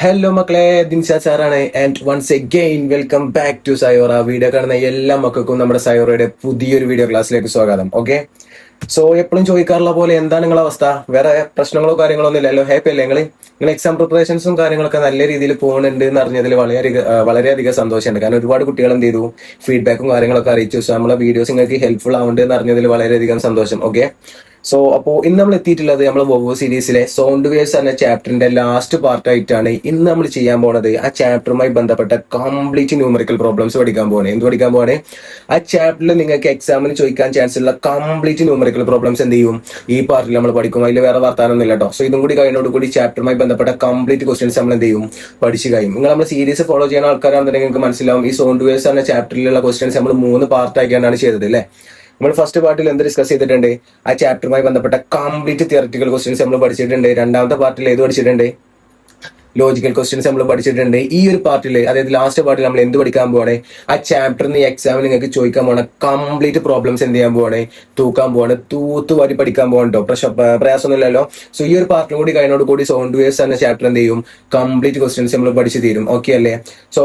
Hello മക്കളെ, ദിൻഷാ സാറാണ്. And once again welcome back to Sayora. Video കാണുന്ന എല്ലാ മക്കൾക്കും നമ്മുടെ സയോറയുടെ പുതിയൊരു വീഡിയോ ക്ലാസ്സിലേക്ക് സ്വാഗതം. ഓക്കെ, സോ എപ്പോഴും ചോദിക്കാറുള്ള പോലെ എന്താണ് നിങ്ങളുടെ അവസ്ഥ? വേറെ പ്രശ്നങ്ങളോ കാര്യങ്ങളോ ഒന്നും ഇല്ലല്ലോ? ഹാപ്പി അല്ലേ നിങ്ങൾ എക്സാം പ്രിപ്പറേഷൻസും കാര്യങ്ങളൊക്കെ നല്ല രീതിയിൽ പോകുന്നുണ്ട് എന്ന് അറിഞ്ഞതിൽ വളരെയധികം സന്തോഷമുണ്ട്. കാരണം ഒരുപാട് കുട്ടികൾ എന്ത് ചെയ്തു, ഫീഡ്ബാക്കും കാര്യങ്ങളൊക്കെ അറിയിച്ചു. സോ നമ്മളെ വീഡിയോസ് നിങ്ങൾക്ക് ഹെൽപ്ഫുൾ ആവുന്നുണ്ട് എന്ന് അറിഞ്ഞതിൽ വളരെയധികം സന്തോഷം. ഓക്കെ, സോ അപ്പോൾ ഇന്ന് നമ്മൾ എത്തിയിട്ടുള്ളത് നമ്മൾ വോവോ സീരീസിലെ സൗണ്ട് വേവ്സ് എന്ന ചാപ്റ്ററിന്റെ ലാസ്റ്റ് പാർട്ട് ആയിട്ടാണ് ഇന്ന് നമ്മൾ ചെയ്യാൻ പോണത്. ആ ചാപ്റ്ററുമായി ബന്ധപ്പെട്ട കംപ്ലീറ്റ് ന്യൂമറിക്കൽ പ്രോബ്ലംസ് പഠിക്കാൻ പോകണേ. എന്ത് പഠിക്കാൻ പോകണേ? ആ ചാപ്റ്ററിൽ നിങ്ങൾക്ക് എക്സാമിന് ചോദിക്കാൻ ചാൻസ് ഉള്ള കംപ്ലീറ്റ് ന്യൂമറിക്കൽ പ്രോബ്ലംസ് എന്ത് ചെയ്യും, ഈ പാർട്ടിൽ നമ്മൾ പഠിക്കും. അതിൽ വേറെ വർത്താനൊന്നും ഇല്ല കേട്ടോ. സോ ഇതും കൂടി കഴിഞ്ഞോടുകൂടി ചാപ്റ്ററുമായി ബന്ധപ്പെട്ട കംപ്ലീറ്റ് ക്വസ്റ്റ്യൻസ് നമ്മൾ എന്ത് ചെയ്യും, പഠിച്ചു കഴിയും. നിങ്ങൾ നമ്മൾ സീരീസ് ഫോളോ ചെയ്യുന്ന ആൾക്കാരാണെന്നുണ്ടെങ്കിൽ നിങ്ങൾക്ക് മനസ്സിലാവും. ഈ സൗണ്ട് വേവ്സ് എന്ന ചാപ്റ്ററിലുള്ള ക്വസ്റ്റ്യൻസ് നമ്മൾ 3 പാർട്ടാക്കിയാണ് ചെയ്തത് അല്ലേ? നമ്മൾ ഫസ്റ്റ് പാർട്ടിൽ എന്ത് ഡിസ്കസ് ചെയ്തിട്ടുണ്ട്? ആ ചാപ്റ്ററുമായി ബന്ധപ്പെട്ട കംപ്ലീറ്റ് തിയററ്റിക്കൽ ക്വസ്റ്റ്യൻസ് നമ്മൾ പഠിച്ചിട്ടുണ്ട്. രണ്ടാമത്തെ പാർട്ടിൽ ഏത് പഠിച്ചിട്ടുണ്ട്? ലോജിക്കൽ ക്വസ്റ്റ്യൻസ് നമ്മൾ പഠിച്ചിട്ടുണ്ട്. ഈ ഒരു പാർട്ടിൽ, അതായത് ലാസ്റ്റ് പാർട്ടിൽ നമ്മൾ എന്ത് പഠിക്കാൻ പോവാണ്? ആ ചാപ്റ്ററിന് എക്സാമിന് നിങ്ങൾക്ക് ചോദിക്കാൻ പോകണ കംപ്ലീറ്റ് പ്രോബ്ലംസ് എന്ത് ചെയ്യാൻ പോവാണ്, തൂക്കാൻ പോവാണ്, തൂത്തുവാരി പഠിക്കാൻ പോകണ്ടോ? പ്രയാസമൊന്നുമില്ലല്ലോ. സോ ഈ ഒരു പാർട്ടിലും കൂടി കഴിഞ്ഞോട് കൂടി സൗണ്ട് വേവ്സ് എന്ന ചാപ്റ്റർ എന്ത് ചെയ്യും, കംപ്ലീറ്റ് ക്വസ്റ്റ്യൻസ് നമ്മൾ പഠിച്ചു തീരും. ഓക്കെ അല്ലേ? സോ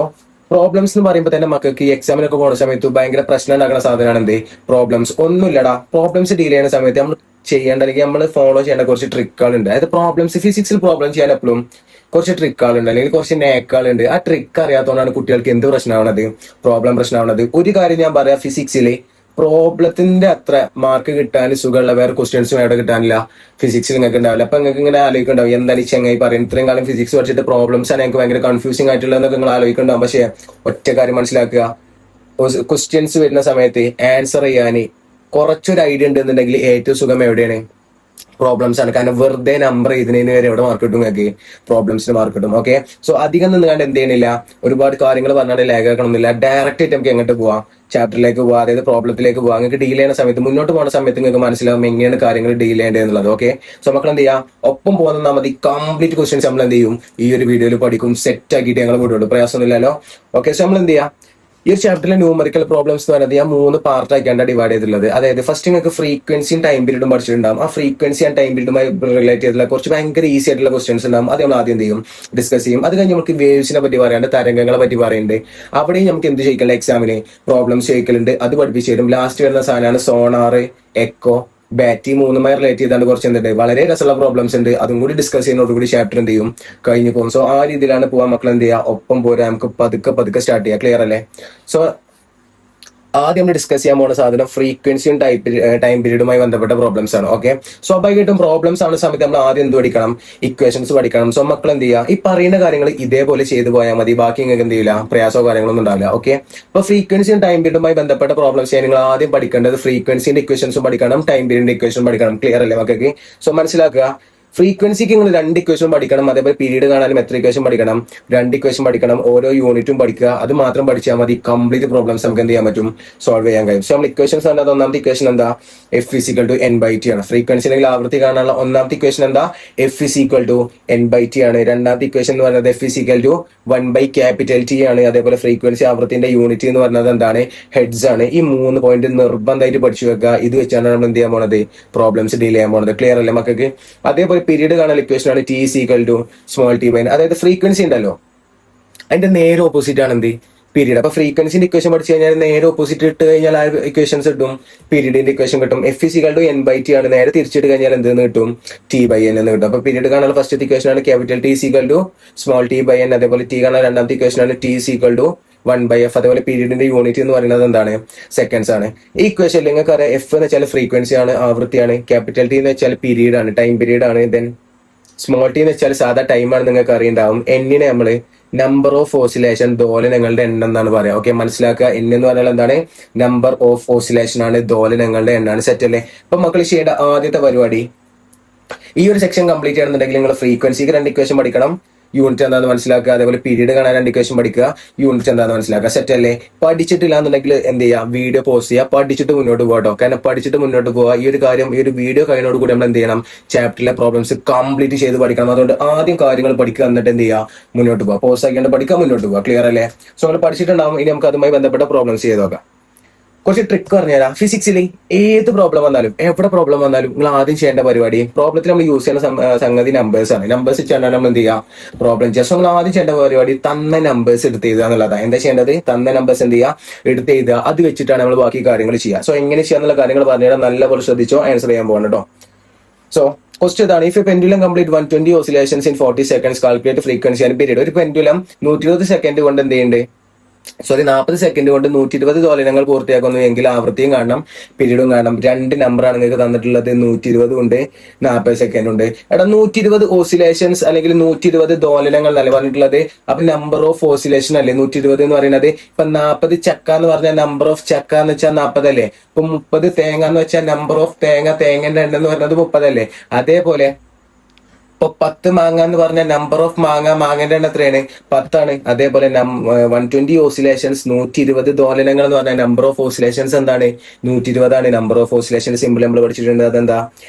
പ്രോബ്ലംസ് എന്ന് പറയുമ്പോൾ തന്നെ മക്കൾക്ക് ഈ എക്സാമിനൊക്കെ പോകുന്ന സമയത്ത് ഭയങ്കര പ്രശ്നം ഉണ്ടാക്കുന്ന സാധനമാണ് എന്ത്? പ്രോബ്ലംസ്. ഒന്നുമില്ലടാ, പ്രോബ്ലംസ് ഡീൽ ചെയ്യുന്ന സമയത്ത് നമ്മൾ ചെയ്യേണ്ട, അല്ലെങ്കിൽ നമ്മൾ ഫോളോ ചെയ്യേണ്ട കുറച്ച് ട്രിക്കുകളുണ്ട്. അതായത് പ്രോബ്ലംസ്, ഫിസിക്സിൽ പ്രോബ്ലം ചെയ്യാൻ എപ്പോഴും കുറച്ച് ട്രിക്കുകളുണ്ട്, അല്ലെങ്കിൽ കുറച്ച് നേക്കുകളുണ്ട്. ആ ട്രിക്ക് അറിയാത്തതുകൊണ്ടാണ് കുട്ടികൾക്ക് എന്ത് പ്രശ്നമാവുന്നത്, പ്രോബ്ലം പ്രശ്നമാവുന്നത്. ഒരു കാര്യം ഞാൻ പറയാം, ഫിസിക്സിൽ പ്രോബ്ലത്തിന്റെ അത്ര മാർക്ക് കിട്ടാൻ സുഖമുള്ള വേറെ ക്വസ്റ്റ്യൻസും എവിടെ കിട്ടാനില്ല, ഫിസിക്സിൽ നിങ്ങൾക്ക് ഉണ്ടാവില്ല. അപ്പൊ നിങ്ങൾക്ക് ഇങ്ങനെ ആലോചിക്കുന്നുണ്ടാവും, എന്താണ് ഈ ചെങ്ങായി പറയുന്നത്, ഇത്രയും കാലം ഫിസിക്സ് പഠിച്ചിട്ട് പ്രോബ്ലംസ് ആണ് ഞങ്ങൾക്ക് ഭയങ്കര കൺഫ്യൂസിംഗ് ആയിട്ടുള്ളതെന്നൊക്കെ നിങ്ങൾ ആലോചിക്കുന്നുണ്ടാവും. പക്ഷേ ഒറ്റ കാര്യം മനസ്സിലാക്കുക, ക്വസ്റ്റ്യൻസ് വരുന്ന സമയത്ത് ആൻസർ ചെയ്യാൻ കുറച്ചൊരു ഐഡിയ ഉണ്ടെന്നുണ്ടെങ്കിൽ ഏറ്റവും സുഖം എവിടെയാണ്? പ്രോബ്ലംസ് ആണ്. കാരണം വെറുതെ നമ്പർ ചെയ്തതിന് വരെ എവിടെ മാർക്ക് കിട്ടും നിങ്ങൾക്ക്? പ്രോബ്ലംസിന് മാർക്ക് കിട്ടും. ഓക്കെ, സോ അധികം നിന്നുകൊണ്ട് എന്ത് ചെയ്യണില്ല, ഒരുപാട് കാര്യങ്ങൾ പറഞ്ഞാൽ ലാഗ് ആക്കണമെന്നില്ല. ഡയറക്റ്റ് ആയിട്ട് നമുക്ക് എങ്ങോട്ട് പോവാം, ചാപ്റ്ററിലേക്ക് പോവാം, അതായത് പ്രോബ്ലത്തിലേക്ക് പോവാം. നിങ്ങൾക്ക് ഡീൽ ചെയ്യുന്ന സമയത്ത്, മുന്നോട്ട് പോകുന്ന സമയത്ത് നിങ്ങൾക്ക് മനസ്സിലാവും എങ്ങനെയാണ് കാര്യങ്ങൾ ഡീൽ ചെയ്യേണ്ടത് എന്നുള്ളത്. ഓക്കെ, സോ മക്കൾ എന്ത് ചെയ്യാം, ഒപ്പം പോകുന്ന മതി. കംപ്ലീറ്റ് ക്വസ്റ്റ്യൻസ് നമ്മൾ എന്ത് ചെയ്യും, ഈ ഒരു വീഡിയോയിൽ പഠിക്കും. സെറ്റ് ആക്കിയിട്ട് ഞങ്ങൾ വിടുള്ളൂ, പ്രയാസമൊന്നുമില്ലല്ലോ. ഓക്കെ, സോ നമ്മൾ എന്ത് ചെയ്യാം, ഈ ഒരു ചാപ്റ്ററിലെ ന്യൂമറിക്കൽ പ്രോബ്ലംസ് എന്ന് പറയുന്നത് ഞാൻ 3 പാർട്ടായിക്കാണ് ഡിവൈഡ് ചെയ്തിട്ടുള്ളത്. അതായത് ഫസ്റ്റ് നിങ്ങൾക്ക് ഫ്രീക്വൻസിയും ടൈം പീരീഡും പഠിച്ചിട്ടുണ്ടാവും. ആ ഫ്രീക്വൻസി ആൻഡ് ടൈം പീരീഡുമായി റിലേറ്റ് ചെയ്തിട്ടുള്ള കുറച്ച് ഭയങ്കര ഈസി ആയിട്ടുള്ള ക്വസ്റ്റ്യൻസ് ഉണ്ടാവും. അത് നമ്മൾ ആദ്യം എന്ത് ചെയ്യും, ഡിസ്കസ് ചെയ്യും. അത് കഴിഞ്ഞ് നമുക്ക് വേവ്സിനെ പറ്റി പറയാണ്ട്, തരംഗങ്ങളെ പറ്റി പറയുന്നുണ്ട്. അവിടെയും നമുക്ക് എന്ത് ചോദിക്കണ്ട, എക്സാമിന് പ്രോബ്ലംസ് ചോദിക്കലുണ്ട്, അത് പഠിപ്പിച്ചു തരും. ലാസ്റ്റ് വരുന്ന സാധനമാണ് സോണാർ, എക്കോ, ബാറ്റി. 3മായി റിലേറ്റ് ചെയ്താണ്ട് കുറച്ച് എന്തുണ്ട്, വളരെ രസമുള്ള പ്രോബ്ലംസ് ഉണ്ട്. അതും കൂടി ഡിസ്കസ് ചെയ്യുന്നതോടുകൂടി ചാപ്റ്റർ എന്ത് ചെയ്യും, കഴിഞ്ഞു പോകും. സോ ആ രീതിയിലാണ് പോവാൻ. മക്കൾ എന്ത് ചെയ്യുക, ഒപ്പം പോരാ, നമുക്ക് പതുക്കെ സ്റ്റാർട്ട് ചെയ്യാം. ക്ലിയർ അല്ലേ? സോ ആദ്യം നമ്മൾ ഡിസ്കസ് ചെയ്യാൻ പോകുന്ന സാധനം ഫ്രീക്വൻസിയും ടൈം പീരീഡുമായി ബന്ധപ്പെട്ട പ്രോബ്ലംസ് ആണ്. ഓക്കെ, സ്വാഭാവികമായിട്ടും പ്രോബ്ലംസ് ആണ് സമയത്ത് നമ്മൾ ആദ്യം എന്ത് പഠിക്കണം, ഇക്വേഷൻസ് പഠിക്കണം. സോ മക്കൾ എന്ത് ചെയ്യുക, ഈ പറയുന്ന കാര്യങ്ങൾ ഇതേപോലെ ചെയ്തു പോയാൽ മതി. ബാക്കി നിങ്ങൾക്ക് എന്ത് ചെയ്യില്ല, പ്രയാസമോ കാര്യങ്ങളൊന്നും ഉണ്ടാവില്ല. ഓക്കെ, അപ്പൊ ഫ്രീക്വൻസിയും ടൈം പീരീഡുമായി ബന്ധപ്പെട്ട പ്രോബ്ലംസ് ചെയ്യാൻ നിങ്ങൾ ആദ്യം പഠിക്കേണ്ടത് ഫ്രീക്വൻസിന്റെ ഇക്വേഷൻസും പഠിക്കണം, ടൈം പീരീഡിന്റെ ഇക്വേഷൻ പഠിക്കണം. ക്ലിയർ അല്ലേ മക്കൾക്ക്? സോ മനസ്സിലാക്കുക, ഫ്രീക്വൻസിക്ക് നിങ്ങൾ 2 ഇക്വേഷൻ പഠിക്കണം. അതേപോലെ പീരീഡ് കാണാനും എത്ര ഇക്വേഷൻ പഠിക്കണം, 2 ഇക്വേഷൻ പഠിക്കണം. ഓരോ യൂണിറ്റും പഠിക്കുക. അത് മാത്രം പഠിച്ചാൽ മതി. കംപ്ലീറ്റ് പ്രോബ്ലംസ് നമുക്ക് എന്ത് ചെയ്യാൻ പറ്റും, സോൾവ് ചെയ്യാൻ കഴിയും. സോ നമ്മൾ ഇക്വേഷൻസ് കണ്ടത്, ഒന്നാമത്തെ ഇക്വേഷൻ എന്താ, F=n/t ആണ്. ഫ്രീക്വൻസി അല്ലെങ്കിൽ ആവൃത്തി കാണാനുള്ള ഒന്നാമത്തെ ഇക്വേഷൻ എന്താ, F=n/t ആണ്. രണ്ടാമത്തെ ഇക്വേഷൻ എന്ന് പറയുന്നത് F=1/T ആണ്. അതേപോലെ ഫ്രീക്വൻസി ആവൃത്തിന്റെ യൂണിറ്റ് എന്ന് പറയുന്നത് എന്താണ്, ഹെഡ്സ് ആണ്. ഈ 3 പോയിന്റ് നിർബന്ധമായിട്ട് പഠിച്ചു വെക്കുക. ഇത് വെച്ചാണ് നമ്മൾ എന്ത് ചെയ്യാൻ പോണത്, പ്രോബ്ലംസ് ഡീൽ ചെയ്യാൻ പോണത്. ക്ലിയർ അല്ലേ മക്കൾക്ക്? അതേപോലെ പീരീഡ് കാണാൻ ഇക്വേഷൻ ആണ് T=t/n. അതായത് ഫ്രീക്വൻസി ഉണ്ടല്ലോ, അതിന്റെ നേരെ ഓപ്പോസിറ്റ് ആണ് എന്ത്, പീരീഡ്. അപ്പൊ ഫ്രീക്വൻസിന്റെ ഇക്വേഷൻ പഠിച്ചു കഴിഞ്ഞാൽ നേരെ ഓപ്പോസിറ്റ് ഇട്ട് കഴിഞ്ഞാൽ ആ ഇക്വേഷൻസ് കിട്ടും, പീരീഡിന്റെ ഇക്വേഷൻ കിട്ടും. F=n/t ആണ്. നേരെ തിരിച്ചിട്ട് കഴിഞ്ഞാൽ എന്തെന്ന് കിട്ടും, T/n എന്ന് കിട്ടും. അപ്പൊ പീരീഡ് കാണാനുള്ള ഫസ്റ്റ് ഇക്വേഷൻ ആണ് T=t/n. അതേപോലെ ടി കാണാൻ രണ്ടാമത്തെ ഇക്വേഷൻ ആണ് T=1/f. അതേപോലെ പീരീഡിന്റെ യൂണിറ്റ് എന്ന് പറയുന്നത് എന്താണ്, സെക്കൻഡ്സ് ആണ്. ഈ ഇക്വേഷൻ നിങ്ങൾക്ക് അറിയാം, F എന്ന് വെച്ചാൽ ഫ്രീക്വൻസി ആണ്, ആവൃത്തിയാണ്. T എന്ന് വെച്ചാൽ പീരീഡ് ആണ്, ടൈം പീരീഡ് ആണ്. ദെൻ t എന്ന് വെച്ചാൽ സാധാ ടൈം ആണ്, നിങ്ങൾക്ക് അറിയുണ്ടാവും. നെ നമ്മള് നമ്പർ ഓഫ് ഓസിലേഷൻ, ദോലനങ്ങളുടെ എണ്ണം എന്നാണ് പറയാം. ഓക്കെ, മനസ്സിലാക്കുക. എന്ന് പറഞ്ഞാൽ എന്താണ്, നമ്പർ ഓഫ് ഓസിലേഷൻ ആണ്, ദോലനങ്ങളുടെ എണ്ണാണ്. സെറ്റ് അല്ലേ? അപ്പൊ മക്കൾ ചെയ്യേണ്ട ആദ്യത്തെ പരിപാടി, ഈ ഒരു സെക്ഷൻ കംപ്ലീറ്റ് ചെയ്യണമെന്നുണ്ടെങ്കിൽ നിങ്ങൾ ഫ്രീക്വൻസിക്ക് 2 ഇക്വേഷൻ പഠിക്കണം, യൂണിറ്റ് എന്താണെന്ന് മനസ്സിലാക്കുക. അതേപോലെ പീരീഡ് കാണാൻ 2 ഇക്വേഷൻ പഠിക്കുക, യൂണിറ്റ് എന്താണെന്ന് മനസ്സിലാക്കുക. സെറ്റ് അല്ലേ? പഠിച്ചിട്ടില്ല എന്നുണ്ടെങ്കിൽ എന്ത് ചെയ്യുക, വീഡിയോ പോസ് ചെയ്യുക, പഠിച്ചിട്ട് മുന്നോട്ട് പോകട്ടോ. കാരണം പഠിച്ചിട്ട് മുന്നോട്ട് പോവുക. ഈ ഒരു കാര്യം, ഈ ഒരു വീഡിയോ കഴിഞ്ഞോട് കൂടി നമ്മൾ എന്ത് ചെയ്യണം, ചാപ്റ്ററിലെ പ്രോബ്ലംസ് കംപ്ലീറ്റ് ചെയ്ത് പഠിക്കണം. അതുകൊണ്ട് ആദ്യം കാര്യങ്ങൾ പഠിക്കുക, എന്നിട്ട് എന്ത് ചെയ്യുക, മുന്നോട്ട് പോവുക. പോസ് ആക്കിയാണ്ട് പഠിക്കുക, മുന്നോട്ട് പോവുക. ക്ലിയർ അല്ലേ? സോ നമ്മൾ പഠിച്ചിട്ടുണ്ടാവും. ഇനി നമുക്ക് അതുമായി ബന്ധപ്പെട്ട പ്രോബ്ലംസ് ചെയ്ത് നോക്കാം. കുറച്ച് ട്രിക്ക് പറഞ്ഞുതരാം. ഫിസിക്സിൽ ഏത് പ്രോബ്ലം വന്നാലും എവിടെ പ്രോബ്ലം വന്നാലും നിങ്ങൾ ആദ്യം ചെയ്യേണ്ട പരിപാടി, പ്രോബ്ലത്തിൽ നമ്മൾ യൂസ് ചെയ്യുന്ന സംഗതി നമ്പേഴ്സ് ആണ്. നമ്പേഴ്സ് വെച്ചാൽ നമ്മൾ എന്ത് ചെയ്യുക, പ്രോബ്ലം ചെയ്യാം. സോ നമ്മൾ ആദ്യം ചെയ്യേണ്ട പരിപാടി തന്ന നമ്പേഴ്സ് എടുത്ത് എഴുതുക എന്നുള്ളതാണ്. എന്താ ചെയ്യേണ്ടത്, തന്ന നമ്പേഴ്സ് എന്ത് ചെയ്യുക, എടുത്ത് എഴുതുക. അത് വെച്ചിട്ടാണ് നമ്മൾ ബാക്കി കാര്യങ്ങൾ ചെയ്യുക. സോ എങ്ങനെ ചെയ്യാന്നുള്ള കാര്യങ്ങൾ പറഞ്ഞുതരാം. നല്ലപോലെ ശ്രദ്ധിച്ചോ, ആൻസർ ചെയ്യാൻ പോകണം കേട്ടോ. സോ ക്വസ്റ്റ് ഇതാണ്. If A pendulum complete 120 oscillations in 40 seconds, calculate frequency and period. ഒരു പെൻഡുലം 120 സെക്കൻഡ് കൊണ്ട് എന്ത് ചെയ്യുന്നുണ്ട്, 40 സെക്കൻഡ് കൊണ്ട് 120 ദോലനങ്ങൾ പൂർത്തിയാക്കുന്നു എങ്കിൽ ആവൃത്തിയും കാണണം, പീരീഡും കാണണം. രണ്ട് നമ്പറാണ് നിങ്ങൾക്ക് തന്നിട്ടുള്ളത്, 120 ഉണ്ട്, 40 സെക്കൻഡ് ഉണ്ട്. എടാ 120 ഓസിലേഷൻസ് അല്ലെങ്കിൽ 120 ദോലനങ്ങൾ എന്നല്ലേ പറഞ്ഞിട്ടുള്ളത്. അപ്പൊ നമ്പർ ഓഫ് ഓസിലേഷൻ അല്ലേ 120 എന്ന് പറയുന്നത്. ഇപ്പൊ 40 ചക്ക എന്ന് പറഞ്ഞാൽ നമ്പർ ഓഫ് ചക്ക എന്ന് വെച്ചാൽ 40 അല്ലേ. ഇപ്പൊ 30 തേങ്ങ എന്ന് വെച്ചാൽ നമ്പർ ഓഫ് തേങ്ങന്റെ എണ്ണം എന്ന് പറയുന്നത് 30 അല്ലേ. അതേപോലെ ഇപ്പൊ 10 മാങ്ങ എന്ന് പറഞ്ഞ നമ്പർ ഓഫ് മാങ്ങന്റെ എണ്ണം എത്രയാണ്, 10 അതേപോലെ 120 ഓസിലേഷൻസ് 120 ദോലനങ്ങൾ എന്ന് പറഞ്ഞാൽ നമ്പർ ഓഫ് ഓസിലേഷൻസ് എന്താണ്, 120 നമ്പർ ഓഫ് ഓസിലേഷൻ സിമ്പിൾ നമ്മൾ പഠിച്ചിട്ടുണ്ട്, അതെന്താ,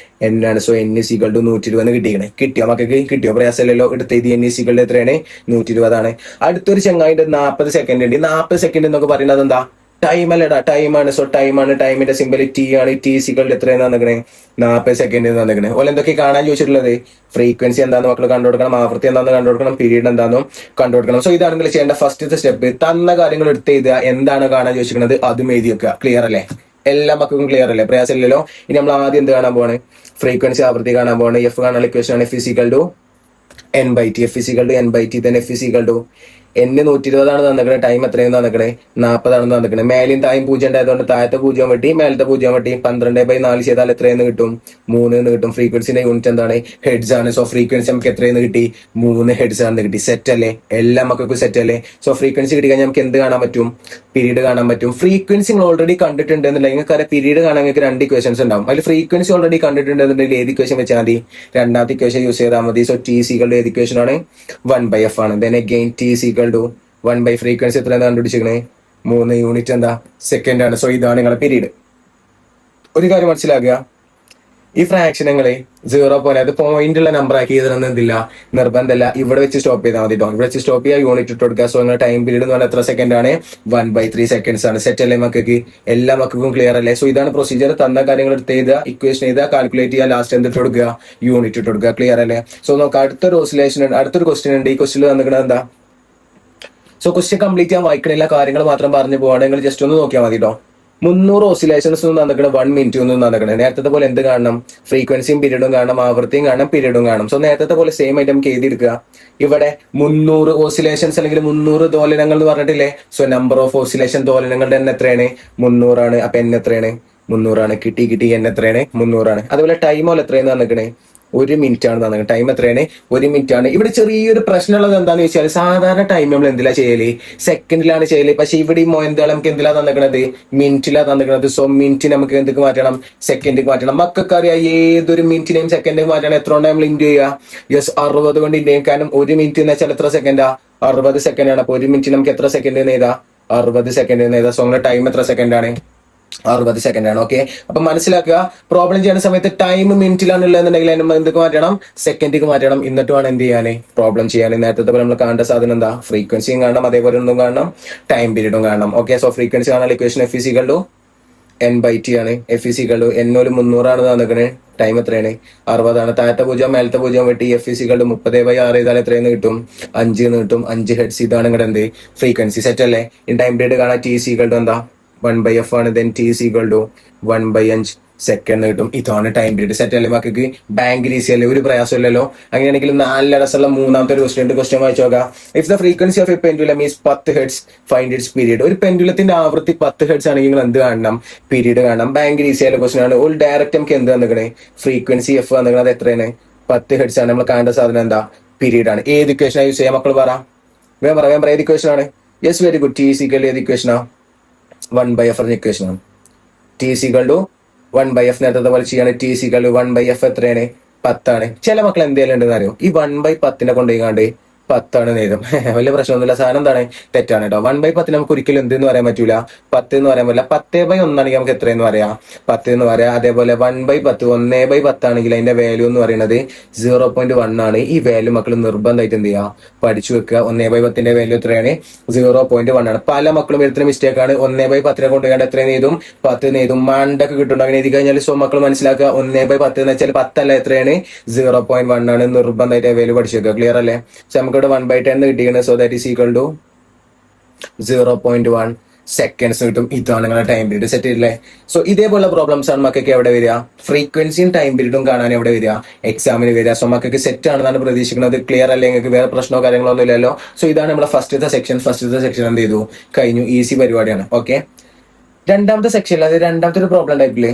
എന്നാണ്. സോ n = 120 കിട്ടിയോ മക്കൾക്ക്, കിട്ടിയോ, പ്രയാസമല്ലല്ലോ. എടുത്ത് ഇത് n = എത്രയാണ്, 120. അടുത്തൊരു ചങ്ങായിന്റെ 40 സെക്കൻഡ് ഉണ്ട്. 40 സെക്കൻഡ് എന്നൊക്കെ പറയുന്നത് എന്താ, ടൈം അല്ലടാ, ടൈമാണ്. സോ ടൈമാണ്, ടൈമിന്റെ സിമ്പിൾ ടി ആണ്. ടി സികളുടെ എത്രയെന്ന് തന്നിക്കണേ, 40 സെക്കൻഡ് തന്നിക്കണേ. ഓല എന്തൊക്കെ കാണാൻ ചോദിച്ചിട്ടുള്ളത്, ഫ്രീക്വൻസി എന്താന്ന് മക്കൾ കണ്ടുകൊടുക്കണം, ആവൃത്തി എന്താന്ന് കണ്ടുകൊടുക്കണം, പീരീഡ് എന്താണെന്നും കണ്ടുകൊടുക്കണം. സോ ഇതാണ് നിങ്ങൾ ചെയ്യേണ്ട ഫസ്റ്റത്തെ സ്റ്റെപ്പ്. തന്ന കാര്യങ്ങൾ എടുത്ത് എഴുതുക, എന്താണ് കാണാൻ ചോദിച്ചിരിക്കുന്നത് അതും എഴുതി വെക്കുക. ക്ലിയർ അല്ലേ, എല്ലാ മക്കൾക്കും ക്ലിയർ അല്ലേ, പ്രയാസമില്ലല്ലോ. ഇനി നമ്മൾ ആദ്യം എന്ത് കാണാൻ പോവാണ്, ഫ്രീക്വൻസി ആവൃത്തി കാണാൻ പോവാണ്. എഫ് കാണാനുള്ള ഇക്വേഷൻ ആണ് F = n/t. F = n/t. then F = n 120 തന്നിക്കണേ, time എത്രയെന്ന് തന്നിക്കണേ, 40 തന്നിക്കണേ. മേലെയും തായും 0 ഉണ്ടായതുകൊണ്ട് താഴത്തെ 0 വെട്ടി, മേലത്തെ 0 വെട്ടി. 12/4 ചെയ്താൽ എത്രയെന്ന് കിട്ടും, 3 എന്ന് കിട്ടും. ഫ്രീക്വൻസിന്റെ യൂണിറ്റ് എന്താണ്, ഹെഡ്സ് ആണ്. സോ ഫ്രീക്വൻസി നമുക്ക് എത്രയെന്ന് കിട്ടി, 3 ഹെഡ്സ് ആണെന്ന് കിട്ടി. സെറ്റ് അല്ലേ, എല്ലാ മക്കൾക്കും സെറ്റ് അല്ലേ. സോ ഫ്രീക്വൻസി കിട്ടി കഴിഞ്ഞാൽ നമുക്ക് എന്ത് കാണാൻ പറ്റും, പീരീഡ് കാണാൻ പറ്റും. ഫ്രീക്വൻസി നിങ്ങൾ ഓൾറെഡി കണ്ടിട്ടുണ്ട് എന്നുണ്ടെങ്കിൽ നിങ്ങൾക്ക് പീരീഡ് കാണാൻ നിങ്ങൾക്ക് 2 ഇക്വേഷൻസ് ഉണ്ടാവും. അതിൽ ഫ്രീക്വൻസി ഓൾറെഡി കണ്ടിട്ടുണ്ട് എന്നുണ്ടെങ്കിൽ ഏത് ഇക്വേഷൻ വെച്ചാൽ മതി, രണ്ടാമത്തെ ഇക്വേഷൻ യൂസ് ചെയ്താൽ മതി. സോ T = ഏത് ഇക്വേഷൻ ആണ്, 1/f ആണ്. then again T = 1/, ഫ്രീക്വൻസി എത്രയാണ് കണ്ടുപിടിച്ചിരിക്കണേ, 3 യൂണിറ്റ് എന്താ, സെക്കൻഡ് ആണ്. സോ ഇതാണ് നിങ്ങളുടെ പീരീഡ്. ഒരു കാര്യം മനസ്സിലാക്കുക, ഈ ഫ്രാക്ഷനങ്ങളെ 0 അത് പോയിന്റുള്ള നമ്പർ ആക്കി എഴുതണമെന്ന് എന്തില്ല, നിർബന്ധമല്ല. ഇവിടെ വെച്ച് സ്റ്റോപ്പ് ചെയ്താൽ മതി. ഇവിടെ വെച്ച് സ്റ്റോപ്പ് ചെയ്യുക, യൂണിറ്റ് ഇട്ട് കൊടുക്കുക. സോ നിങ്ങളുടെ ടൈം പീരീഡ് എന്ന് പറഞ്ഞാൽ എത്ര സെക്കൻഡ് ആണ്, 1/3 സെക്കൻഡ്സ് ആണ്. സെറ്റ് അല്ലേ മക്കൾക്ക്, എല്ലാ മക്കൾക്കും ക്ലിയർ അല്ലേ. സോ ഇതാണ് പ്രൊസീജിയർ. തന്ന കാര്യങ്ങൾ എടുത്ത് എഴുതുക, ഇക്വേഷൻ എഴുതുക, കാൽക്കുലേറ്റ് ചെയ്യുക, ലാസ്റ്റ് എന്തിട്ട് കൊടുക്കുക, യൂണിറ്റ് ഇട്ട് കൊടുക്കുക. ക്ലിയർ അല്ലേ. സോ നമുക്ക് അടുത്തൊരു ഓസിലേഷൻ ഉണ്ട്, അടുത്തൊരു ക്വസ്റ്റ്യൻ ഉണ്ട്. ഈ ക്വസ്റ്റ്യൻ തന്നിരിക്കുന്നത് എന്താ, സോ ക്വസ്റ്റ്യൻ കംപ്ലീറ്റ് ചെയ്യാൻ വായിക്കണില്ല, കാര്യങ്ങൾ മാത്രം പറഞ്ഞു പോവാണ്. നിങ്ങൾ ജസ്റ്റ് ഒന്ന് നോക്കിയാൽ മതി കേട്ടോ. 300 ഓസിലേഷൻസ് ഒന്നും തന്നിക്കണം, 1 മിനിറ്റ് ഒന്നും തന്നിക്കണം. നേരത്തെ പോലെ എന്ത് കാണണം, ഫ്രീക്വൻസിയും പീരീഡും കാണണം, ആവൃത്തിയും കാണണം, പീരീഡും കാണണം. സോ നേരത്തെ പോലെ സെയിം ആയിട്ട് നമുക്ക് എഴുതിയെടുക്കുക. ഇവിടെ 300 ഓസിലേഷൻസ് അല്ലെങ്കിൽ 300 ദോലനങ്ങൾ എന്ന് പറഞ്ഞിട്ടില്ലേ. സോ നമ്പർ ഓഫ് ഓസിലേഷൻ ദോലനങ്ങളുടെ എണ്ണം എത്രയാണ്, 300 ആണ്. അപ്പൊ n എത്രയാണ്, 300 ആണ്. കിട്ടി n എത്രയാണ്, 300 ആണ്. അതുപോലെ ടൈം പോലെ എത്രയാണ് തന്നിക്കണേ, 1 മിനിറ്റ് ആണ് തന്നെ. ടൈം എത്രയാണ്, 1 മിനിറ്റ് ആണ്. ഇവിടെ ചെറിയൊരു പ്രശ്നമുള്ളത് എന്താണെന്ന് വെച്ചാൽ, സാധാരണ ടൈം നമ്മൾ എന്തിലാ ചെയ്യല്, സെക്കൻഡിലാണ് ചെയ്യല്. പക്ഷെ ഇവിടെ ഈ എന്താണ് നമുക്ക് എന്തിലാ തന്നിക്കണത്, മിനിറ്റിലാ തന്നിക്കണത്. സോ മിനിറ്റ് നമുക്ക് എന്തൊക്കെ മാറ്റണം, സെക്കൻഡിൽ മാറ്റണം. മക്കൾക്ക് അറിയാം ഏതൊരു മിനിറ്റിനെയും സെക്കൻഡിൽ മാറ്റണം. എത്ര കൊണ്ട് നമ്മൾ ഇൻറ്റു ചെയ്യുക, യെസ് 60 കൊണ്ട് ഇൻറ്റു. കാരണം 1 മിനിറ്റ് എന്ന് വെച്ചാൽ എത്ര സെക്കൻഡാ, 60 സെക്കൻഡ് ആണ്. അപ്പൊ 1 മിനിറ്റ് നമുക്ക് എത്ര സെക്കൻഡ് എന്ന് എഴുതാം, 60 സെക്കൻഡ് എന്ന് എഴുതാം. സോ നമ്മുടെ ടൈം എത്ര സെക്കൻഡ് ആണ്, 60 സെക്കൻഡ് ആണ്. ഓക്കെ, അപ്പൊ മനസ്സിലാക്കുക, പ്രോബ്ലം ചെയ്യുന്ന സമയത്ത് ടൈം മിനിറ്റിലാണ് ഉള്ളതെന്നുണ്ടെങ്കിൽ നമ്മൾ എന്തൊക്കെ മാറ്റണം, സെക്കൻഡിക്ക് മാറ്റണം. എന്നിട്ട് വേണം എന്ത് ചെയ്യാൻ, പ്രോബ്ലം ചെയ്യാൻ. നേരത്തെ പോലെ നമ്മൾ കാണേണ്ട സാധനം എന്താ, ഫ്രീക്വൻസിയും കാണണം, അതേപോലെ ഒന്നും കാണണം, ടൈം പീരീഡും കാണണം. ഓക്കെ, സോ ഫ്രീക്വൻസി കാണാൻ ഇക്വേഷൻ F = n/t ആണ്. F = n 300 ആണ് തന്നിക്കണേ. ടൈം എത്രയാണ്, 60 ആണ്. താഴത്തെ 0 മേലത്തെ 0 വെട്ടി. F = 30/6 ചെയ്താൽ എത്രയെന്ന് കിട്ടും, 5 എന്ന് കിട്ടും. 5 ഹെഡ്സ്. ഇതാണ് നിങ്ങളുടെ എന്ത്, ഫ്രീക്വൻസി. സെറ്റ് അല്ലേ. ഈ ടൈം പീരീഡ് കാണാൻ T = എന്താ, 1/f ആണ്. then T = 1/5 സെക്കൻഡ് കിട്ടും. ഇതാണ് ടൈം പീരീഡ്. സെറ്റ് അല്ലേ മക്കൾക്ക്, ബാങ്ക് ഈസി അല്ലേ, ഒരു പ്രയാസമില്ലല്ലോ. അങ്ങനെയാണെങ്കിൽ 4 രസമുള്ള മൂന്നാമത്തെ ഒരു ക്വസ്റ്റ്യൻ വായിച്ചു നോക്കാം. If the frequency of a pendulum is 10 hertz, find its period. ഒരു പെൻഡുലത്തിന്റെ ആവൃത്തി 10 ഹെഡ്സ് ആണെങ്കിൽ നിങ്ങൾ എന്ത് കാണണം, പീരീഡ് കാണണം. ബാങ്ക് ഈസി ആയ ക്വസ്റ്റ്യൻ ആണ്. ഒരു ഡയറക്റ്റ് നമുക്ക് എന്ത് തന്നിക്കണേ, ഫ്രീക്വൻസി F വന്നിക്കണത് അത് എത്രയാണ്, 10 ഹെഡ്സ് ആണ്. നമ്മൾ കാണേണ്ട സാധനം എന്താ, പീരീഡ് ആണ്. ഏത് ഇക്വേഷനാണ് യൂസ് ചെയ്യാം മക്കൾ, പറ വേം പറ ഏത് ഇക്വേഷൻ ആണ്. Yes, very good. T = ഏത് ഇക്വേഷനാ, 1/f പറഞ്ഞ ഇക്വേഷൻ ആണ്. T = 1/f നേരത്തെ പോലെ ചെയ്യാണ്. T = 1/f എത്രയാണ്, 10 ആണ്. ചില മക്കൾ എന്തെങ്കിലും ഉണ്ടെന്ന് അറിയോ, ഈ 1/10 കൊണ്ടുപോയിക്കാണ്ട് 10 എഴുതും. വലിയ പ്രശ്നമൊന്നുമില്ല. സാധനം എന്താണ്? തെറ്റാണ് കേട്ടോ. 1/10 നമുക്ക് ഒരിക്കലും എന്തെന്ന് പറയാൻ പറ്റൂല, 10 എന്ന് പറയാൻ പറ്റില്ല. 10/1 ആണെങ്കിൽ നമുക്ക് എത്രയെന്ന് പറയാം? 10 എന്ന് പറയാം. അതേപോലെ 1/10 1/10 ആണെങ്കിൽ അതിന്റെ വാല്യൂ എന്ന് പറയുന്നത് 0.1 ആണ്. ഈ വാല്യൂ മക്കൾ നിർബന്ധമായിട്ട് എന്ത് ചെയ്യുക? പഠിച്ചു വെക്കുക. 1/10 വാല്യൂ എത്രയാണ്? 0.1 ആണ്. പല മക്കളും വരുത്തുന്ന മിസ്റ്റേക്ക് ആണ്. 1/10 കൊണ്ടുപോയി എത്രയെന്ന് എഴുതും? 10 എഴുതും. മണ്ടൊക്കെ കിട്ടുന്നുണ്ട് അങ്ങനെ എഴുതി കഴിഞ്ഞാൽ. സോ മക്കൾ മനസ്സിലാക്കുക, 1/10 എന്ന് വെച്ചാൽ 10 അല്ല, എത്രയാണ്? 0.1 ആണ്. നിർബന്ധമായിട്ട് വാല്യൂ പഠിച്ചു വെക്കുക. ക്ലിയർ അല്ലേ? സോ നമുക്കിവിടെ 1/10 കിട്ടിയിരിക്കുന്നത്. So that is equal to 0.1 seconds കിട്ടും. ഇതാണ് നിങ്ങളുടെ ടൈം പീരീഡ്. സെറ്റ് ചെയ്തില്ലേ? സോ ഇതേപോലുള്ള പ്രോബ്ലംസ് ആണ് മക്കൾക്ക് എവിടെ വരിക? ഫ്രീക്വൻസിയും ടൈം പീരീഡും കാണാൻ എവിടെ വരിക? എക്സാമിന് വരിക. സോ മക്കൾക്ക് സെറ്റ് ആണെന്നാണ് പ്രതീക്ഷിക്കുന്നത്. ക്ലിയർ അല്ലേ? നിങ്ങൾക്ക് വേറെ പ്രശ്നമോ കാര്യങ്ങളോ ഒന്നും ഇല്ലല്ലോ. സോ ഇതാണ് നമ്മുടെ ഫസ്റ്റത്തെ സെക്ഷൻ. എന്ത് ചെയ്തു? കഴിഞ്ഞു. ഈസി പരിപാടിയാണ്. ഓക്കെ, രണ്ടാമത്തെ സെക്ഷനിൽ, അത് രണ്ടാമത്തെ ഒരു പ്രോബ്ലം ടൈപ്പില്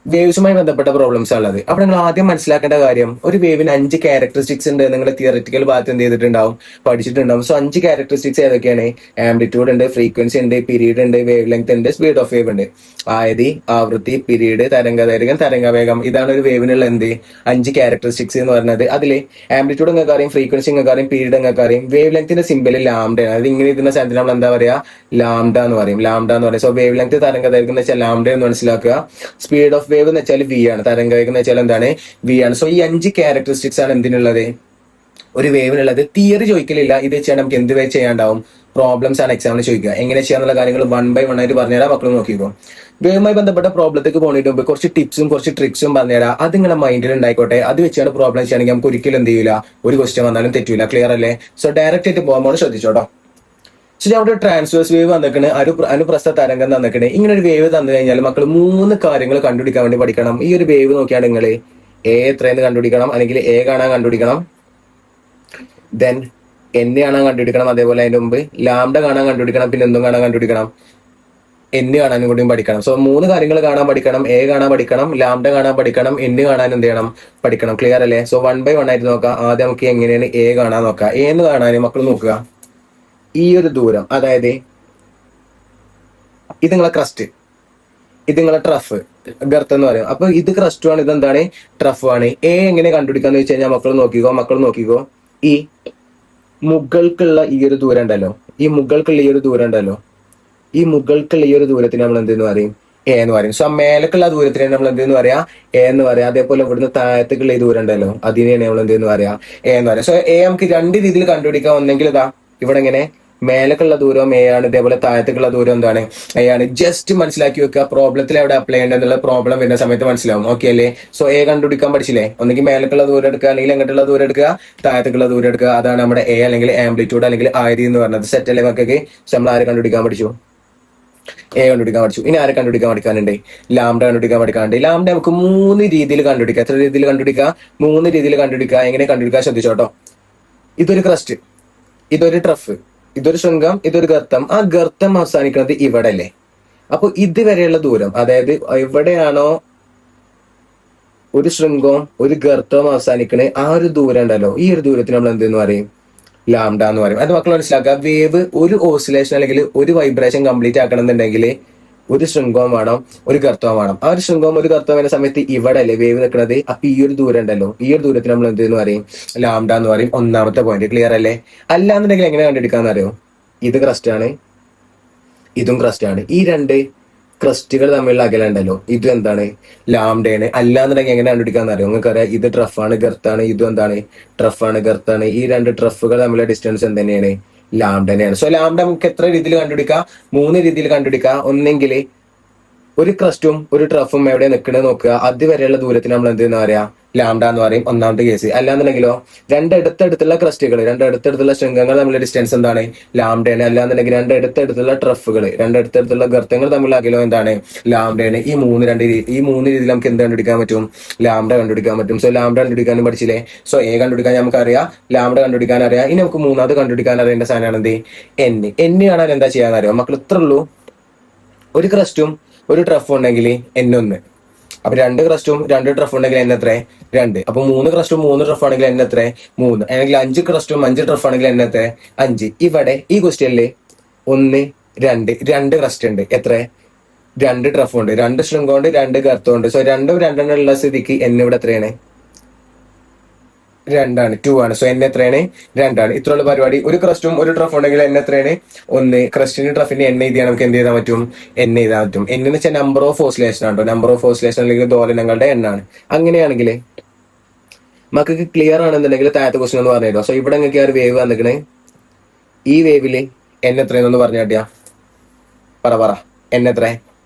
വേവ്സുമായി ബന്ധപ്പെട്ട പ്രോബ്ലംസ് ഉള്ളത്. അപ്പൊ നിങ്ങൾ ആദ്യം മനസ്സിലാക്കേണ്ട കാര്യം, ഒരു വേവിന് 5 ക്യാരക്ടറിസ്റ്റിക്സ് ഉണ്ട്. നിങ്ങൾ തിയററ്റിക്കൽ ഭാഗത്ത് എന്ത് ചെയ്തിട്ടുണ്ടാവും? പഠിച്ചിട്ടുണ്ടാവും. സോ 5 ക്യാരക്ടറിസ്റ്റിക്സ് ഏതൊക്കെയാണ്? ആംപ്ലിറ്റ്യൂഡ് ഉണ്ട്, ഫ്രീക്വൻസി ഉണ്ട്, പീരീഡ് ഉണ്ട്, വേവ് ലെങ്ത് ഉണ്ട്, സ്പീഡ് ഓഫ് വേവ് ഉണ്ട്. ആയതി, ആവൃത്തി, പീരീഡ്, തരംഗദൈർഘ്യം, തരംഗവേഗം. ഇതാണ് ഒരു വേവിനുള്ള 5 ക്യാരക്ടറിസ്റ്റിക്സ് എന്ന് പറയുന്നത്. അതിൽ ആംപ്ലിറ്റ്യൂഡ് നിങ്ങൾക്ക് അറിയും, ഫ്രീക്വൻസി നിങ്ങൾക്ക് അറിയും, പീരീഡ് നിങ്ങൾക്ക് അറിയും. വേവ് ലെങ്ത്തിന്റെ സിമ്പിൾ ലാംഡയാണ്. അത് ഇങ്ങനെ ഇരുന്ന സാധനത്തിന് നമ്മൾ എന്താ പറയാ? ലാംഡ എന്ന് പറയും. സോ വേവ് ലെങ്ത്, തരംഗദൈർഘ്യം എന്ന് വെച്ചാൽ ലാംഡ എന്ന് മനസ്സിലാക്കുക. സ്പീഡ് ഓഫ് വേവ് എന്ന് വെച്ചാൽ വി ആണ്. തരംഗവേഗം എന്ന് വെച്ചാൽ എന്താണ്? വി ആണ്. സോ ഈ 5 ക്യാരക്ടറിസ്റ്റിക്സ് ആണ് എന്തിനുള്ളത്? ഒരു വേവിനുള്ളത്. തിയറി ചോദിക്കലില്ല. ഇത് വെച്ചാൽ നമുക്ക് എന്ത് വേ ചെയ്യാണ്ടാവും? പ്രോബ്ലംസ് ആണ് എക്സാമിന് ചോദിക്കുക. എങ്ങനെ ചെയ്യാന്നുള്ള കാര്യങ്ങൾ 1 by 1 ആയിട്ട് പറഞ്ഞുതരാം. മക്കൾ നോക്കിക്കോ. വേവുമായി ബന്ധപ്പെട്ട പ്രോബ്ലത്തേക്ക് പോകുന്നതിന് മുമ്പ് കുറച്ച് ടിപ്സും കുറച്ച് ട്രിക്സും പറഞ്ഞുതരാം. അത് നിങ്ങളുടെ മൈൻഡിൽ ഉണ്ടായിക്കോട്ടെ. അത് വെച്ചാണ് പ്രോബ്ലം ചെയ്യുകയാണെങ്കിൽ നമുക്ക് ഒരിക്കലും എന്ത് ചെയ്യില്ല, ഒരു ക്വസ്റ്റ്യൻ വന്നാലും തെറ്റില്ല. ക്ലിയർ അല്ലേ? സോ ഡയറക്റ്റ് ആയിട്ട് പോകുമ്പോൾ ശ്രദ്ധിച്ചോട്ടോ. സോ ഞാൻ അവിടെ ട്രാൻസ്വേഴ്സ് വേവ് തന്നിക്കണ്, അനുപ്രസ്ഥ തരംഗം തന്നിക്കണ്. ഇങ്ങനെ ഒരു വേവ് തന്നു കഴിഞ്ഞാൽ മക്കൾ 3 കാര്യങ്ങൾ കണ്ടുപിടിക്കാൻ വേണ്ടി പഠിക്കണം. ഈ ഒരു വേവ് നോക്കിയാണ് നിങ്ങൾ എ എത്രയെന്ന് കണ്ടുപിടിക്കണം, അല്ലെങ്കിൽ എ കാണാൻ കണ്ടുപിടിക്കണം, ദെൻ എൻ കാണാൻ കണ്ടുപിടിക്കണം, അതേപോലെ അതിന്റെ മുമ്പ് ലാംഡ കാണാൻ കണ്ടുപിടിക്കണം, പിന്നെ എന്തും കാണാൻ കണ്ടുപിടിക്കണം, എൻ കാണാനും കൂടിയും പഠിക്കണം. സോ 3 കാര്യങ്ങൾ കാണാൻ പഠിക്കണം. എ കാണാൻ പഠിക്കണം, ലാംഡ കാണാൻ പഠിക്കണം, എൻ കാണാൻ എന്ത് ചെയ്യണം? പഠിക്കണം. ക്ലിയർ അല്ലേ? സോ 1 by 1 ആയിട്ട് നോക്കാം. ആദ്യം നമുക്ക് എങ്ങനെയാണ് എ കാണാൻ നോക്കാം. എ എന്ന് കാണാൻ മക്കൾ നോക്കുക, ഈ ഒരു ദൂരം, അതായത് ഇത് നിങ്ങളെ ക്രസ്റ്റ്, ഇത് നിങ്ങളെ ട്രഫ്, ഗർത്ത് എന്ന് പറയും. അപ്പൊ ഇത് ക്രസ്റ്റും ആണ്, ഇതെന്താണ്? ട്രഫ് ആണ്. എ എങ്ങനെ കണ്ടുപിടിക്കാന്ന് വെച്ച് കഴിഞ്ഞാൽ മക്കൾ നോക്കിക്കോ. ഈ മുകൾക്കുള്ള ഈ ഒരു ദൂരം ഉണ്ടല്ലോ, ഈ മുകൾക്കുള്ള ഈ ഒരു ദൂരത്തിന് നമ്മൾ എന്തെന്ന് പറയും? എ എന്ന് പറയും. സോ മേലക്കുള്ള ദൂരത്തിന് നമ്മൾ എന്തെന്ന് പറയാ? എ എന്ന് പറയാം. അതേപോലെ ഇവിടുന്ന് താഴത്തേക്കുള്ള ഈ ദൂരം ഉണ്ടല്ലോ, അതിനെയാണ് നമ്മൾ എന്തെന്ന് പറയാ? എ എന്ന് പറയാം. സോ എ നമുക്ക് 2 രീതിയിൽ കണ്ടുപിടിക്കാം. ഒന്നെങ്കിൽ ഇതാ ഇവിടെ ഇങ്ങനെ മേലക്കുള്ള ദൂരം എ ആണ്, ഇതേപോലെ താഴത്തേക്കുള്ള ദൂരം എന്താണ്? എ ആണ്. ജസ്റ്റ് മനസ്സിലാക്കി വെക്കുക. പ്രോബ്ലത്തിൽ എവിടെ അപ്ലൈ ചെയ്യേണ്ടതെന്നുള്ള പ്രോബ്ലം വരുന്ന സമയത്ത് മനസ്സിലാവും. ഓക്കെ അല്ലേ? സോ എ കണ്ടുപിടിക്കാൻ പഠിച്ചില്ലേ? ഒന്നെങ്കിൽ മേലക്കുള്ള ദൂരം എടുക്കുക, അല്ലെങ്കിൽ എങ്ങോട്ടുള്ള ദൂരം എടുക്കുക? താഴത്തേക്കുള്ള ദൂരം എടുക്കുക. അതാണ് നമ്മുടെ എ, അല്ലെങ്കിൽ ആംപ്ലിറ്റ്യൂഡ്, അല്ലെങ്കിൽ ആരി എന്ന് പറയുന്നത്. സെറ്റ് അല്ലേ മക്കൾക്ക്? നമ്മൾ ആരെ കണ്ടുപിടിക്കാൻ പഠിച്ചു? എ കണ്ടുപിടിക്കാൻ പഠിച്ചു. ഇനി ആരെ കണ്ടുപിടിക്കാൻ പഠിക്കാനുണ്ട്? ലാംഡ കണ്ടുപിടിക്കാൻ പഠിക്കാനുണ്ട്. ലാംഡ നമുക്ക് 3 രീതിയിൽ കണ്ടുപിടിക്കാം. എത്ര രീതിയിൽ കണ്ടുപിടിക്കാം? 3 രീതിയിൽ കണ്ടുപിടിക്കാം. എങ്ങനെ കണ്ടുപിടിക്കാൻ ശ്രദ്ധിച്ചോട്ടോ. ഇതൊരു ക്രസ്റ്റ്, ഇതൊരു ട്രഫ്, ഇതൊരു ശൃംഗം, ഇതൊരു ഗർത്തം. ആ ഗർത്തം അവസാനിക്കുന്നത് ഇവിടെ അല്ലേ? അപ്പൊ ഇതുവരെയുള്ള ദൂരം, അതായത് എവിടെയാണോ ഒരു ശൃംഗവും ഒരു ഗർത്തവും അവസാനിക്കണേ, ആ ഒരു ദൂരം ഉണ്ടല്ലോ, ഈ ഒരു ദൂരത്തിന് നമ്മൾ എന്തെന്ന് പറയും? ലാംഡ എന്ന് പറയും. അത് മക്കൾ മനസ്സിലാക്കുക. വേവ് ഒരു ഓസിലേഷൻ അല്ലെങ്കിൽ ഒരു വൈബ്രേഷൻ കംപ്ലീറ്റ് ആക്കണമെന്നുണ്ടെങ്കിൽ ഒരു ശൃംഗവും വേണം, ഒരു ഗർത്തവും വേണം. ആ ഒരു ശൃംഗവും ഒരു ഗർത്തവും വരുന്ന സമയത്ത് ഇവിടെ അല്ലേ വേവ് നിൽക്കുന്നത്? അപ്പൊ ഈ ഒരു ദൂരം ഉണ്ടല്ലോ, ഈ ഒരു ദൂരത്തിന് നമ്മൾ എന്തെന്ന് പറയും? ലാംഡ എന്ന് പറയും. ഒന്നാമത്തെ പോയിന്റ്. ക്ലിയർ അല്ലേ? അല്ലാന്നുണ്ടെങ്കിൽ എങ്ങനെ കണ്ടെടുക്കാന്ന് അറിയോ? ഇത് ക്രസ്റ്റ് ആണ്, ഇതും ക്രസ്റ്റ് ആണ്. ഈ 2 ക്രസ്റ്റുകൾ തമ്മിലുള്ള അകലുണ്ടല്ലോ, ഇതും എന്താണ്? ലാംഡയാണ്. അല്ലാന്നുണ്ടെങ്കിൽ എങ്ങനെ കണ്ടുപിടിക്കാന്ന് അറിയോ? നിങ്ങൾക്കറിയാം, ഇത് ട്രഫാണ്, ഗർത്താണ്. ഇതും എന്താണ്? ട്രഫാണ്, ഗർത്താണ്. ഈ 2 ട്രഫുകൾ തമ്മിലുള്ള ഡിസ്റ്റൻസ് എന്ത് തന്നെയാണ്? ലാംഡ തന്നെയാണ്. സോ ലാംഡ നമുക്ക് എത്ര രീതിയിൽ കണ്ടുപിടിക്കാം? 3 രീതിയിൽ കണ്ടുപിടിക്കാം. ഒന്നെങ്കിൽ ഒരു ക്രസ്റ്റും ഒരു ട്രഫും എവിടെ നിൽക്കണത് നോക്കുക, അതുവരെയുള്ള ദൂരത്തിന് നമ്മൾ എന്ത് പറയാ? ലാംഡ എന്ന് പറയും. ഒന്നാമത്തെ കേസ്. അല്ലാന്നുണ്ടെങ്കിലോ 2 അടുത്തടുത്തുള്ള ക്രസ്റ്റുകൾ, 2 അടുത്തടുത്തുള്ള ശൃംഗങ്ങൾ തമ്മിലുള്ള ഡിസ്റ്റൻസ് എന്താണ്? ലാംഡയാണ്. അല്ലാന്നുണ്ടെങ്കിൽ 2 അടുത്തടുത്തുള്ള ട്രഫുകൾ, 2 അടുത്തടുത്തുള്ള ഗർത്തങ്ങൾ തമ്മിലുള്ള അകലം എന്താണ്? ലാംഡയാണ്. ഈ മൂന്ന് രീതിയിൽ നമുക്ക് എന്ത് കണ്ടുപിടിക്കാൻ പറ്റും? ലാംഡ കണ്ടുപിടിക്കാൻ പറ്റും. സോ ലാംഡ കണ്ടുപിടിക്കാനും പഠിച്ചില്ലേ? സോ എ കണ്ടുപിടിക്കാൻ നമുക്ക് അറിയാം, ലാംഡ കണ്ടുപിടിക്കാൻ അറിയാം. ഇനി നമുക്ക് മൂന്നാമത് കണ്ടുപിടിക്കാൻ അറിയേണ്ട സാധനമാണ് എന്ത്? എൻ കാണാൻ എന്താ ചെയ്യാന്നറിയോ മക്കൾ? ഇത്ര ഉള്ളൂ. ഒരു ക്രസ്റ്റും ഒരു ട്രഫും ഉണ്ടെങ്കിൽ N1. അപ്പൊ 2 ക്രസ്റ്റും 2 ട്രഫ് ഉണ്ടെങ്കിൽ N എത്ര? 2. അപ്പൊ 3 ക്രസ്റ്റും 3 ട്രഫ് ആണെങ്കിൽ N എത്ര? 3. അല്ലെങ്കിൽ 5 ക്രസ്റ്റും 5 ട്രഫ് ആണെങ്കിൽ N എത്ര? 5. ഇവിടെ ഈ ക്വസ്റ്റ്യനില് 1, 2 ക്രസ്റ്റ് ഉണ്ട്. എത്ര? 2 ട്രഫ് ഉണ്ട്, 2 ശൃംഗമുണ്ട്, 2 ഗർത്തമുണ്ട്. സോ 2 ഉള്ള സ്ഥിതിക്ക് N ഇവിടെ എത്രയാണ്? 2 ആണ്, 2 ആണ്. സോ എൻ എത്രയാണ്? 2 ആണ്. ഇത്രയുള്ള പരിപാടി. ഒരു ക്രസ്റ്റും ഒരു ട്രഫ് ഉണ്ടെങ്കിൽ എൻ എത്രയാണ്? 1. ക്രസ്റ്റിന് ട്രഫിന് എൻ എഴുതിയാൽ നമുക്ക് എന്ത് ചെയ്താൽ പറ്റും? എൻ എഴുതാൻ പറ്റും. എൻ എന്ന് വെച്ചാൽ നമ്പർ ഓഫ് ഓസിലേഷൻ ആണ്. നമ്പർ ഓഫ് ഓസിലേഷൻ അല്ലെങ്കിൽ ദോലനങ്ങളുടെ എണ്ണാണ്. അങ്ങനെയാണെങ്കിൽ മക്കൾക്ക് ക്ലിയർ ആണെന്നുണ്ടെങ്കിൽ താഴത്തെ ക്വസ്റ്റൻ ഒന്ന് പറഞ്ഞു തരുമോ? സോ ഇവിടെ നിങ്ങൾക്ക് ഒരു വേവ് വന്നിക്കണേ. ഈ വേവില് എൻ എത്രയെന്നൊന്ന് പറഞ്ഞു കാട്ടിയാ പറ എൻ എത്ര?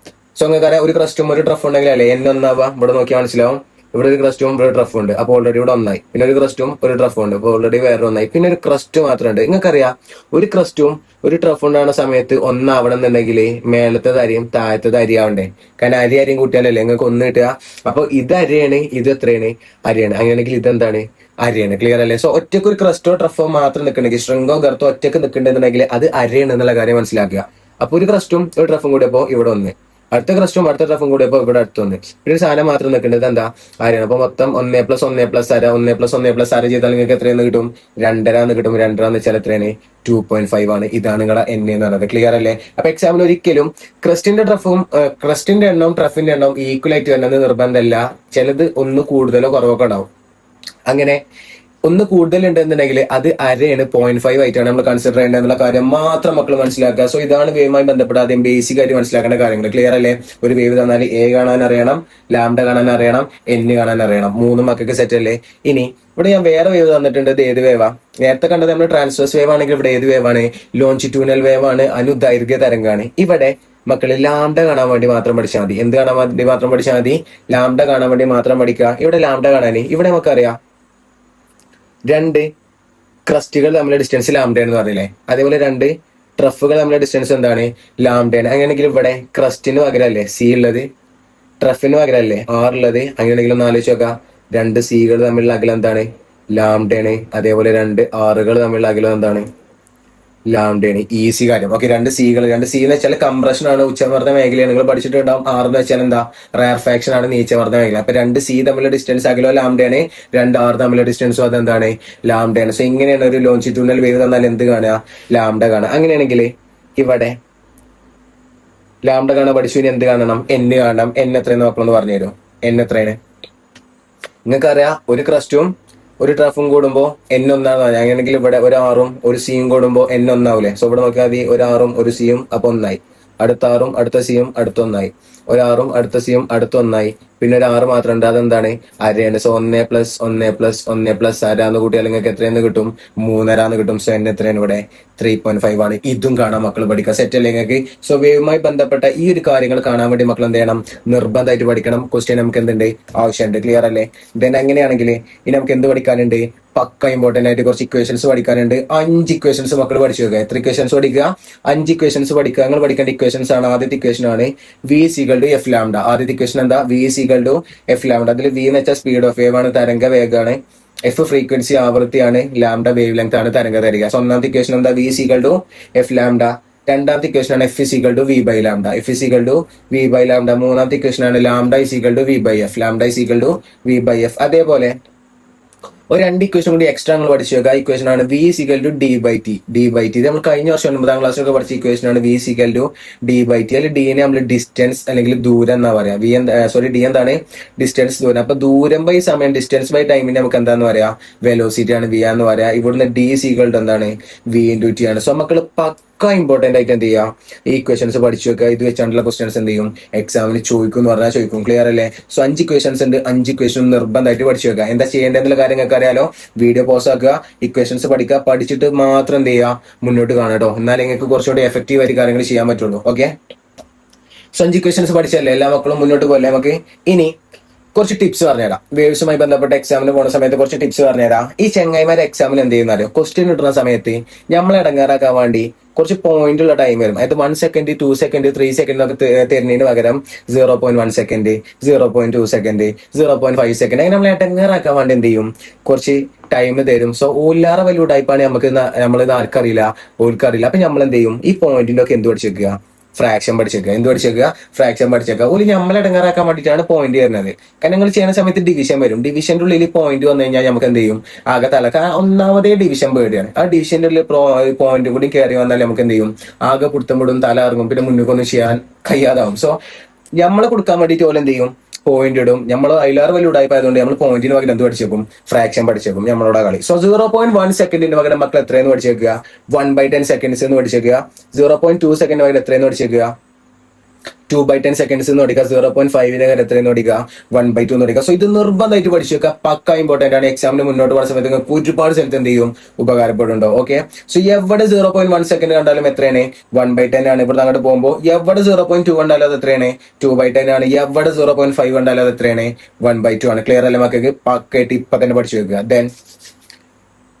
സോ നിങ്ങൾക്ക് ഒരു ക്രസ്റ്റും ഒരു ട്രഫ് ഉണ്ടെങ്കിൽ അല്ലേ എൻ ഒന്നാവാ? ഇവിടെ നോക്കിയാൽ മനസ്സിലാവും. ഇവിടെ ഒരു ക്രസ്റ്റും ഒരു ട്രഫും ഉണ്ട്. അപ്പോൾ ഓൾറെഡി ഇവിടെ ഒന്നായി. പിന്നെ ഒരു ക്രസ്റ്റും ഒരു ട്രഫും ഉണ്ട്. അപ്പോൾ ഓൾറെഡി വേറെ ഒന്നായി. പിന്നെ ഒരു ക്രസ്റ്റ് മാത്രമുണ്ട്. നിങ്ങൾക്കറിയാം ഒരു ക്രസ്റ്റും ഒരു ട്രഫ് ഉണ്ടാകുന്ന സമയത്ത് ഒന്നാവണം എന്നുണ്ടെങ്കിൽ മേലത്തെ അരിയും താഴത്തെ അരിയാവണ്ടേ? കാരണം അരിയും കൂട്ടിയാലല്ലേ നിങ്ങൾക്ക് ഒന്ന് കിട്ടുക. അപ്പോൾ ഇത് അരിയാണ്, ഇത് എത്രയാണ്? അരിയാണ്. അങ്ങനെയാണെങ്കിൽ ഇതെന്താണ്? അരിയാണ്. ക്ലിയർ അല്ലേ? സോ ഒറ്റയ്ക്ക് ഒരു ക്രസ്റ്റോ ട്രഫോ മാത്രം നിൽക്കണമെങ്കിൽ ശൃംഗോ ഗർത്തോ ഒറ്റയ്ക്ക് നിൽക്കണ്ടെന്നുണ്ടെങ്കിൽ അത് അരിയാണ് എന്നുള്ള കാര്യം മനസ്സിലാക്കുക. അപ്പോൾ ഒരു ക്രസ്റ്റും ഒരു ട്രഫും കൂടി അപ്പോൾ ഇവിടെ ഒന്ന്, അടുത്ത ക്രസ്റ്റും അടുത്ത ട്രഫും കൂടി അപ്പോൾ ഇവിടെ അടുത്തൊന്ന്, പിന്നെ ഒരു സാധനം മാത്രം നിൽക്കേണ്ടത് എന്താ? അരയാണ്. അപ്പൊ മൊത്തം 1+1+1+1 1+1+1 ചെയ്താൽ നിങ്ങൾക്ക് എത്രയെന്ന് കിട്ടും? 2.5 കിട്ടും. 2 എന്ന് വെച്ചാൽ എത്രയാണ്? 2.5 ആണ്. ഇതാണ് നിങ്ങളുടെ എൻ എന്ന് പറയുന്നത്. ക്ലിയർ അല്ലേ? അപ്പൊ എക്സാമ്പിൾ ഒരിക്കലും ക്രസ്റ്റിന്റെ എണ്ണവും ട്രഫിന്റെ എണ്ണവും ഈക്വൽ ആയിട്ട് വരുന്നത് നിർബന്ധമല്ല. ചിലത് ഒന്ന് കൂടുതലോ കുറവൊക്കെ ഉണ്ടാവും. അങ്ങനെ ഒന്ന് കൂടുതൽ ഉണ്ടെന്നുണ്ടെങ്കിൽ അത് അരയാണ്, 0.5 ആയിട്ടാണ് നമ്മൾ കൺസിഡർ ചെയ്യേണ്ടത് എന്നുള്ള കാര്യം മാത്രം മക്കൾ മനസ്സിലാക്കുക. സോ ഇതാണ് വേവുമായി ബന്ധപ്പെട്ട് ആദ്യം ബേസിക് ആയിട്ട് മനസ്സിലാക്കേണ്ട കാര്യങ്ങൾ. ക്ലിയർ അല്ലേ? ഒരു വേവ് തന്നാൽ എ കാണാൻ അറിയണം, ലാംഡ കാണാൻ അറിയണം, എൻ കാണാൻ അറിയണം. 3 മക്കൾക്ക് സെറ്റ് അല്ലേ? ഇനി ഇവിടെ ഞാൻ വേറെ വേവ് തന്നിട്ടുണ്ട്. ഇത് ഏത് വേവാ? നേരത്തെ കണ്ടത് നമ്മൾ ട്രാൻസ്വേഴ്സ് വേവ് ആണെങ്കിൽ ഇവിടെ ഏത് വേവാണ്? ലോഞ്ചിറ്റ്യൂണൽ വേവ് ആണ്, അനുദൈർഘ്യ തരംഗമാണ്. ഇവിടെ മക്കള് ലാംഡ കാണാൻ വേണ്ടി മാത്രം പഠിച്ചാൽ മതി. എന്ത് കാണാൻ വേണ്ടി മാത്രം പഠിച്ചാൽ മതി? ലാംഡ കാണാൻ വേണ്ടി മാത്രം പഠിക്കുക. ഇവിടെ ലാംഡ കാണാൻ ഇവിടെ നമുക്കറിയാം 2 ക്രസ്റ്റുകൾ തമ്മിലെ ഡിസ്റ്റൻസ് ലാംഡയാണെന്ന് പറഞ്ഞില്ലേ? അതേപോലെ 2 ട്രഫുകൾ തമ്മിലെ ഡിസ്റ്റൻസ് എന്താണ്? ലാംഡയാണ്. അങ്ങനെയാണെങ്കിൽ ഇവിടെ ക്രസ്റ്റിന് പകരമല്ലേ സി ഉള്ളത്, ട്രഫിന് പകരമല്ലേ ആർ ഉള്ളത്? അങ്ങനെയാണെങ്കിൽ ഒന്ന് ആലോചിച്ച് നോക്കാം. 2 സികൾ തമ്മിലുള്ള അകലം എന്താണ്? ലാംഡയാണ്. അതേപോലെ 2 ആറുകൾ തമ്മിലുള്ള അകലം എന്താണ്? ലാംഡയാണ്. ഈസി കാര്യം. ഓക്കെ, 2 സി എന്ന് വെച്ചാൽ കംപ്രഷൻ ആണ്, ഉച്ചമർദ്ദ മേഖലയാണ്. നിങ്ങൾ പഠിച്ചിട്ടുണ്ടാവും. ആർ എന്ന് വെച്ചാൽ എന്താ? റയർഫാക്ഷൻ ആണ്, നീച്ചമർദ്ദ മേഖല. അപ്പൊ 2 സി തമ്മിലുള്ള ഡിസ്റ്റൻസ് അകലോ ലാംഡയാണ്, 2 ആർ തമ്മിലുള്ള ഡിസ്റ്റൻസും അതെന്താണ്? ലാംഡയാണ്. സോ ഇങ്ങനെയാണ് ഒരു ലോഞ്ചിറ്റ്യൂണൽ വേവ് തന്നാൽ എന്ത് കാണുക? ലാംഡ കാണുക. അങ്ങനെയാണെങ്കിൽ ഇവിടെ ലാംഡ കാണാൻ പഠിച്ചു. ഇനി എന്ത് കാണണം? എൻ കാണണം. എൻ എത്രയെന്ന് നോക്കണമെന്ന് പറഞ്ഞു തരും. എൻ എത്രയാണ്? നിങ്ങൾക്കറിയാം ഒരു ക്രസ്റ്റും ഒരു ട്രഫും കൂടുമ്പോൾ എൻ ഒന്നാണ്. അങ്ങനെയാണെങ്കിൽ ഇവിടെ ഒരു ആറും ഒരു സിയും കൂടുമ്പോൾ എൻ ഒന്നാവൂലേ? സോ ഇവിടെ നോക്കിയാൽ മതി. ഒരു ആറും ഒരു സിയും അപ്പൊ ഒന്നായി. അടുത്ത ആറും അടുത്ത സിയും അടുത്തൊന്നായി. ഒരാറും അടുത്ത സിയും അടുത്തൊന്നായി. പിന്നെ ഒരു 6 മാത്രം ഉണ്ട്. അതെന്താണ്? അരയാണ്. സോ 1+1+1+1 അരാന്ന് കൂട്ടിയാൽ നിങ്ങൾക്ക് എത്രയെന്ന് കിട്ടും? 3.5 കിട്ടും. സോ എൻ എത്രയാണ് ഇവിടെ? 3.5 ആണ്. ഇതും കാണാൻ മക്കൾ പഠിക്കുക. സെറ്റ് അല്ലേ നിങ്ങൾക്ക്? സോ വേവുമായി ബന്ധപ്പെട്ട ഈ ഒരു കാര്യങ്ങൾ കാണാൻ വേണ്ടി മക്കൾ എന്ത് ചെയ്യണം? നിർബന്ധമായിട്ട് പഠിക്കണം. ക്വസ്റ്റ്യൻ നമുക്ക് എന്തുണ്ട്? ആവശ്യമുണ്ട്. ക്ലിയർ അല്ലേ? ദെൻ അങ്ങനെയാണെങ്കിൽ ഇനി നമുക്ക് എന്ത് പഠിക്കാനുണ്ട്? പക്ക ഇമ്പോർട്ടന്റ് ആയിട്ട് കുറച്ച് ഇക്വേഷൻസ് പഠിക്കാനുണ്ട്. 5 ഇക്വേഷൻസ് മക്കൾ പഠിച്ചു വെക്കുക. എത്ര ഇക്വേഷൻസ് പഠിക്കുക? 5 ഇക്വേഷൻസ് പഠിക്കുക. നിങ്ങൾ പഠിക്കേണ്ട ഇക്വേഷൻസ് ആണ്. ആദ്യത്തെ ഇക്വേഷൻ ആണ് V = F ലാംഡ. ആദ്യത്തെ ഇക്വേഷൻ എന്താ? V = F lambda. അതിൽ V എന്ന് വെച്ചാൽ സ്പീഡ് ഓഫ് വേവ് ആണ്, തരംഗ വേഗമാണ്. എഫ് ഫ്രീക്വൻസി ആവൃത്തിയാണ്, ലാംഡ വേവ് ലെങ്ത് ആണ്, തരംഗ ദൈർഘ്യം. സോ ഒന്നാമത്തെ ഇക്വേഷൻ എന്താ? V = F lambda. രണ്ടാമത്തെ ഇക്വേഷൻ ആണ് F = V/λ. F = V/λ. മൂന്നാമത്തെ ഇക്വേഷൻ ആണ് λ = V/F. λ = V/F. അതേപോലെ ഒരു 2 ഇക്വേഷൻ കൂടി എക്സ്ട്രാ നമ്മൾ പഠിച്ചു വെക്കുക. ഇക്വേഷൻ ആണ് V = D/T. D/T നമ്മൾ കഴിഞ്ഞ വർഷം 9ാം ക്ലാസ്സിലൊക്കെ പഠിച്ച ഇക്വേഷൻ ആണ്. V = D/T. അതിൽ D നെ നമ്മൾ ഡിസ്റ്റൻസ് അല്ലെങ്കിൽ ദൂരം എന്നാ പറയാ. D എന്താണ്? ഡിസ്റ്റൻസ്, ദൂരം. അപ്പൊ ദൂരം ബൈ സമയം, ഡിസ്റ്റൻസ് ബൈ ടൈമിന് നമുക്ക് എന്താന്ന് പറയാ? വെലോസിറ്റി ആണ്, V എന്ന് പറയാ. ഇവിടുന്ന് D = എന്താണ്? V × T ആണ്. സോ മക്കള് ഇമ്പോർട്ടന്റ് ആയിട്ട് എന്ത് ചെയ്യുക? ഈ ഇക്വേഷൻസ് പഠിച്ചു വെക്കുക. ഇത് വെച്ചാണ്ടുള്ള ക്വസ്റ്റൻസ് എന്ത് ചെയ്യും? എക്സാമിന് ചോദിക്കും എന്ന് പറഞ്ഞാൽ ചോദിക്കും. ക്ലിയർ അല്ലേ? സോ 5 ഇക്വേഷൻസ് ഉണ്ട്. 5 ഇക്വേഷൻ നിർബന്ധമായിട്ട് പഠിച്ചു വെക്കുക. എന്താ ചെയ്യേണ്ടതെന്നുള്ള കാര്യം നിങ്ങൾക്ക് അറിയാലോ. വീഡിയോ പോസ് ആക്കുക, ഇക്വേഷൻസ് പഠിക്കുക, പഠിച്ചിട്ട് മാത്രം എന്ത് ചെയ്യുക? മുന്നോട്ട് കാണാം കേട്ടോ. എന്നാലേ നിങ്ങൾക്ക് കുറച്ചുകൂടി എഫക്റ്റീവ് ആയിട്ട് കാര്യങ്ങൾ ചെയ്യാൻ പറ്റുള്ളൂ. ഓക്കെ, സോ 5 ഇക്വേഷൻസ് പഠിച്ചല്ലേ എല്ലാ മക്കളും മുന്നോട്ട് പോകല്ലേ? നമുക്ക് ഇനി കുറച്ച് ടിപ്സ് പറഞ്ഞുതരാം. വേവ്സുമായി ബന്ധപ്പെട്ട എക്സാമിന് പോകുന്ന സമയത്ത് കുറച്ച് ടിപ്സ് പറഞ്ഞുതരാം. ഈ ചെങ്ങായിമാരെ എക്സാമിന് എന്ത് ചെയ്യുന്നാലും ക്വസ്റ്റ്യൻ കിട്ടുന്ന സമയത്ത് നമ്മളെ ഇടങ്ങാറാക്കാൻ വേണ്ടി കുറച്ച് പോയിന്റ് ഉള്ള ടൈം വരും. അതായത് 1 സെക്കൻഡ്, 2 സെക്കൻഡ്, 3 സെക്കൻഡ് ഒക്കെ തരുന്നതിന് പകരം 0.1 സെക്കൻഡ്, 0.2 സെക്കൻഡ്, 0.5 സെക്കൻഡ് അങ്ങനെ നമ്മളെ ഇടങ്ങാറാക്കാൻ വേണ്ടി എന്ത് ചെയ്യും? കുറച്ച് ടൈം തരും. സോ ഓലാറെ വലിയ ടൈപ്പാണ് നമുക്ക് നമ്മളിത് ആർക്കറിയില്ല, ഓൽക്കറിയില്ല. അപ്പൊ നമ്മൾ എന്ത് ചെയ്യും? ഈ പോയിന്റിന്റെ ഒക്കെ എന്ത് പഠിച്ചേക്കുക? ഫ്രാക്ഷൻ പഠിച്ചേക്കുക. എന്ത് പഠിച്ചേക്കുക? ഫ്രാക്ഷൻ പഠിച്ചേക്കുക. ഒരു നമ്മളെ ഇടങ്ങാറാക്കാൻ വേണ്ടിയിട്ടാണ് പോയിന്റ് വരുന്നത്. കാരണം നിങ്ങൾ ചെയ്യുന്ന സമയത്ത് ഡിവിഷൻ വരും. ഡിവിഷന്റെ ഉള്ളിൽ പോയിന്റ് വന്നു കഴിഞ്ഞാൽ നമുക്ക് എന്ത് ചെയ്യും? ആകെ കാരണം ഒന്നാമതേ ഡിവിഷൻ പേടിയാണ്. ആ ഡിവിഷന്റെ ഉള്ളിൽ പോയിന്റ് കൂടി കയറി വന്നാൽ നമുക്ക് എന്ത് ചെയ്യും? ആകെ പുടുത്തം തല ഇറങ്ങും. പിന്നെ മുന്നോക്കൊന്നും ചെയ്യാൻ കഴിയാതാവും. സോ നമ്മളെ കൊടുക്കാൻ വേണ്ടിയിട്ട് പോലെ എന്ത് ചെയ്യും? പോയിന്റ് ഇടും. നമ്മൾ അതിലേറെ വലിയ ഉടായ്പായതുകൊണ്ട് നമ്മൾ പോയിന്റിന് പകരം എന്ത് പഠിച്ചേക്കും? ഫ്രാക്ഷൻ പഠിച്ചേക്കും നമ്മളോട് കളി. സോ 0.1 സെക്കൻഡിന് പകരം മക്കൾ എത്രയെന്ന് പഠിച്ചേക്കുക? 1/10 സെക്കൻഡ്സ് എന്ന് പഠിച്ചേക്കുക. 0.2 സെക്കൻഡിന് പകരം എത്രയെന്ന് പഠിച്ചേക്കുക? 2/10 സെക്കൻഡ്സ് എന്ന് പഠിക്കുക. 0.5 എത്രയെന്ന് പഠിക്കുക? 1/2 എന്ന് പഠിക്കുക. സോ ഇത് നിർബന്ധമായിട്ട് പഠിച്ചു വെക്കുക. പക്ക ഇമ്പോർട്ടന്റ് ആണ്. എക്സാമിന് മുന്നോട്ട് പോകുന്ന സമയത്ത് നിങ്ങൾക്ക് ഒരുപാട് സ്ഥലത്ത് എന്ത് ചെയ്യും? ഉപകാരപ്പെടുന്നുണ്ടോ? ഓക്കെ. സോ എവിടെ 0.1 സെക്കൻഡ് കണ്ടാലും എത്രയാണ്? 1/10 ആണ്. ഇവിടെ അങ്ങോട്ട് പോകുമ്പോൾ എവിടെ 0.2 കണ്ടാലും അത് എത്രയാണ്? 2/10 ആണ്. എവിടെ 0.5 കണ്ടാലും അത് എത്രയാണ്? 1/2 ആണ്. ക്ലിയർ അല്ല മക്കൾക്ക്? പക്കായിട്ട് ഇപ്പൊ തന്നെ പഠിച്ചു വെക്കുക. ദെൻ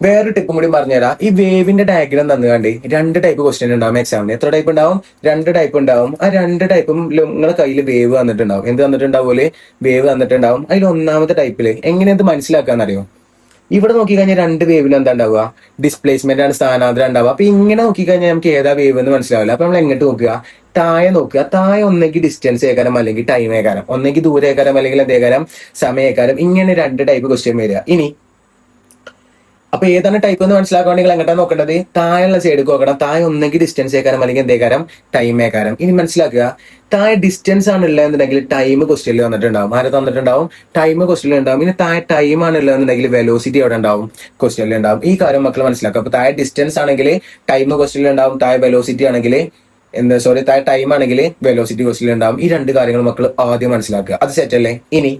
വേറൊരു ടിപ്പും കൂടി പറഞ്ഞുതരാം. ഈ വേവിന്റെ ഡയഗ്രാം തന്നുകാണ്ട് 2 ടൈപ്പ് ക്വസ്റ്റ്യൻ ഉണ്ടാവും എക്സാമിന്. എത്ര ടൈപ്പ് ഉണ്ടാവും? 2 ടൈപ്പ് ഉണ്ടാവും. ആ 2 ടൈപ്പും നിങ്ങളുടെ കയ്യിൽ വേവ് വന്നിട്ടുണ്ടാവും. എന്ത് വന്നിട്ടുണ്ടാവൂലേ? വേവ് വന്നിട്ടുണ്ടാവും. അതിൽ ഒന്നാമത്തെ ടൈപ്പില് എങ്ങനെ ഇത് മനസ്സിലാക്കാന്നറിയോ? ഇവിടെ നോക്കിക്കഴിഞ്ഞാൽ 2 വേവിലും എന്താ ഉണ്ടാവുക? ഡിസ്പ്ലേസ്മെന്റ് ആണ്, സ്ഥാനാന്തരം ഉണ്ടാവുക. അപ്പൊ ഇങ്ങനെ നോക്കിക്കഴിഞ്ഞാൽ നമുക്ക് ഏതാ വേവ് എന്ന് മനസ്സിലാവില്ല. അപ്പൊ നമ്മൾ എങ്ങോട്ട് നോക്കുക? താഴെ നോക്കുക. താഴെ ഒന്നെങ്കിൽ ഡിസ്റ്റൻസ് ഏകാരം അല്ലെങ്കിൽ ടൈം ഏകാരം, ഒന്നെങ്കിൽ ദൂരേക്കാരം അല്ലെങ്കിൽ എന്തേകാരം? സമയേക്കാരം. ഇങ്ങനെ 2 ടൈപ്പ് ക്വസ്റ്റ്യൻ വരിക. ഇനി അപ്പൊ ഏതാണ് ടൈപ്പ് എന്ന് മനസ്സിലാക്കുകയാണെങ്കിൽ എങ്ങോട്ടാണ് നോക്കേണ്ടത്? താഴെയുള്ള സൈഡ് നോക്കണം. താഴെ ഒന്നെങ്കിൽ ഡിസ്റ്റൻസ് ഏക്കാരം അല്ലെങ്കിൽ എന്തേക്കാരം? ടൈം ഏക്കാരം. ഇനി മനസ്സിലാക്കുക, താഴെ ഡിസ്റ്റൻസ് ആണ് ഉള്ളതെന്നുണ്ടെങ്കിൽ ടൈം ക്വസ്റ്റ്യനിൽ വന്നിട്ടുണ്ടാവും. ആരെ തന്നിട്ടുണ്ടാവും? ടൈം ക്വസ്റ്റ്യനിൽ ഉണ്ടാവും. ഇനി താഴെ ടൈം ആണ് ഉള്ളതെന്നുണ്ടെങ്കിൽ വെലോസിറ്റി അവിടെ ഉണ്ടാവും, ക്വസ്റ്റ്യനിൽ ഉണ്ടാവും. ഈ കാര്യം മക്കൾ മനസ്സിലാക്കുക. അപ്പൊ താഴെ ഡിസ്റ്റൻസ് ആണെങ്കിൽ ടൈം ക്വസ്റ്റ്യനിൽ ഉണ്ടാവും. താഴെ വെലോസിറ്റി ആണെങ്കിൽ താഴെ ടൈം ആണെങ്കിൽ വെലോസിറ്റി ക്വസ്റ്റ്യനിൽ ഉണ്ടാവും. ഈ 2 കാര്യങ്ങൾ മക്കൾ ആദ്യം മനസ്സിലാക്കുക. അത് സെറ്റ് അല്ലേ? ഇനി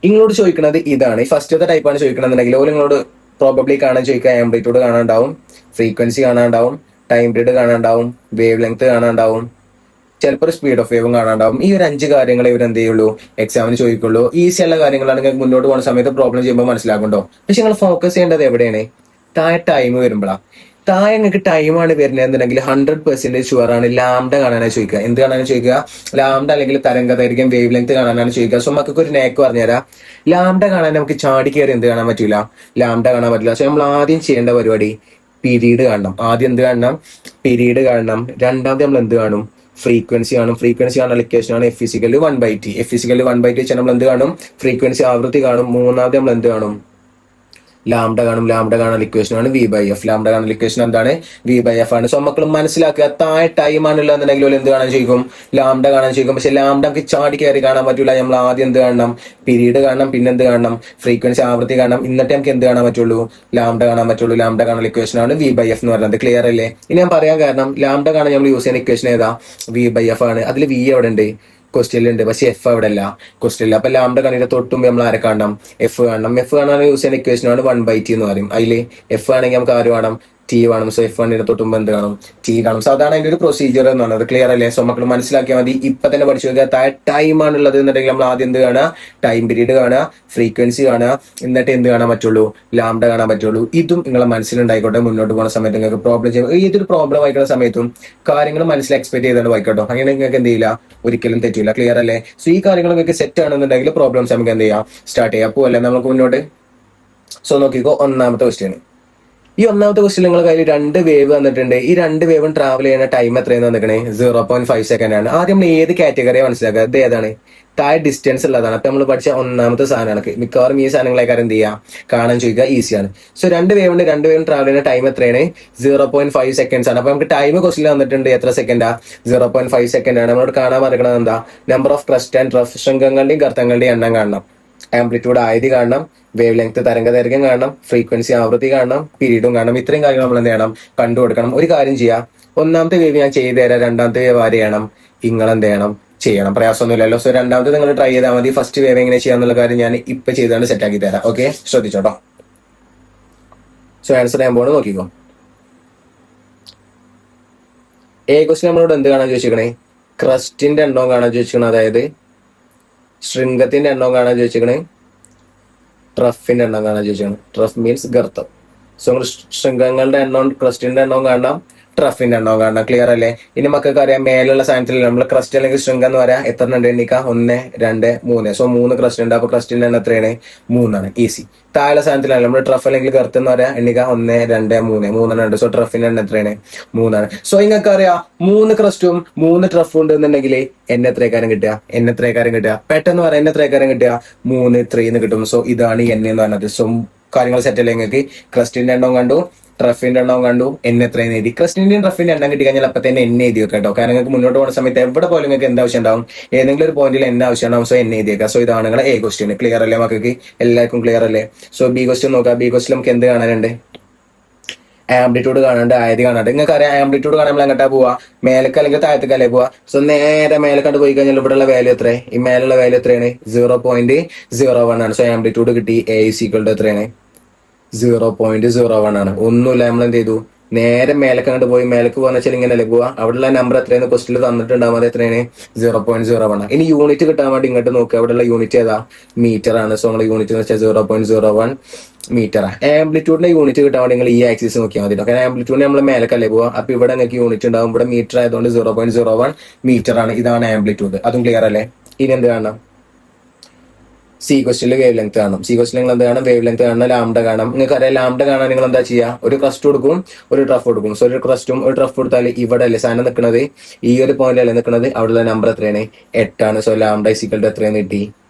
നിങ്ങളോട് ചോദിക്കുന്നത് ഇതാണ്. ഈ ഫസ്റ്റത്തെ ടൈപ്പാണ് ചോദിക്കണമെന്നുണ്ടെങ്കിൽ ഓരോ നിങ്ങളോട് പ്രോബബ്ലി കാണാൻ ചോദിക്കുക. ആംപ്ലിറ്റ്യൂഡ് കാണാനുണ്ടാവും, ഫ്രീക്വൻസി കാണാനുണ്ടാവും, ടൈം പീരീഡ് കാണാനുണ്ടാവും, വേവ് ലെങ്ത് കാണാനുണ്ടാവും, ചിലപ്പോൾ സ്പീഡ് ഓഫ് വേവും കാണാനുണ്ടാവും. ഈ ഒരു 5 കാര്യങ്ങൾ ഇവർ എന്ത് ചെയ്യുള്ളൂ? എക്സാമിന് ചോദിക്കുള്ളൂ. ഈസി ഉള്ള കാര്യങ്ങളാണെങ്കിൽ മുന്നോട്ട് പോകുന്ന സമയത്ത് പ്രോബ്ലം ചെയ്യുമ്പോൾ മനസ്സിലാക്കുന്നുണ്ടോ? പക്ഷെ നിങ്ങൾ ഫോക്കസ് ചെയ്യേണ്ടത് എവിടെയാണ്? താഴെ ടൈം വരുമ്പോഴാണ്. താഴെ നിങ്ങൾക്ക് ടൈമാണ് വരുന്നതെന്നുണ്ടെങ്കിൽ 100% ഷുവർ ആണ് ലാംഡ കാണാനാണ് ചോദിക്കുക. എന്ത് കാണാനാണ് ചോദിക്കുക? ലാംഡ അല്ലെങ്കിൽ തരംഗദൈർഘ്യം, വേവ് ലെങ്ത് കാണാനാണ് ചോദിക്കുക. സോ നമുക്ക് ഒരു നേക്ക് പറഞ്ഞുതരാം. ലാംഡ കാണാൻ നമുക്ക് ചാടി കയറി എന്ത് കാണാൻ പറ്റില്ല? ലാംഡ കാണാൻ പറ്റില്ല. സോ നമ്മൾ ആദ്യം ചെയ്യേണ്ട പരിപാടി പീരീഡ് കാണണം. ആദ്യം എന്ത് കാണണം? പീരീഡ് കാണണം. രണ്ടാമത് നമ്മൾ എന്ത് കാണും? ഫ്രീക്വൻസി കാണും. ഫ്രീക്വൻസി കാണാൻ ഇക്വേഷൻ ആണ് F=1/t. F=1/t വെച്ചാൽ നമ്മൾ എന്ത് കാണും? ഫ്രീക്വൻസി ആവൃത്തി കാണും. മൂന്നാമത് നമ്മൾ എന്ത് കാണും? ലാംഡ കാണും. ലാംഡ കാണാൻ ഇക്വേഷൻ ആണ് V/F. ലാംഡ കാണാൻ ഇക്വേഷൻ എന്താണ്? V/F ആണ്. സോ മക്കൾ മനസ്സിലാക്കുക. താഴെ ടൈം ആണുള്ളതെന്നുണ്ടെങ്കിൽ എന്ത് കാണാൻ ചോദിക്കും? ലാംഡ കാണാൻ ചോദിക്കും. പക്ഷെ ലാംഡ നമുക്ക് ചാടി കയറി കാണാൻ പറ്റൂല. നമ്മൾ ആദ്യം എന്ത് കാണണം? പീരീഡ് കാണണം. പിന്നെ എന്ത് കാണണം? ഫ്രീക്വൻസി ആവൃത്തി കാണണം. എന്നിട്ട് നമുക്ക് എന്ത് കാണാൻ പറ്റുള്ളൂ? ലാംഡ കാണാൻ പറ്റുള്ളൂ. ലാംഡ കാണാൻ ഇക്വേഷൻ ആണ് V/F എന്ന് പറയുന്നത്. ക്ലിയർ അല്ലേ? ഇനി ഞാൻ പറയാൻ കാരണം ലാംഡ കാണാൻ നമ്മൾ യൂസ് ചെയ്യുന്ന ഇക്വേഷൻ ഏതാ? V/F ആണ്. അതിൽ V എവിടെ ഉണ്ട്? ക്വസ്റ്റ്യനിലുണ്ട്. പക്ഷെ എഫ് അവിടെ അല്ല, ക്വസ്റ്റ്യനിൽ. അപ്പൊ ലാംഡ കണിയുടെ തൊട്ടുമ്പോ നമ്മൾ ആരെ കാണണം? എഫ് കാണണം. എഫ് കാണാൻ യൂസ് ചെയ്യുന്ന ഇക്വേഷൻ ആണ് 1/t എന്ന് പറയും. അതില് എഫ് ആണെങ്കിൽ നമുക്ക് ആര് വേണം? ടി വേണം. സോ F1 തൊട്ടുമ്പോ എന്ത് കാണും? ടി കാണും. സോ അതാണ് അതിന്റെ ഒരു പ്രൊസീജിയർ എന്ന് പറയുന്നത്. ക്ലിയർ അല്ലേ? സോ മക്കൾ മനസ്സിലാക്കിയാൽ മതി. ഇപ്പൊ തന്നെ പഠിച്ചു നോക്കുക. താഴെ ടൈം ആണുള്ളത് എന്നുണ്ടെങ്കിൽ നമ്മൾ ആദ്യം എന്ത് കാണുക? ടൈം പീരീഡ് കാണുക, ഫ്രീക്വൻസി കാണുക, എന്നിട്ട് എന്ത് കാണാൻ പറ്റുള്ളൂ? ലാംഡ കാണാൻ പറ്റുള്ളൂ. ഇതും നിങ്ങളെ മനസ്സിലുണ്ടായിക്കോട്ടെ. മുന്നോട്ട് പോകുന്ന സമയത്ത് നിങ്ങൾക്ക് പ്രോബ്ലം ചെയ്യും. ഏതൊരു പ്രോബ്ലം വായിക്കുന്ന സമയത്തും കാര്യങ്ങൾ മനസ്സിൽ എക്സ്പെക്ട് ചെയ്തുകൊണ്ട് വായിക്കട്ടോ. അങ്ങനെ നിങ്ങൾക്ക് എന്ത് ചെയ്യില്ല? ഒരിക്കലും തെറ്റില്ല. ക്ലിയർ അല്ലേ? സോ ഈ കാര്യങ്ങൾ നിങ്ങൾക്ക് സെറ്റ് ആണെന്നുണ്ടെങ്കിൽ പ്രോബ്ലംസ് നമുക്ക് എന്ത് ചെയ്യാം? സ്റ്റാർട്ട് ചെയ്യാം. പോവല്ലേ നമുക്ക് മുന്നോട്ട്? സോ നോക്കിക്കോ. ഒന്നാമത്തെ ക്വസ്റ്റ്യൻ. ഈ ഒന്നാമത്തെ ക്വസ്റ്റ്യൻ നിങ്ങളുടെ കയ്യിൽ 2 വേവ് വന്നിട്ടുണ്ട്. ഈ 2 വേവും ട്രാവൽ ചെയ്യുന്ന ടൈം എത്രയെന്ന് വന്നിക്കണേ? 0.5 സെക്കൻഡ് ആണ്. ആദ്യം നമ്മൾ ഏത് കാറ്റഗറിയെ മനസ്സിലാക്കുക? ഇത് ഏതാണ്? താഴെ ഡിസ്റ്റൻസ് ഉള്ളതാണ്. അപ്പൊ നമ്മൾ പഠിച്ച ഒന്നാമത്തെ സാധനമാണ്. മിക്കവാറും ഈ സാധനങ്ങളെക്കാരം എന്ത് ചെയ്യുക? കാണാൻ ചോദിക്കുക. ഈസിയാണ്. സോ 2 വേവ് ഉണ്ട്. 2 വേവും ട്രാവൽ ചെയ്യുന്ന ടൈം എത്രയാണ്? 0.5 സെക്കൻഡ്സ് ആണ്. അപ്പൊ നമുക്ക് ടൈം ക്വസ്റ്റ്യൻ വന്നിട്ടുണ്ട്. എത്ര സെക്കൻഡാ? 0.5 സെക്കൻഡ് ആണ്. നമ്മളോട് കാണാൻ പറയുന്നത് എന്താ? Number of crest and trough, ശൃംഖങ്ങളുടെയും ഗർത്തങ്ങളുടെയും എണ്ണം കാണണം. ആംപ്ലിറ്റ്യൂഡ് ആയത് കാണണം, വേവ് ലെങ്ത് തരംഗദൈർഘ്യം കാണണം, ഫ്രീക്വൻസി ആവൃത്തി കാണണം, പീരീഡും കാണണം. ഇത്രയും കാര്യങ്ങൾ നമ്മൾ എന്ത് ചെയ്യണം? കണ്ടു കൊടുക്കണം. ഒരു കാര്യം ചെയ്യാം. ഒന്നാമത്തെ വേവ് ഞാൻ ചെയ്തു തരാം. രണ്ടാമത്തെ വേവ് ആര് ചെയ്യണം? നിങ്ങൾ എന്ത് ചെയ്യണം? ചെയ്യണം. പ്രയാസമൊന്നുമില്ലല്ലോ. സോ രണ്ടാമത്തെ നിങ്ങൾ ട്രൈ ചെയ്താൽ മതി. ഫസ്റ്റ് വേവ് എങ്ങനെ ചെയ്യാന്നുള്ള കാര്യം ഞാൻ ഇപ്പൊ ചെയ്താണ് സെറ്റ് ആക്കി തരാം. ഓക്കെ, ശ്രദ്ധിച്ചോട്ടോ. സോ ആൻസർ ചെയ്യാൻ പോകണം. നോക്കിക്കോ. ക്വസ്റ്റ്യൻ നമ്മളോട് എന്ത് കാണാൻ ചോദിച്ചിരിക്കണേ? ക്രസ്റ്റിന്റെ എണ്ണവും കാണാൻ ചോദിച്ചിരിക്കണം. അതായത് ശൃംഗത്തിന്റെ എണ്ണവും കാണാൻ ചോദിച്ചിരിക്കണേ. ട്രഫിന്റെ എണ്ണം കാണാൻ ചോദിച്ചാണ്. Trough means ഗർത്തം. സോ നിങ്ങൾ ശൃംഗങ്ങളുടെ എണ്ണവും ക്രസ്റ്റിന്റെ എണ്ണവും കാണാം, ട്രഫിന്റെ എണ്ണവും കാണാം. ക്ലിയർ അല്ലേ? ഇനി മക്കൾക്ക് അറിയാം മേലുള്ള സാധനത്തിൽ നമ്മൾ ക്രസ്റ്റ് അല്ലെങ്കിൽ ശൃംഗം എന്ന് പറയാം. എത്ര ഉണ്ട് എണ്ണിക്കാം? 1, 2, 3. സോ 3 ക്രസ്റ്റ് ഉണ്ട്. അപ്പൊ ക്രസ്റ്റിന്റെ എണ്ണം എത്രയാണ്? 3 ഈസി. താഴെ സാധനത്തിലാണ് നമ്മൾ ട്രഫ് അല്ലെങ്കിൽ ഗർത്ത് എന്ന് പറയാം. എണ്ണിക്കാം 1, 2, 3. 3 ഉണ്ട്. സോ ട്രഫിന്റെ എണ്ണം എത്രയാണ്? 3. സോ നിങ്ങൾക്ക് അറിയാം 3 ക്രസ്റ്റും 3 ട്രഫും ഉണ്ട് എന്നുണ്ടെങ്കിൽ എത്രക്കാരം കിട്ടുക? എത്രക്കാരം കിട്ടുക? പെട്ടെന്ന് പറയാം. എത്രക്കാരം കിട്ടുക? 3, 3 എന്ന് കിട്ടും. സോ ഇതാണ് എന്ന് പറഞ്ഞത്. സോ കാര്യങ്ങൾ സെറ്റ് അല്ലേ? നിങ്ങൾക്ക് ക്രസ്റ്റിന്റെ എണ്ണവും കണ്ടു, ട്രഫിന്റെ എണ്ണം കണ്ടു, എൻ എത്രയെന്ന് എഴുതി. ക്രസ്റ്റിന്റെയും ട്രഫിന്റെ എണ്ണം കിട്ടി കഴിഞ്ഞാൽ അപ്പൊ തന്നെ എന്നെ എഴുതി വെക്കാം കേട്ടോ. കാരണം നിങ്ങൾക്ക് മുന്നോട്ട് പോകുന്ന സമയത്ത് എവിടെ പോലും നിങ്ങൾക്ക് എന്ത് ആവശ്യം ഉണ്ടാവും, ഏതെങ്കിലും ഒരു പോയിന്റിൽ എന്നെ ആവശ്യം ഉണ്ടാവും. സോ എന്നെ എഴുതിയേക്കാം. സോ ഇതാണ് നിങ്ങളെ എ ക്വസ്റ്റ്യൻ. ക്ലിയർ അല്ലേ മക്കൾക്ക്? എല്ലാവർക്കും ക്ലിയർ അല്ലേ? സോ ബി ക്വസ്റ്റ്യൻ നോക്കാം. ബി ക്വസ്റ്റ്യൻ നമുക്ക് എന്ത് കാണാനുണ്ട്? ആംപ്ലിറ്റ്യൂഡ് കാണാണ്ട്, ആയത് കാണാണ്ട്. നിങ്ങൾക്ക് അറിയാം ആംപ്ലിറ്റ്യൂഡ് കാണാൻ നമ്മൾ എങ്ങോട്ടാ പോവാ? മേലക്ക് അല്ലെങ്കിൽ താഴത്തേക്കല്ലേ പോവാ? സോ നേരെ മേലെ കണ്ട് പോയി കഴിഞ്ഞാൽ ഇവിടെയുള്ള വാല്യൂ എത്ര? ഈ മേലുള്ള വാല്യൂ എത്രയാണ്? 0.01 ആണ്. സോ ആംപ്ലിറ്റ്യൂഡ് കിട്ടി. എ ഇസ് ഈക്വൽ ടു എത്രയാണ്? 0.01 ആണ്. ഒന്നുമില്ല, നമ്മൾ എന്ത് ചെയ്തു? നേരെ മേലക്ക് അങ്ങോട്ട് പോയി. മേലക്ക് പോകാന്ന് വെച്ചാൽ ഇങ്ങനെയല്ലേ പോവാ? അവിടെയുള്ള നമ്പർ എത്രയാണ് ക്വസ്റ്റിൽ തന്നിട്ടുണ്ടാവും. അത് എത്രയാണ്? 0.01. ഇനി യൂണിറ്റ് കിട്ടാൻ വേണ്ടി ഇങ്ങോട്ട് നോക്കുക. അവിടെയുള്ള യൂണിറ്റ് ഏതാ? മീറ്റർ ആണ്. സോ നമ്മൾ യൂണിറ്റ് എന്ന് വെച്ചാൽ 0.01 മീറ്റർ. ആംപ്ലിറ്റ്യൂഡിന്റെ യൂണിറ്റ് കിട്ടാൻ വേണ്ടി നിങ്ങൾ ഈ ആക്സിസ് നോക്കിയാൽ മതി. കാരണം ആംപ്ലിറ്റ്യൂഡ് നമ്മൾ മേലക്കല്ലേ പോവാ? അപ്പൊ ഇവിടെ നിങ്ങൾക്ക് യൂണിറ്റ് ഉണ്ടാവും. ഇവിടെ മീറ്റർ ആയതുകൊണ്ട് 0.01 മീറ്റർ ആണ്. ഇതാണ് ആംപ്ലിറ്റ്യൂഡ്. അതും ക്ലിയർ അല്ലേ? ഇനി എന്ത് കാണണം? സി ക്വസ്റ്റിൽ വേവ് ലെങ്ത് കാണും. സി ക്വസ്റ്റിൽ നിങ്ങൾ എന്ത് കാണും? വേവ് ലെങ്ത് കാണണം, ലാംഡ കാണാം. നിങ്ങൾക്ക് അറിയാം ലാംഡ കാണാൻ നിങ്ങൾ എന്താ ചെയ്യുക? ഒരു ക്രസ്റ്റ് കൊടുക്കും, ഒരു ട്രഫ് കൊടുക്കും. സോ ഒരു ക്രസ്റ്റും ഒരു ട്രഫ് കൊടുത്താൽ ഇവിടെ അല്ലേ സാധനം നിൽക്കുന്നത്? ഈ ഒരു പോയിന്റ് അല്ലേ നിൽക്കുന്നത്? അവിടെയുള്ള നമ്പർ എത്രയാണ്? 8 ആണ്. സോ ലാംഡ ഇസിക്കൽ ടു എത്രയാണ് കിട്ടി?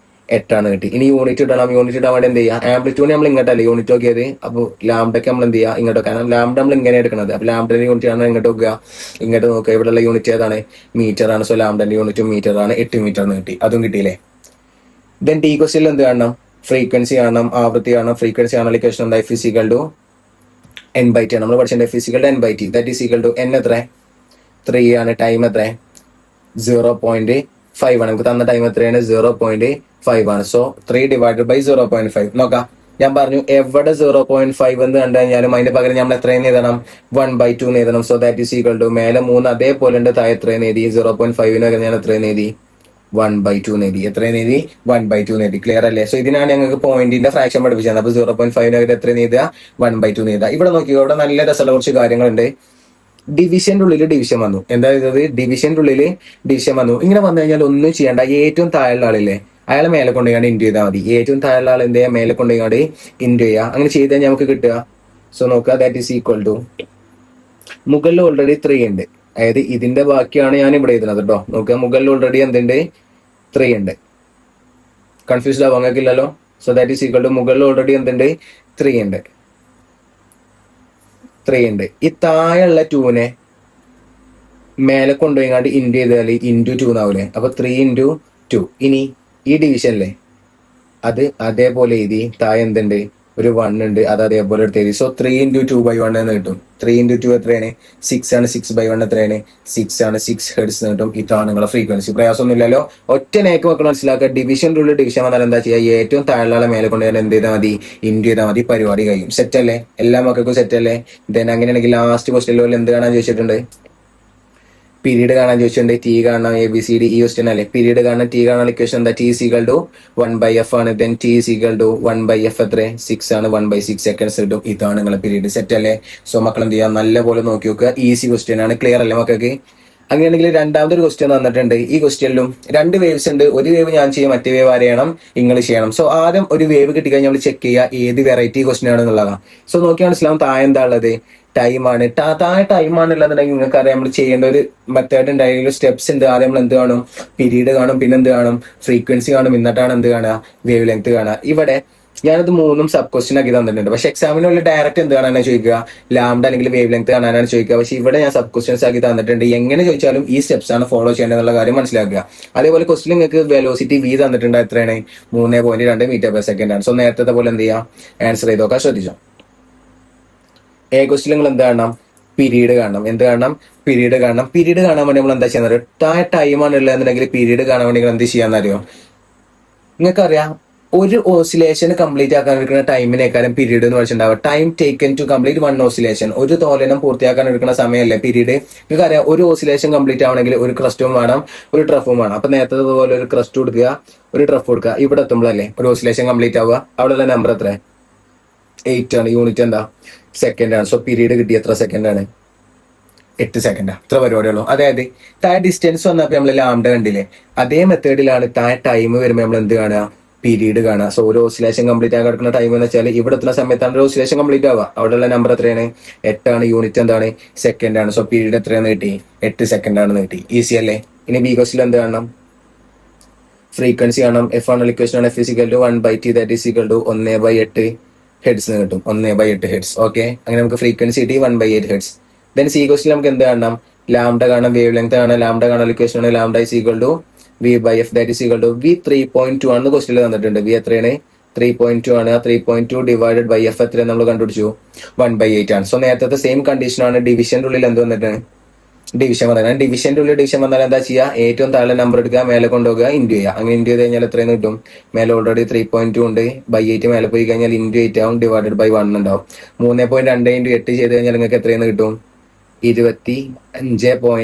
8 കിട്ടി. ഇനി യൂണിറ്റ് ഇടണം. യൂണിറ്റ് ഇടാൻ വേണ്ടി എന്ത് ചെയ്യുക? ആംപ്ലിറ്റ്യൂഡ് നമ്മൾ ഇങ്ങോട്ടല്ലേ യൂണിറ്റ് നോക്കിയത്? അപ്പോൾ ലാംഡയ്ക്ക് നമ്മൾ എന്ത് ചെയ്യുക? ഇങ്ങോട്ട്. കാരണം ലാംഡ നമ്മൾ ഇങ്ങനെ എടുക്കുന്നത്. അപ്പോൾ ലാംഡന്റെ യൂണിറ്റ് ആണ് ഇങ്ങോട്ട് നോക്കുക. ഇങ്ങോട്ട് നോക്കുക. ഇവിടെയുള്ള യൂണിറ്റ് ഏതാണ്? മീറ്റർ ആണ്. സോ ലാംഡന്റെ യൂണിറ്റ് മീറ്റർ ആണ്. 8 മീറ്റർ എന്ന് കിട്ടി. അതും കിട്ടിയില്ലേ? ദെൻ ടി ക്വസ്റ്റിൽ എന്ത് കാണണം? ഫ്രീക്വൻസി കാണണം, ആവൃത്തി കാണണം. ഫ്രീക്വൻസി കാണാൻ ഇക്വേഷൻ എന്താ? F is equal to N by T ആണ് നമ്മൾ പഠിച്ചത്. F is equal to N by T. That is equal to N എത്ര? 3 ആണ്. ടൈം എത്ര? 0.5 ആണ്. നമുക്ക് തന്ന ടൈം എത്രയാണ്? 0.5 ആണ്. So 3 divided by 0.5. നോക്കാം. ഞാൻ പറഞ്ഞു എവിടെ 0.5 എന്ന് കണ്ടു കഴിഞ്ഞാലും അതിന്റെ പകരം നമ്മൾ എത്രയെന്ന് എഴുതണം? 1/2 എഴുതണം. So that is equal to മേലെ 3 അതേപോലെ ഉണ്ട്, താഴെ എത്രയെന്ന് എഴുതി? 0.5 പകരം ഞാൻ എത്രയെന്ന് എഴുതി? 1/2 എഴുതി. എത്രയെന്ന് എഴുതി? 1/2 എഴുതി. ക്ലിയർ അല്ലേ? സോ ഇതിനാണ് ഞങ്ങൾക്ക് പോയിന്റിന്റെ ഫ്രാക്ഷൻ പഠിപ്പിച്ചത്. അപ്പൊ 0.5 എത്രയെന്ന് എഴുതുക? 1/2 എഴുതുക. ഇവിടെ നോക്കിയോ, ഇവിടെ നല്ല രസമുള്ള കുറച്ച് കാര്യങ്ങളുണ്ട്. ഡിവിഷന്റെ ഉള്ളിൽ ഡിവിഷൻ വന്നു. എന്താ ചെയ്തത്? ഡിവിഷന്റെ ഉള്ളിൽ ഡിവിഷൻ വന്നു. ഇങ്ങനെ വന്നു കഴിഞ്ഞാൽ ഒന്നും ചെയ്യണ്ട. ഏറ്റവും താഴെയുള്ള ആളില്ലേ, അയാളെ മേലെ കൊണ്ടുപോയി ഇൻറ്റു ചെയ്താൽ മതി. ഏറ്റവും താഴെയുള്ള ആൾ എന്ത് ചെയ്യുക? മേലെ കൊണ്ടുപോയി ഇൻറ്റു ചെയ്യുക. അങ്ങനെ ചെയ്ത് കഴിഞ്ഞാൽ നമുക്ക് കിട്ടുക. സോ നോക്കുക, ദാറ്റ് ഈസ് ഈക്വൽ ടു മുകളിൽ ഓൾറെഡി 3 ഉണ്ട്. അതായത് ഇതിന്റെ ബാക്കിയാണ് ഞാൻ ഇവിടെ എഴുതുന്നത് കേട്ടോ. നോക്കുക, മുകളിൽ ഓൾറെഡി എന്തുണ്ട്? 3 ഉണ്ട്. കൺഫ്യൂസ്ഡ് ആവാൻ ഇല്ലല്ലോ. So that is equal to മുകളിൽ ഓൾറെഡി എന്തുണ്ട്? 3 ഉണ്ട്. 3 ഉണ്ട്. ഈ താഴെയുള്ള 2നെ മേലെ കൊണ്ടുപോയി ഇൻറ്റു ചെയ്താൽ ഇൻറ്റു 2 എന്നാവൂലേ? അപ്പൊ 3 × 2. ഇനി ഈ ഡിവിഷനിലെ അത് അതേപോലെ എഴുതി. താഴെ എന്തുണ്ട്? ഒരു 1 ഉണ്ട്. അത് അതേപോലെ എടുത്ത് എഴുതി. സോ 3 × 2/1 എന്ന് കിട്ടും. 3 × 2 എത്രയാണ്? 6 ആണ്. 6/1 എത്രയാണ്? 6 ആണ്. 6 ഹെർട്സ് കിട്ടും. ഇതാണ് നിങ്ങളുടെ ഫ്രീക്വൻസി. പ്രയാസമൊന്നും ഇല്ലല്ലോ. ഒറ്റ നേക്ക് മക്കൾ മനസ്സിലാക്കുക. ഡിവിഷൻ്റെ ഉള്ളിൽ ഡിവിഷൻ വന്നാൽ എന്താ ചെയ്യുക? ഏറ്റവും താഴെ മേലെ കൊണ്ട് എന്ത് ചെയ്താൽ മതി? ഇൻറ്റു ചെയ്താൽ മതി. പരിപാടി കഴിയും. സെറ്റ് അല്ലേ? എല്ലാ മക്കൾക്കും സെറ്റ് അല്ലേ? ദെൻ അങ്ങനെയാണെങ്കിൽ ലാസ്റ്റ് ക്വസ്റ്റ്യനിൽ എന്ത് കാണാൻ ചോദിച്ചിട്ടുണ്ട്? പീരീഡ് കാണാൻ ചോദിച്ചിട്ടുണ്ട്. ടി കാണാം, ABCD ഈ ക്വസ്റ്റ്യൻ അല്ലേ? പീരീഡ് കാണാൻ, ടി കാണാൻ ഇക്വേഷൻ എന്താ? T is equal to 1/f ആണ്. Then T is equal to 1/f എത്ര? 6 ആണ്. 1/6 സെക്കൻഡ്സ് കിട്ടും. ഇതാണ് നിങ്ങളെ പീരീഡ്. സെറ്റ് അല്ലേ? സോ മക്കൾ എന്ത് ചെയ്യാം? നല്ല പോലെ നോക്കി നോക്കുക. ഈസി ക്വസ്റ്റ്യൻ ആണ്. ക്ലിയർ അല്ലേ മക്കൾക്ക്? അങ്ങനെയാണെങ്കിൽ രണ്ടാമതൊരു ക്വസ്റ്റ്യൻ തന്നിട്ടുണ്ട്. ഈ ക്വസ്റ്റ്യനിലും 2 വേവ്സ് ഉണ്ട്. ഒരു വേവ് ഞാൻ ചെയ്യും, മറ്റേ വേവ് ആരെയണം? നിങ്ങൾ ചെയ്യണം. സോ ആദ്യം ഒരു വേവ് കിട്ടിക്കഴിഞ്ഞാൽ നമ്മൾ ചെക്ക് ചെയ്യുക ഏത് വെറൈറ്റി ക്വസ്റ്റ്യൻ ആണെന്നുള്ളതാണ്. സോ നോക്കി മനസ്സിലാവും. താഴെ എന്താ ഉള്ളത്? ടൈമാണ്. താഴെ ടൈമാണ് ഉള്ളതെന്നുണ്ടെങ്കിൽ നിങ്ങൾക്ക് അറിയാം നമ്മൾ ചെയ്യേണ്ട ഒരു മെത്തേഡ് ഉണ്ടായെങ്കിലും സ്റ്റെപ്സ് ഉണ്ട്. ആദ്യം നമ്മൾ എന്ത് കാണും? പീരീഡ് കാണും. പിന്നെ എന്ത് കാണും? ഫ്രീക്വൻസി കാണും. എന്നിട്ടാണ് എന്ത് കാണുക? വേവ് ലെങ്ത് കാണുക. ഇവിടെ ഞാനത് 3 സബ് ക്വസ്റ്റ്യൻ ആക്കി തന്നിട്ടുണ്ട്. പക്ഷെ എക്സാമിനുള്ള ഡയറക്റ്റ് എന്ത് കാണാനാണ് ചോദിക്കുക? ലാംഡ അല്ലെങ്കിൽ വേവ് ലെങ്ത് കാണാനാണ് ചോദിക്കുക. പക്ഷെ ഇവിടെ ഞാൻ സബ് ക്വസ്റ്റ്യൻസ് ആക്കി തന്നിട്ടുണ്ട്. എങ്ങനെ ചോദിച്ചാലും ഈ സ്റ്റെപ്സ് ആണ് ഫോളോ ചെയ്യേണ്ടതെന്നുള്ള കാര്യം മനസ്സിലാക്കുക. അതേപോലെ ക്വസ്റ്റ്യൻ നിങ്ങൾക്ക് വെലോസിറ്റി V തന്നിട്ടുണ്ട്. എത്രയാണ്? 3.2 മീറ്റർ/സെക്കൻഡ് ആണ്. സോ നേരത്തെ പോലെ എന്ത് ചെയ്യാം? ആൻസർ ചെയ്ത് നോക്കാം. ശ്രദ്ധിച്ചോ. എ ക്വസ്റ്റ്യൻ നിങ്ങൾ എന്ത് കാണണം? പീരീഡ് കാണണം. എന്ത് കാണണം? പീരീഡ് കാണണം. പീരീഡ് കാണാൻ വേണ്ടി നമ്മൾ എന്താ ചെയ്യുന്നത്? ടൈമാണ് ഉള്ളതെന്നുണ്ടെങ്കിൽ പീരീഡ് കാണാൻ വേണ്ടി നിങ്ങൾ എന്ത് ചെയ്യാന്നറിയോ? നിങ്ങൾക്കറിയാം ഒരു ഓസിലേഷൻ കംപ്ലീറ്റ് ആക്കാൻ എടുക്കുന്ന ടൈമിനേക്കാളും പീരീഡ് എന്ന് വെച്ചിട്ടുണ്ടാവുക. Time taken to complete 1 oscillation. ഒരു തോലനം പൂർത്തിയാക്കാൻ എടുക്കുന്ന സമയമല്ലേ പീരീഡ്? നിങ്ങൾക്കറിയാം ഒരു ഓസിലേഷൻ കംപ്ലീറ്റ് ആവണമെങ്കിൽ ഒരു ക്രസ്റ്റും വേണം, ഒരു ട്രഫും വേണം. അപ്പൊ നേരത്തെ പോലെ ഒരു ക്രസ്റ്റ് കൊടുക്കുക, ഒരു ട്രഫ് കൊടുക്കുക. ഇവിടെ എത്തുമ്പോഴല്ലേ ഒരു ഓസിലേഷൻ കംപ്ലീറ്റ് ആവുക. അവിടെയുള്ള നമ്പർ എത്ര? 8 ആണ്. യൂണിറ്റ് എന്താ? സെക്കൻഡ് ആണ്. സോ പീരീഡ് കിട്ടി എത്ര സെക്കൻഡ് ആണ്? 8 സെക്കൻഡാ. ഇത്ര പരിപാടിയുള്ളൂ. അതായത് താഴെ ഡിസ്റ്റൻസ് വന്നപ്പോൾ നമ്മൾ ലാംഡ കണ്ടില്ലേ? അതേ മെത്തേഡിലാണ് താഴെ ടൈം വരുമ്പോൾ നമ്മൾ എന്ത് കാണുക? പീരീഡ് കാണുക. സോ ഒരു ഓസിലേഷൻ കംപ്ലീറ്റ് ആക്കി കിടക്കുന്ന ടൈം എന്ന് വെച്ചാൽ ഇവിടെ എത്തുന്ന സമയത്താണ് ഒരു ഓസിലേഷൻ കംപ്ലീറ്റ് ആവുക. അവിടെയുള്ള നമ്പർ എത്രയാണ്? 8 ആണ്. യൂണിറ്റ് എന്താണ്? സെക്കൻഡ് ആണ്. സോ പീരീഡ് എത്രയാണെന്ന് കിട്ടി? 8 സെക്കൻഡ് ആണെന്ന് കിട്ടി. ഈസി അല്ലേ? ഇനി ബി ക്വസ്റ്റിൽ എന്ത് കാണണം? ഫ്രീക്വൻസി കാണണം. F ആണ് ഇക്വേഷൻ ആണ്. F is equal to 1/t, that is equal to 1/8 heads കിട്ടും, 1/8 ഹെഡ്സ്. ഓക്കെ, അങ്ങനെ നമുക്ക് ഫ്രീക്വൻസി കിട്ടി 1/8 ഹെഡ്സ്. ദെൻ സി ക്വസ്റ്റിൽ നമുക്ക് എന്ത് കാണണം? ലാംഡ കാണാം, വേവ് ലെങ്ത് കാണാം, ലാംഡ കാണാൻ ഇക്വേഷൻ ആണ് lambda is equal to V/F, that is equal to V 3.2 ആണെന്ന് ക്വസ്റ്റിൽ തന്നിട്ടുണ്ട്. V എത്രയാണ്? 3.2 ആണ്. ആ 3.2 ഡിവൈഡഡ് ബൈ എഫ് എത്ര നമ്മൾ കണ്ടുപിടിച്ചു? 1/8 ആണ്. സോ നേരത്തെ സെയിം കണ്ടീഷൻ ആണ്. ഡിവിഷന്റെ ഉള്ളിൽ എന്ത് വന്നിട്ടാണ്? ഡിവിഷൻ പറഞ്ഞാൽ ഡിവിഷന്റെ ഉള്ളിൽ ഡിവിഷൻ വന്നാൽ എന്താ ചെയ്യുക? ഏറ്റവും താഴെ നമ്പർ എടുക്കുക, മേലെ കൊണ്ടുപോകുക, ഇൻറ്റു ചെയ്യുക. അങ്ങനെ ഇൻറ്റു ചെയ്ത് കഴിഞ്ഞാൽ എത്രയെന്ന് കിട്ടും? മേലെ ഓൾറെഡി 3.2 ഉണ്ട്, /8 മേലെ പോയി കഴിഞ്ഞാൽ ഇൻറ്റു 8 ആവും, ഡിവൈഡഡ് ബൈ 1 ഉണ്ടാവും. 3.2 × 8 ചെയ്ത് കഴിഞ്ഞാൽ നിങ്ങൾക്ക് എത്രയെന്ന് കിട്ടും? 25.6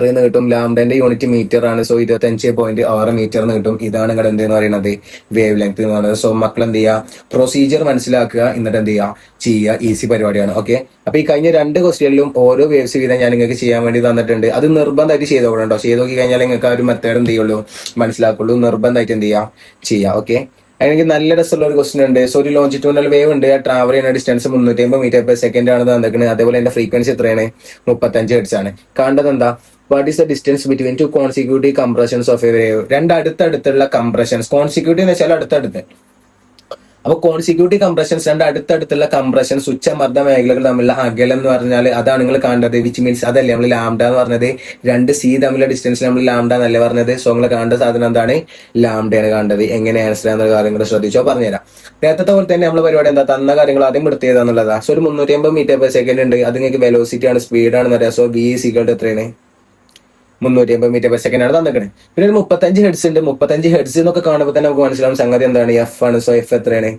എന്ന് കിട്ടും. ലാംഡന്റെ യൂണിറ്റ് മീറ്റർ ആണ്. സോ 25.6 മീറ്റർ എന്ന് കിട്ടും. ഇതാണ് നിങ്ങളുടെ എന്തെന്ന് പറയുന്നത്? വേവ് ലെങ്ത് എന്ന് പറയുന്നത്. സോ മക്കൾ എന്ത് ചെയ്യുക? പ്രൊസീജിയർ മനസ്സിലാക്കുക, എന്നിട്ട് എന്ത് ചെയ്യുക? ഈസി പരിപാടിയാണ്. ഓക്കെ, അപ്പൊ ഈ കഴിഞ്ഞ 2 ക്വസ്റ്റ്യനിലും ഓരോ വേവ്സ് വീതം ഞാൻ നിങ്ങൾക്ക് ചെയ്യാൻ വേണ്ടി തന്നിട്ടുണ്ട്. അത് നിർബന്ധമായിട്ട് ചെയ്തോളൂ. ചെയ്ത് നോക്കി കഴിഞ്ഞാൽ നിങ്ങൾക്ക് ആ ഒരു മെത്തേഡ് എന്ത് ചെയ്യുള്ളൂ? മനസ്സിലാക്കുള്ളൂ. നിർബന്ധമായിട്ട് എന്ത് ചെയ്യുക. ഓക്കെ, അല്ലെങ്കിൽ നല്ല രസമുള്ള ഒരു ക്വസ്റ്റൻ ഉണ്ട്. സോ ഒരു ലോഞ്ചിറ്റ്യൂണൽ വേവ് ഉണ്ട്, ട്രാവൽ ചെയ്യുന്ന ഡിസ്റ്റൻസ് 350 മീറ്റർ/സെക്കൻഡ് ആണ് തന്നിരിക്കുന്നത്. അതേപോലെ എന്റെ ഫ്രീക്വൻസി എത്രയാണ്? 35 ഹെർട്സ് ആണ്. കാണേണ്ടത് എന്താ? What is the distance between 2 consecutive compressions of A wave? രണ്ട് അടുത്തടുത്തുള്ള കംപ്രഷൻസ്. കോൺസിക്യൂട്ടീവ് എന്ന് വെച്ചാൽ അടുത്തടുത്ത്. അപ്പൊ കോൺസിക്യൂട്ടീവ് കംപ്രഷൻസ്, രണ്ട് അടുത്തടുത്തുള്ള കംപ്രഷൻസ്, ഉച്ചമർദ്ദ മേഖലകൾ തമ്മിലുള്ള അകലം എന്ന് പറഞ്ഞാൽ അതാണ് നിങ്ങൾ കാണേണ്ടത്. വിച്ച് മീൻസ് അതല്ലേ നമ്മൾ ലാംഡ എന്ന് പറഞ്ഞത്? 2 സി തമ്മിലുള്ള ഡിസ്റ്റൻസ് നമ്മൾ ലാംഡ എന്നല്ലേ പറഞ്ഞത്? സോ നിങ്ങൾ കാണേണ്ട സാധനം എന്താണ്? ലാംഡയാണ് കാണേണ്ടത്. എങ്ങനെ ആൻസർ എന്ന കാര്യങ്ങൾ ശ്രദ്ധിച്ചോ, പറഞ്ഞുതരാം. നേരത്തെ പോലെ തന്നെ നമ്മൾ പരിപാടി എന്താ? തന്ന കാര്യങ്ങൾ ആദ്യം എടുത്ത് ചെയ്താന്നുള്ളതാ. സോ ഒരു 350 മീറ്റർ/സെക്കൻഡ് ഉണ്ട്. അത് നിങ്ങൾക്ക് വെലോസിറ്റി ആണ്, സ്പീഡാണ് പറയാം. സോ V = എത്രയാണ്? 350 മീറ്റർ/സെക്കൻഡ് ആണ് തന്നിക്കണേ. പിന്നെ ഒരു 35 ഹെഡ്സ് ഉണ്ട്. 35 ഹെഡ്സ് എന്നൊക്കെ കാണുമ്പോൾ തന്നെ നമുക്ക് മനസ്സിലാവും സംഗതി എന്താണ്? F ആണ്. സോ F എത്രയാണ്?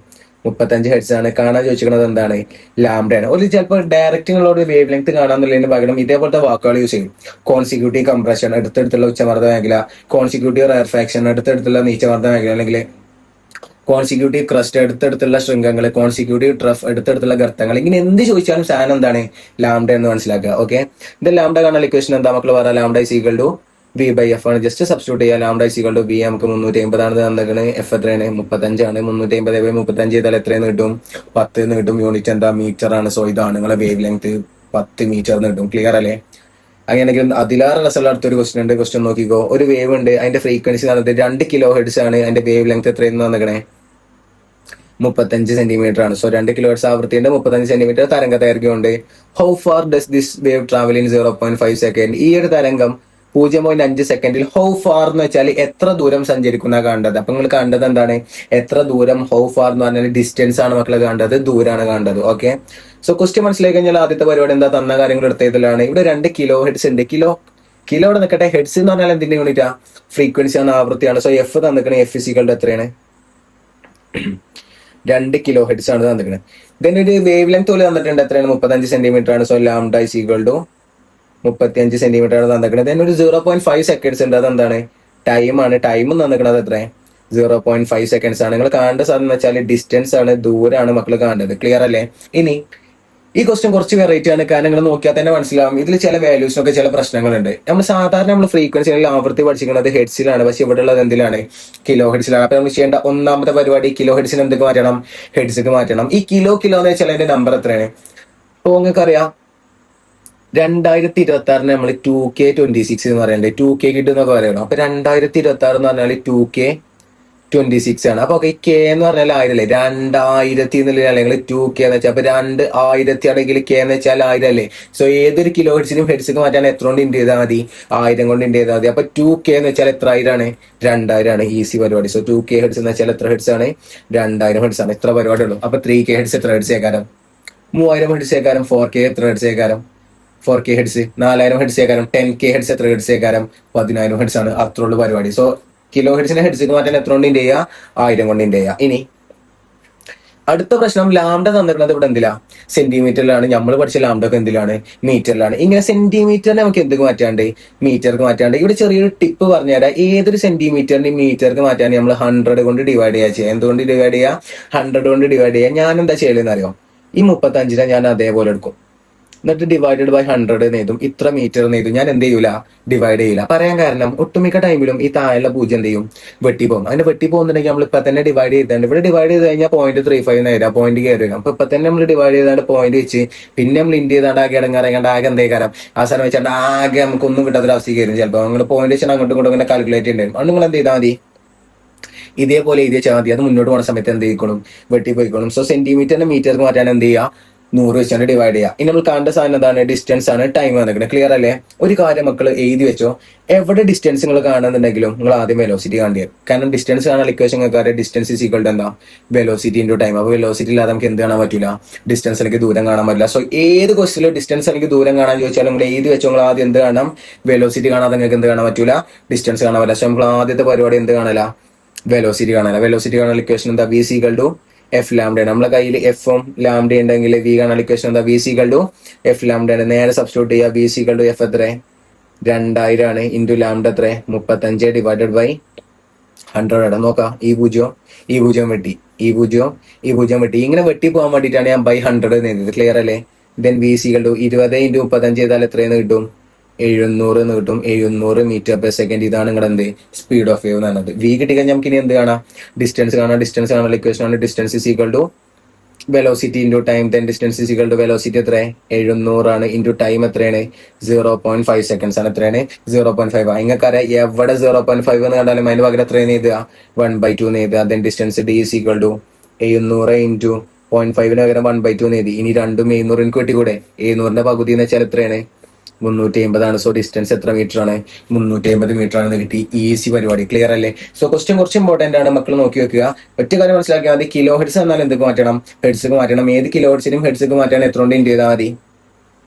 35 ഹെഡ്സ് ആണ്. കാണാൻ ചോദിച്ചിരിക്കുന്നത് എന്താണ്? ലാംഡയാണ്. ഒരു ചിലപ്പോൾ ഡയറക്റ്റിങ്ങളോട് വേവ് ലെങ്ത് കാണാന്നുള്ളതിന് പകരം ഇതേപോലത്തെ വാക്കുകൾ യൂസ് ചെയ്യും. കോൺസിക്യൂട്ടീവ് കംപ്രഷൻ, അടുത്തടുത്തുള്ള ഉച്ചമർദ്ദ മേഖല. കോൺസിക്യൂട്ടീവ് റെയർഫാക്ഷൻ, അടുത്തടുത്തുള്ള നീച്ചമർദ്ദ മേഖല. അല്ലെങ്കിൽ കോൺസിക്യൂട്ടീവ് ക്രസ്റ്റ്, അടുത്തടുത്തുള്ള ശൃംഗങ്ങൾ. കോൺസിക്യൂട്ടീവ് ട്രഫ്, അടുത്തടുത്തുള്ള ഗർത്തങ്ങൾ. ഇങ്ങനെ എന്ത് ചോദിച്ചാലും സാധനം എന്താണ്? ലാംഡ എന്ന് മനസ്സിലാക്കുക. ഓക്കെ, ഇത് ലാംഡ കാണാൻ ഇക്വേഷൻ എന്താ മക്കൾ? പറയാം, lambda is equal to V/F ആണ്. ജസ്റ്റ് സബ്സ്റ്റിറ്റ്യൂട്ട് ചെയ്യുക. Lambda is equal to V നമുക്ക് 350 ആണ് തന്നിരിക്കുന്നത്. F എത്രയാണ്? 35 ആണ്. 350/35 ചെയ്താൽ എത്രയെന്ന് കിട്ടും? 10 എന്ന് കിട്ടും. യൂണിറ്റ് എന്താ? മീറ്റർ ആണ്. സോ ഇതാണ് നിങ്ങളെ വേവ് ലെങ്ത്, 10 മീറ്റർ എന്ന് കിട്ടും. ക്ലിയർ അല്ലേ? അങ്ങനെയെങ്കിൽ അതിലാറ് രസമുള്ള അടുത്തൊരു ക്വസ്റ്റൻ ഉണ്ട്. ക്വസ്റ്റൻ നോക്കിക്കോ. ഒരു വേവ് ഉണ്ട്, അതിന്റെ ഫ്രീക്വൻസി തന്നത് 2 കിലോ ഹെഡ്സ് ആണ്. അതിന്റെ വേവ് ലെങ്ത് എത്രയെന്ന് തന്നിരിക്കണേ? 35 സെന്റിമീറ്റർ ആണ്. സോ 2 കിലോ ഹെർട്സ് ആവൃത്തിയുണ്ട്, 35 സെന്റിമീറ്റർ തരംഗ ദൈർഘ്യമുണ്ട്. How far does this wave travel in 0.5 second? ഈ ഒരു തരംഗം 0.5 സെക്കൻഡിൽ ഹൗ ഫാർ എന്ന് വെച്ചാൽ എത്ര ദൂരം സഞ്ചരിക്കുന്ന കാണേണ്ടത്. അപ്പൊ നിങ്ങൾ കണ്ടത് എന്താണ്? എത്ര ദൂരം? ഹൗ ഫാർ എന്ന് പറഞ്ഞാൽ ഡിസ്റ്റൻസ് ആണ് മക്കളെ കാണേണ്ടത്, ദൂരാണ് കാണേണ്ടത്. ഓക്കെ, സോ ക്വസ്റ്റ്യൻ മനസ്സിലാക്കി കഴിഞ്ഞാൽ ആദ്യത്തെ പരിപാടി എന്താ? തന്ന കാര്യങ്ങൾ എടുത്തതിലാണ്. ഇവിടെ 2 കിലോ ഹെഡ്സ് ഉണ്ട്. കിലോടെ നിൽക്കട്ടെ. ഹെഡ്സ് എന്ന് പറഞ്ഞാൽ എന്തിന്റെ യൂണിറ്റാ? ഫ്രീക്വൻസി ആണ്, ആവൃത്തിയാണ്. സോ F തന്നിക്കണേ. F = എത്രയാണ്? 2 കിലോ ഹെഡ്സ് ആണ് തന്നിരിക്കുന്നത്. ഇതിന്റെ ഒരു വേവ് ലെങ്ത് പോലെ തന്നിട്ടുണ്ട്. എത്രയാണ്? 35 സെന്റിമീറ്റർ ആണ്. So lambda is equal to 35 centimetre ആണ് തന്നിരിക്കുന്നത്. ഇതിന് ഒരു 0.5 സെക്കൻഡ്സ് ഉണ്ട്. അതെന്താണ്? ടൈം ആണ്. ടൈം തന്നിരിക്കുന്നത് എത്ര? 0.5 സെക്കൻഡ്സ് ആണ്. നിങ്ങൾ കാണേണ്ട സാധനം എന്ന് വെച്ചാൽ ഡിസ്റ്റൻസ് ആണ്, ദൂരാണ് മക്കൾ കാണേണ്ടത്. ക്ലിയർ അല്ലേ? ഇനി ഈ ക്വസ്റ്റ്യൻ കുറച്ച് വെറൈറ്റി ആണ്. കാരണം നിങ്ങൾ നോക്കിയാൽ തന്നെ മനസ്സിലാവും ഇതിൽ ചില വാല്യൂസിനൊക്കെ ചില പ്രശ്നങ്ങളുണ്ട്. നമ്മൾ ഫ്രീക്വൻസികളിൽ ആവൃത്തി പഠിച്ചിരിക്കുന്നത് ഹെഡ്സിലാണ്. പക്ഷെ ഇവിടെ ഉള്ളത് എന്തിലാണ്? കിലോ ഹെഡ്സിലാണ്. അപ്പൊ നമ്മൾ ചെയ്യേണ്ട ഒന്നാമത്തെ പരിപാടി കിലോ ഹെഡ്സിന് എന്തൊക്കെ മാറ്റണം? ഹെഡ്സിക്ക് മാറ്റണം. ഈ കിലോ എന്ന് വെച്ചാൽ അതിന്റെ നമ്പർ എത്രയാണ്? അപ്പോൾ നിങ്ങൾക്ക് അറിയാം 2026 നമ്മൾ 2K26 എന്ന് പറയുന്നത് 2K കിട്ടും എന്നൊക്കെ പറയണം. അപ്പൊ 2026 എന്ന് പറഞ്ഞാൽ 2K26 ആണ്. അപ്പൊ K എന്ന് പറഞ്ഞാൽ 1000 അല്ലേ? 2000 എന്നുള്ള അല്ലെങ്കിൽ 2K എന്ന് വെച്ചാൽ അപ്പൊ 2000 ആണെങ്കിൽ K എന്ന് വെച്ചാൽ 1000 അല്ലേ? സോ ഏതൊരു കിലോ ഹെഡ്സിനും ഹെഡ്സിന് മാറ്റാൻ എത്ര കൊണ്ട് ഇൻഡ് ചെയ്താൽ മതി? 1000 കൊണ്ട് ഇൻഡ് ചെയ്താൽ മതി. അപ്പൊ 2K എന്ന് വെച്ചാൽ എത്ര ആയിരമാണ്? 2000 ആണ്. ഈസി പരിപാടി. സോ 2K ഹെഡ്സ് എന്ന് വെച്ചാൽ എത്ര ഹെഡ്സ് ആണ്? 2000 ഹെഡ്സ് ആണ്. ഇത്ര പരിപാടി ഉള്ളൂ. അപ്പൊ 3K ഹെഡ്സ് എത്ര ഹെഡ്സ് ഏക്കാരം? 3000 ഹെഡ്സ് ഏക്കാരം. 4K എത്ര ഹെഡ്സ് ഏക്കാരം? 4K hertz. 4000 ഹെഡ്സ് ഏക്കാരം. 10K ഹെഡ്സ് എത്ര ഹെഡ്സ് ഏക്കാരം? 10000 ഹെഡ്സ് ആണ്. അത്രയുള്ള പരിപാടി. സോ കിലോ ഹെഡ്സിന്റെ ഹെഡ്സിന് മാറ്റാൻ എത്ര കൊണ്ട് ഇൻഡ് ചെയ്യുക? 1000 കൊണ്ട് ഇൻഡ് ചെയ്യുക. ഇനി അടുത്ത പ്രശ്നം, ലാംഡ തന്നിരുന്നത് ഇവിടെ എന്തിലാ? സെന്റിമീറ്ററിലാണ്. നമ്മൾ പഠിച്ച ലാംഡ ഒക്കെ എന്തിലാണ്? മീറ്ററിലാണ്. ഇങ്ങനെ സെന്റിമീറ്ററിനെ നമുക്ക് എന്തൊക്കെ മാറ്റാണ്ട്? മീറ്റർക്ക് മാറ്റാണ്ട്. ഇവിടെ ചെറിയൊരു ടിപ്പ് പറഞ്ഞുതരാം. ഏതൊരു സെന്റിമീറ്ററിന് മീറ്റർക്ക് മാറ്റാൻ നമ്മൾ 100 കൊണ്ട് ഡിവൈഡ് ചെയ്യുക. എന്തുകൊണ്ട് ഡിവൈഡ് ചെയ്യുക? 100 കൊണ്ട് ഡിവൈഡ് ചെയ്യുക. ഞാൻ എന്താ ചെയ്യലെന്ന് അറിയോ? ഈ 35 ഞാൻ അതേപോലെ എടുക്കും, എന്നിട്ട് ഡിവൈഡഡ് ബൈ 100 എഴുതും. ഇത്ര മീറ്റർ എഴുതും. ഞാൻ എന്ത് ചെയ്യൂല? ഡിവൈഡ് ചെയ്യില്ല. പറയാൻ കാരണം ഒട്ടുമിക്ക ടൈമിലും ഈ താഴെയുള്ള 0 എന്ത് ചെയ്യും? വെട്ടി പോകും. അതിന്റെ വെട്ടി പോകുന്നുണ്ടെങ്കിൽ നമ്മൾ ഇപ്പൊ തന്നെ ഡിവൈഡ് ചെയ്തിട്ടുണ്ട്. ഇവിടെ ഡിവൈഡ് ചെയ്ത് കഴിഞ്ഞാൽ 0.35 നേരം പോയിന്റ് കയറി വരും. അപ്പൊ ഇപ്പൊ തന്നെ നമ്മൾ ഡിവൈഡ് ചെയ്താണ്ട് പോയിന്റ് വെച്ച് പിന്നെ നമ്മൾ ഇൻഡ് ചെയ്താണ്ട് ആകെ ഇടങ്ങാറങ്ങാണ്ട് ആകെ എന്തേ കാരം ആ സാധനം വെച്ചാണ്ട് ആകെ നമുക്ക് ഒന്നും കിട്ടാത്ത അവസ്ഥ കയറും. ചിലപ്പോൾ നിങ്ങൾ പോയിന്റ് വെച്ചാൽ അങ്ങോട്ടും ഇങ്ങോട്ടും ഇങ്ങനെ കാൽക്കുലേറ്റ് ചെയ്യേണ്ടി വരും. അത് നിങ്ങൾ എന്ത് ചെയ്താൽ മതി? ഇതേപോലെ എഴുതിയ മതി. അത് മുന്നോട്ട് പോകുന്ന സമയത്ത് എന്ത് ചെയ്യിക്കണം, വെട്ടിപ്പോയിക്കോളും. സോ സെന്റിമീറ്ററിന്റെ മീറ്റർക്ക് മാറ്റാൻ എന്ത് ചെയ്യുക, 100 വെച്ചാണ് ഡിവൈഡ് ചെയ്യുക. ഇനി നമ്മൾ കാണേണ്ട സാധനം എന്താണ്, ഡിസ്റ്റൻസ് ആണ്, ടൈം വന്നിരിക്കുന്നത്. ക്ലിയർ അല്ലേ? ഒരു കാര്യം മക്കൾ എഴുതി വെച്ചോ, എവിടെ ഡിസ്റ്റൻസ് നിങ്ങൾ കാണുന്നുണ്ടെങ്കിലും നിങ്ങൾ ആദ്യം വെലോസിറ്റി കാണേണ്ടി വരും. കാരണം ഡിസ്റ്റൻസ് കാണാൻ ഇക്വേഷൻ നിങ്ങൾക്ക് ഡിസ്റ്റൻസ് ഈസ് ഈക്വൽ ടു എന്താ, വെലോസിറ്റി ഇൻറ്റു ടൈം. അപ്പോൾ വെലോസിറ്റി ഇല്ലാതെ നമുക്ക് എന്ത് കാണാൻ പറ്റില്ല, ഡിസ്റ്റൻസ് അല്ലെങ്കിൽ ദൂരം കാണാൻ പറ്റില്ല. സോ ഏത് ക്വസ്റ്റിലും ഡിസ്റ്റൻസ് അല്ലെങ്കിൽ ദൂരം കാണാൻ ചോദിച്ചാൽ നിങ്ങൾ എഴുതി വെച്ചോ, നിങ്ങൾ ആദ്യം എന്ത് കാണാം, വെലോസിറ്റി കാണാതെ നിങ്ങൾക്ക് എന്ത് കാണാൻ പറ്റില്ല, ഡിസ്റ്റൻസ് കാണാൻ പറ്റില്ല. സോ നമ്മൾ ആദ്യത്തെ പരിപാടി എന്ത് കാണല, വെലോസിറ്റി കാണാല. വെലോസിറ്റി കാണാൻ ഇക്വേഷൻ എന്താ, V is equal to F lambda. നമ്മളെ കയ്യിൽ എഫും ലാംഡ ഉണ്ടെങ്കിൽ വി കാണാൻ ഇക്വേഷൻ എന്താ, V is equal to F lambda. നേരെ സബ്സ്റ്റിറ്റ്യൂട്ട് ചെയ്യുക, V is equal to F എത്ര, 2000 ആണ്, ഇൻറ്റു ലാംഡ എത്ര, 35 ഡിവൈഡഡ് ബൈ 100 നോക്കാം. ഈ പൂജ്യം വെട്ടി, ഈ പൂജ്യം വെട്ടി. ഇങ്ങനെ വെട്ടി പോകാൻ വേണ്ടിയിട്ടാണ് ഞാൻ ബൈ 100 എഴുതിയത്. ക്ലിയർ അല്ലേ? Then V is equal to 20 into 35 ചെയ്താൽ എത്രയെന്ന് കിട്ടും, 700 എന്ന് കിട്ടും. 700 മീറ്റർ പെർ സെക്കൻഡ്. ഇതാണ് നിങ്ങളുടെ എന്ത്, സ്പീഡ് ഓഫ് വേവ് എന്ന് പറഞ്ഞത്. വി കിട്ടിക്കഴിഞ്ഞാൽ നമുക്ക് ഇനി എന്ത് കാണാം, ഡിസ്റ്റൻസ് കാണാം. ഡിസ്റ്റൻസ് കാണാൻ ഇക്വേഷൻ ആണ്, distance is equal to velocity into time. Then distance is equal to velocity എത്ര, 700 ആണ്, ഇൻറ്റു ടൈം എത്രയാണ്, 0.5 സെക്കൻഡ്സ് ആണ്. എത്രയാണ്, 0.5. നിങ്ങൾക്കറിയാം എവിടെ 0.5 എന്ന് കണ്ടാലും അതിന് പകരം എത്രയെന്ന് എഴുതുക, 1/2 എന്ന് എഴുതുക. Then distance D is equal to 700 into 0.5 പകരം 1/2 എന്ന് എഴുതി. ഇനി രണ്ടും 700 എനിക്ക് വെട്ടിക്കൂടെ, 700ന്റെ പകുതി എന്ന് വെച്ചാൽ എത്രയാണ്, 350 ആണ്. സോ ഡിസ്റ്റൻസ് എത്ര മീറ്റർ ആണ്, 350 മീറ്റർ ആണെന്ന് കിട്ടി. ഈസി പരിപാടി. ക്ലിയർ അല്ലേ? സോ ക്വസ്റ്റ്യൻ കുറച്ച് ഇമ്പോർട്ടന്റ് ആണ്, മക്കൾ നോക്കി വെക്കുക. ഒറ്റ കാര്യം മനസ്സിലാക്കിയാൽ മതി, കിലോ ഹെഡ്സ് എന്നാൽ എന്തൊക്കെ മാറ്റണം, ഹെഡ്സൊക്കെ മാറ്റണം. ഏത് കിലോ ഹെഡ്സിനും ഹെഡ്സൊക്കെ മാറ്റാൻ എത്ര കൊണ്ട് ഇൻഡ് ചെയ്താൽ മതി,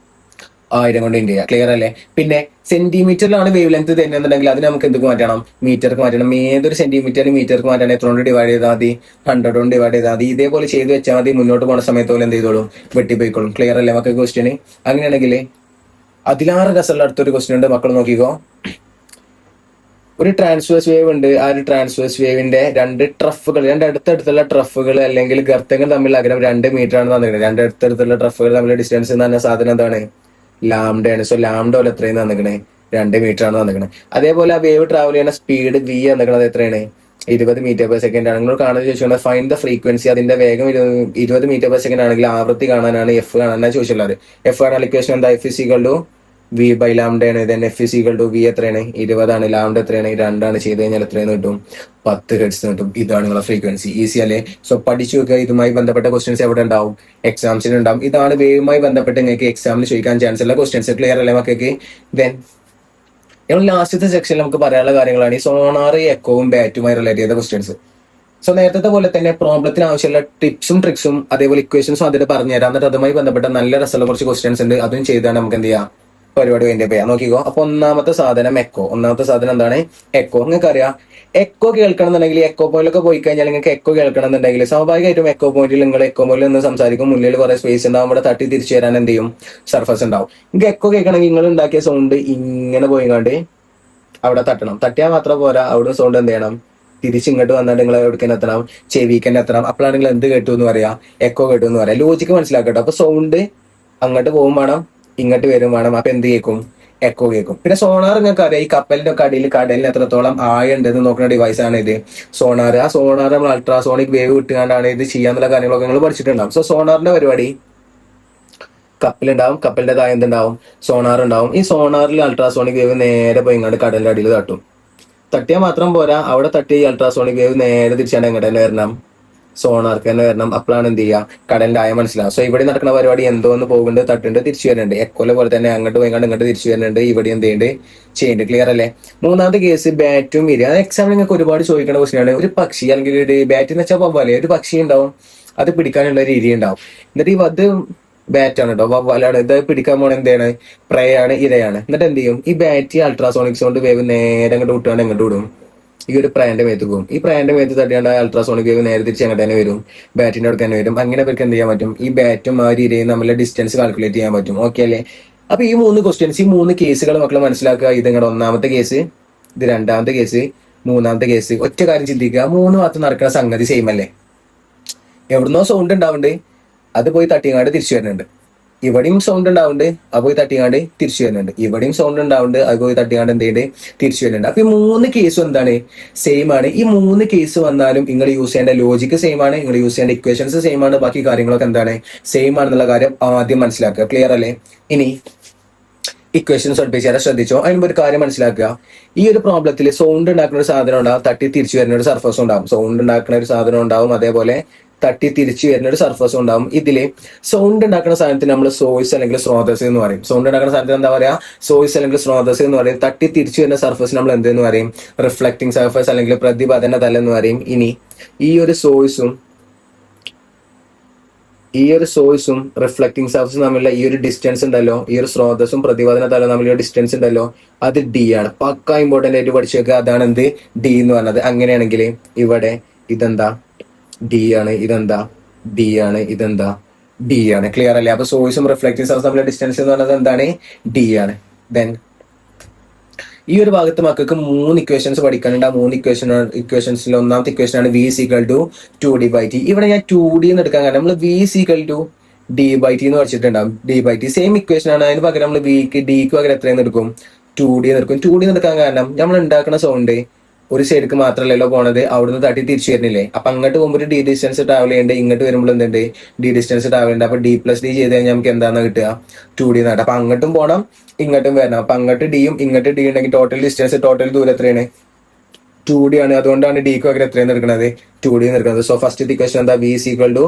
1000 കൊണ്ട് ഇൻഡ് ചെയ്യുക. ക്ലിയർ അല്ലേ? പിന്നെ സെന്റിമീറ്ററിലാണ് വേവ് ലെങ്ത് തരുന്നുണ്ടെങ്കിൽ അതിന് നമുക്ക് എന്തൊക്കെ മാറ്റണം, മീറ്റർക്ക് മാറ്റണം. ഏതൊരു സെന്റിമീറ്റർ മീറ്റർക്ക് മാറ്റാൻ എത്ര കൊണ്ട് ഡിവൈഡ് ചെയ്താൽ മതി, 100 കൊണ്ട് ഡിവൈഡ് ചെയ്താൽ മതി. ഇതേപോലെ ചെയ്ത് വെച്ചാൽ മതി. മുന്നോട്ട് പോകുന്ന സമയത്ത് പോലെ എന്ത് ചെയ്തോളും, വെട്ടിപ്പോയിക്കോളും. ക്ലിയർ അല്ലേ മക്കൾ ക്വസ്റ്റ്യന്? അങ്ങനെയാണെങ്കിൽ അതിലാറ് രസമുള്ള അടുത്തൊരു ക്വസ്റ്റ്യൻ ഉണ്ട്, മക്കൾ നോക്കിക്കോ. ഒരു ട്രാൻസ്വേഴ്സ് വേവ് ഉണ്ട്. ആ ഒരു ട്രാൻസ്വേഴ്സ് വേവിന്റെ രണ്ട് അടുത്തടുത്തുള്ള ട്രഫുകൾ അല്ലെങ്കിൽ ഗർത്തങ്ങൾ തമ്മിൽ അകലം 2 മീറ്റർ ആണ് തന്നിരിക്കുന്നത്. അടുത്തടുത്തുള്ള ട്രഫുകൾ തമ്മിൽ ഡിസ്റ്റൻസ് എന്ന് പറഞ്ഞ സാധനം എന്താണ്, ലാംഡയാണ്. സോ ലാംഡ പോലെ എത്രയും തന്നിക്കണേ, 2 മീറ്റർ ആണ് തന്നിക്കണേ. അതേപോലെ ആ വേവ് ട്രാവൽ ചെയ്യുന്ന സ്പീഡ് വി തന്നിക്കണത് എത്രയാണ്, 20 മീറ്റർ പെർ സെക്കൻഡ് ആണ്. നിങ്ങൾ കാണുന്നത് ചോദിച്ചാൽ ഫൈൻഡ് ദ ഫ്രീക്വൻസി. അതിന്റെ വേഗം 20 മീറ്റർ പെർ സെക്കൻഡ് ആണെങ്കിൽ ആവൃത്തി കാണാനാണ് എഫ് കാണാനാണ് ചോദിച്ചുള്ളത്. എഫ് കാണാൻ ഇക്വേഷൻ എന്താ, F is equal to V by lambda ആണ്. Then F is equal to V എത്രയാണ്, 20 ആണ്. ലാംഡ എത്രയാണ്, 2 ആണ്. ചെയ്ത് കഴിഞ്ഞാൽ എത്രയെന്ന് കിട്ടും, 10 ഹെർട്സ് കിട്ടും. ഇതാണ് നിങ്ങളുടെ ഫ്രീക്വൻസി. ഈസി അല്ലേ? സോ പഠിച്ചു വെക്കുക. ഇതുമായി ബന്ധപ്പെട്ട ക്വസ്റ്റ്യൻസ് എവിടെ ഉണ്ടാവും, എക്സാംസിന് ഉണ്ടാവും. ഇതാണ് വേവുമായി ബന്ധപ്പെട്ട് നിങ്ങൾക്ക് എക്സാമിന് ചോദിക്കാൻ ചാൻസ് ഉള്ള ക്വസ്റ്റ്യൻസ്. ക്ലിയർ അല്ലേ മക്കൾക്ക്? ദെൻ ലാസ്റ്റത്തെ സെക്ഷനിൽ നമുക്ക് പറയാനുള്ള കാര്യങ്ങളാണ് ഈ സോണാർ, എക്കോവും ബാറ്റുമായി റിലേറ്റ് ചെയ്ത ക്വസ്റ്റ്യൻസ്. സോ നേരത്തെ പോലെ തന്നെ പ്രോബ്ലത്തിന് ആവശ്യമുള്ള ടിപ്സും ട്രിക്സും അതേപോലെ ഇക്വേഷൻസും അതിൽ പറഞ്ഞുതരാം. എന്നിട്ട് അതുമായി ബന്ധപ്പെട്ട നല്ല രസമുള്ള കുറച്ച് ക്വസ്റ്റ്യൻസ് ഉണ്ട്, അതും ചെയ്താണ് നമുക്ക് എന്ത് ചെയ്യാം, പരിപാടി വേണ്ടി ചെയ്യാം. നോക്കിക്കോ. അപ്പൊ ഒന്നാമത്തെ സാധനം എക്കോ. ഒന്നാമത്തെ സാധനം എന്താണ്, എക്കോ. നിങ്ങൾക്ക് അറിയാം, എക്കോ കേൾക്കണം എന്നുണ്ടെങ്കിൽ എക്കോ പോയിന്റിലൊക്കെ പോയി കഴിഞ്ഞാൽ നിങ്ങൾക്ക് എക്കോ കേൾക്കണം എന്നുണ്ടെങ്കിൽ സ്വാഭാവികമായിട്ടും എക്കോ പോയിന്റിൽ നിങ്ങൾ എക്കോ പോയിന്റിൽ നിന്ന് സംസാരിക്കും. മുന്നിൽ കുറെ സ്പേസ് ഉണ്ടാവും, ഇവിടെ തട്ടി തിരിച്ചു വരാൻ എന്ത് ചെയ്യും, സർഫസ് ഉണ്ടാവും. നിങ്ങൾക്ക് എക്കോ കേൾക്കണമെങ്കിൽ നിങ്ങൾ ഉണ്ടാക്കിയ സൗണ്ട് ഇങ്ങനെ പോയിങ്ങാണ്ട് അവിടെ തട്ടണം. തട്ടിയാൽ മാത്രം പോരാ, അവിടെ സൗണ്ട് എന്ത് ചെയ്യണം, തിരിച്ചിങ്ങോട്ട് വന്നിട്ട് നിങ്ങൾ എവിടേക്ക് എത്തണം, ചെവിക്ക് എത്തണം. അപ്പോഴാണ് നിങ്ങൾ എന്ത് കേട്ടു എന്ന് പറയാ, എക്കോ കേട്ടു എന്ന് പറയാം. ലോജിക്ക് മനസ്സിലാക്കട്ടോ. അപ്പൊ സൗണ്ട് അങ്ങോട്ട് പോകും വേണം, ഇങ്ങോട്ട് വരും വേണം. അപ്പൊ എന്ത് കേൾക്കും, എക്കോ കേൾക്കും. പിന്നെ സോണാർ നിങ്ങൾക്ക് അറിയാം, ഈ കപ്പലിന്റെ ഒക്കെ അടിയിൽ കടലിന് എത്രത്തോളം ആഴം ഉണ്ടെന്ന് നോക്കുന്ന ഡിവൈസ് ആണ് ഇത് സോണാർ. ആ സോണാർ നമ്മൾ അൾട്രാസോണിക് വേവ് വിട്ടുകൊണ്ടാണ് ഇത് ചെയ്യാന്നുള്ള കാര്യങ്ങളൊക്കെ നിങ്ങൾ പഠിച്ചിട്ടുണ്ടാവും. സോ സോണാറിന്റെ പരിപാടി, കപ്പലുണ്ടാവും, കപ്പലിന്റെ താഴെ എന്തുണ്ടാവും, സോണാർ ഉണ്ടാവും. ഈ സോണാറിൽ അൾട്രാസോണിക് വേവ് നേരെ പോയി ഇങ്ങോട്ട് കടലിന്റെ അടിയിൽ തട്ടും. തട്ടിയാൽ മാത്രം പോരാ, അവിടെ തട്ടി അൾട്രാസോണിക് വേവ് നേരെ തിരിച്ചാണ് എങ്ങോട്ട് തന്നെ വരണം, സോണാർക്ക് തന്നെ വരണം. അപ്പോഴാണ് എന്ത് ചെയ്യുക, കടലിന്റെ ആയം മനസ്സിലാവും. സോ ഇവിടെ നടക്കുന്ന പരിപാടി എന്തോന്ന് പോകുന്നുണ്ട്, തട്ടുണ്ട്, തിരിച്ചു വരുന്നുണ്ട്. എക്കോലെ പോലെ തന്നെ അങ്ങോട്ട് പോയി ഇങ്ങോട്ട് തിരിച്ചു വരുന്നുണ്ട്. ഇവിടെ എന്ത് ചെയ്യുന്നുണ്ട്, ചെയ്യുന്നുണ്ട്. ക്ലിയർ അല്ലേ? മൂന്നാമത്തെ കേസ് ബാറ്റും വരിക. അത് എക്സാമിൽ നിങ്ങൾക്ക് ഒരുപാട് ചോദിക്കുന്ന ക്വസ്റ്റ്യനാണ്. ഒരു പക്ഷി അല്ലെങ്കിൽ ബാറ്റ് എന്ന് വെച്ചാൽ വവ്വാല്, ഒരു പക്ഷി ഉണ്ടാവും, അത് പിടിക്കാനുള്ള ഒരു രീതി ഉണ്ടാവും. എന്നിട്ട് അത് ബാറ്റാണ് കേട്ടോ, വവ്വാലാണ്. ഇത് പിടിക്കാൻ പോണ എന്താണ്, പ്രയാണ്, ഇരയാണ്. എന്നിട്ട് എന്ത് ചെയ്യും, ഈ ബാറ്റ് അൾട്രാസോണിക്സ് കൊണ്ട് വേവ് നേരെ അങ്ങോട്ട് വിട്ടുകൊണ്ട് എങ്ങോട്ട് വിടും, ഈ ഒരു പ്രായന്റെ മേത്ത് പോകും. ഈ പ്രായന്റെ മേത്ത് തട്ടിയാണ്ട് അൾട്രാസോണിക് വേവ് നേരെ തിരിച്ച് അങ്ങോട്ട് തന്നെ വരും, ബാറ്റിന്റെ അടുത്ത് തന്നെ വരും. അങ്ങനെ പേർക്ക് എന്ത് ചെയ്യാൻ പറ്റും, ഈ ബാറ്റും ആ ഒരു ഇരയും തമ്മിലെ ഡിസ്റ്റൻസ് കാൽക്കുലേറ്റ് ചെയ്യാൻ പറ്റും. ഓക്കെ അല്ലേ? അപ്പൊ ഈ 3 ക്വസ്റ്റ്യൻസ്, ഈ 3 കേസുകൾ മക്കൾ മനസ്സിലാക്കുക. ഇത് നിങ്ങളുടെ ഒന്നാമത്തെ കേസ്, ഇത് രണ്ടാമത്തെ കേസ്, മൂന്നാമത്തെ കേസ്. ഒറ്റ കാര്യം ചിന്തിക്കുക, 3 ഭാഗത്ത് നടക്കുന്ന സംഗതി സെയിം അല്ലേ? എവിടുന്നോ സൗണ്ട് ഉണ്ടാവുന്നുണ്ട്, അത് പോയി തട്ടിങ്ങാണ്ട് തിരിച്ചു വരുന്നുണ്ട്. ഇവിടെയും സൗണ്ട് ഉണ്ടാവുന്നുണ്ട്, അത് പോയി തട്ടിങ്ങാണ്ട് തിരിച്ചു വരുന്നുണ്ട്. ഇവിടെയും സൗണ്ട് ഉണ്ടാവുന്നുണ്ട്, അത് പോയി തട്ടിങ്ങാണ്ട് എന്ത് ചെയ്യുന്നുണ്ട്, തിരിച്ചു വരുന്നുണ്ട്. അപ്പൊ ഈ 3 കേസും എന്താണ്, സെയിം ആണ്. ഈ 3 കേസ് വന്നാലും നിങ്ങൾ യൂസ് ചെയ്യേണ്ട ലോജിക്ക് സെയിം ആണ്, നിങ്ങൾ യൂസ് ചെയ്യേണ്ട ഇക്വേഷൻസ് സെയിം ആണ്, ബാക്കി കാര്യങ്ങളൊക്കെ എന്താണ്, സെയിം ആണെന്നുള്ള കാര്യം ആദ്യം മനസ്സിലാക്കുക. ക്ലിയർ അല്ലേ? ഇനി ഇക്വേഷൻസ് പഠിപ്പിച്ചാൽ ശ്രദ്ധിച്ചോ. അതിന് ഒരു കാര്യം മനസ്സിലാക്കുക, ഈ ഒരു പ്രോബ്ലത്തിൽ സൗണ്ട് ഉണ്ടാക്കുന്ന ഒരു സാധനം ഉണ്ടാവും, തട്ടി തിരിച്ചു വരുന്ന ഒരു സർഫസ് ഉണ്ടാവും. സൗണ്ട് ഉണ്ടാക്കുന്ന ഒരു സാധനം ഉണ്ടാവും, അതേപോലെ തട്ടി തിരിച്ചു വരുന്ന ഒരു സർഫസ് ഉണ്ടാവും. ഇതില് സൗണ്ട് ഉണ്ടാക്കുന്ന സാധനത്തിന് നമ്മൾ സോഴ്സ് അല്ലെങ്കിൽ സ്രോതസ് എന്ന് പറയും. സൗണ്ട് ഉണ്ടാക്കുന്ന സാധനത്തിന് എന്താ പറയാ, സോഴ്സ് അല്ലെങ്കിൽ സ്രോതസ് എന്ന് പറയും. തട്ടി തിരിച്ചു വരുന്ന സർഫസ് നമ്മൾ എന്തെന്ന് പറയും, റിഫ്ലക്റ്റിംഗ് സർഫസ് അല്ലെങ്കിൽ പ്രതിപതന തലം എന്ന് പറയും. ഇനി ഈ ഒരു സോഴ്സും റിഫ്ലക്റ്റിംഗ് സർഫസും തമ്മിലുള്ള ഈ ഒരു ഡിസ്റ്റൻസ് ഉണ്ടല്ലോ, ഈ ഒരു സ്രോതസ്സും പ്രതിപതന തലം തമ്മിലുള്ള ഡിസ്റ്റൻസ് ഉണ്ടല്ലോ, അത് ഡി ആണ്. പക്ക ഇമ്പോർട്ടന്റ് ആയിട്ട് പഠിച്ചു വെക്കുക. അതാണ് എന്ത് ഡി എന്ന് പറഞ്ഞത്. അങ്ങനെയാണെങ്കിൽ ഇവിടെ ഇതെന്താ ഡി ആണ്, ഇതെന്താ ഡി ആണ്, ഇതെന്താ ഡി ആണ്. ക്ലിയർ അല്ലേ? അപ്പൊ സോഴ്സും റിഫ്ലക്റ്റിംഗ് സർഫസും തമ്മിലുള്ള ഡിസ്റ്റൻസ് എന്ന് പറഞ്ഞത് എന്താണ്, ഡി ആണ്. ദെൻ ഈ ഒരു ഭാഗത്ത് മക്കൾക്ക് 3 ഇക്വേഷൻസ് പഠിക്കാനുണ്ട്. ആ 3 ഇക്വേഷൻസിൽ ഒന്നാമത്തെ ഇക്വേഷൻ ആണ് v is equal to 2d/t. ഇവിടെ ഞാൻ 2d എന്ന് എടുക്കാൻ കാരണം നമ്മൾ v is equal to d/t എന്ന് പഠിച്ചിട്ടുണ്ടാവും. d/t സെയിം ഇക്വേഷൻ ആണ്. അതിന് പകരം നമ്മൾ dക്ക് പകരം എത്രയെന്ന് എടുക്കും, 2d എന്ന് എടുക്കും. 2d എന്ന് എടുക്കാൻ കാരണം നമ്മൾ ഉണ്ടാക്കുന്ന സൗണ്ട് ഒരു സൈഡിക്ക് മാത്രമല്ലല്ലോ പോണത്, അവിടുന്ന് തട്ടി തിരിച്ചു വരുന്നില്ലേ. അപ്പൊ അങ്ങോട്ട് പോകുമ്പോൾ ഒരു ഡി ഡിസ്റ്റൻസ് ട്രാവൽ ചെയ്യേണ്ടത്, ഇങ്ങോട്ട് വരുമ്പോൾ എന്തുണ്ട്, ഡി ഡിസ്റ്റൻസ് ട്രാവൽ ചെയ്യേണ്ടത്. അപ്പൊ d+d ചെയ്ത് കഴിഞ്ഞാൽ നമുക്ക് എന്താണെന്ന് കിട്ടുക, 2d എന്നാണ്. അപ്പൊ അങ്ങോട്ടും പോകണം, ഇങ്ങോട്ടും വരണം. അപ്പൊ അങ്ങോട്ട് ഡിയും ഇങ്ങോട്ട് ഡി ഉണ്ടെങ്കിൽ ടോട്ടൽ ഡിസ്റ്റൻസ്, ടോട്ടൽ ദൂരം എത്രയാണ്, 2d ആണ്. അതുകൊണ്ടാണ് ഡിക്ക് പകരം എത്രയെന്ന് എടുക്കുന്നത്, 2d എന്ന് എടുക്കുന്നത്. സോ ഫസ്റ്റ് ഇക്വേഷൻ എന്താ, v is equal to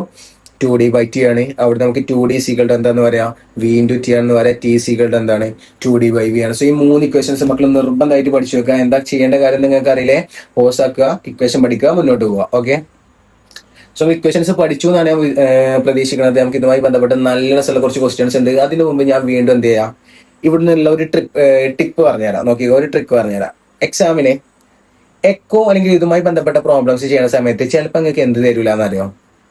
2d/t ആണ്. അവിടെ നമുക്ക് 2d is equal to എന്താന്ന് പറയാ, v into t ആണെന്ന് പറയാം. t is equal to എന്താണ്, 2d/v ആണ്. സോ ഈ 3 ഇക്വേഷൻസ് മക്കൾ നിർബന്ധമായിട്ട് പഠിച്ചു വെക്കുക. എന്താ ചെയ്യേണ്ട കാര്യം നിങ്ങൾക്ക് അറിയില്ലേ, പോസ് ആക്കുക, ഇക്വേഷൻ പഠിക്കുക, മുന്നോട്ട് പോവുക. ഓക്കെ, സോ ഇക്വേഷൻസ് പഠിച്ചു എന്നാണ് ഞാൻ പ്രതീക്ഷിക്കുന്നത്. നമുക്ക് ഇതുമായി ബന്ധപ്പെട്ട് നല്ല രസമുള്ള കുറച്ച് ക്വസ്റ്റ്യൻസ് ഉണ്ട്. അതിനു മുമ്പ് ഞാൻ വീണ്ടും എന്ത് ചെയ്യാം, ഇവിടെ നിന്നുള്ള ഒരു ടിപ്പ് പറഞ്ഞുതരാം. നോക്കി, ഒരു ട്രിക്ക് പറഞ്ഞുതരാം. എക്സാമിന് എക്കോ അല്ലെങ്കിൽ ഇതുമായി ബന്ധപ്പെട്ട പ്രോബ്ലംസ് ചെയ്യുന്ന സമയത്ത് ചിലപ്പോൾ നിങ്ങൾക്ക് എന്ത് തരൂല എന്നറിയോ,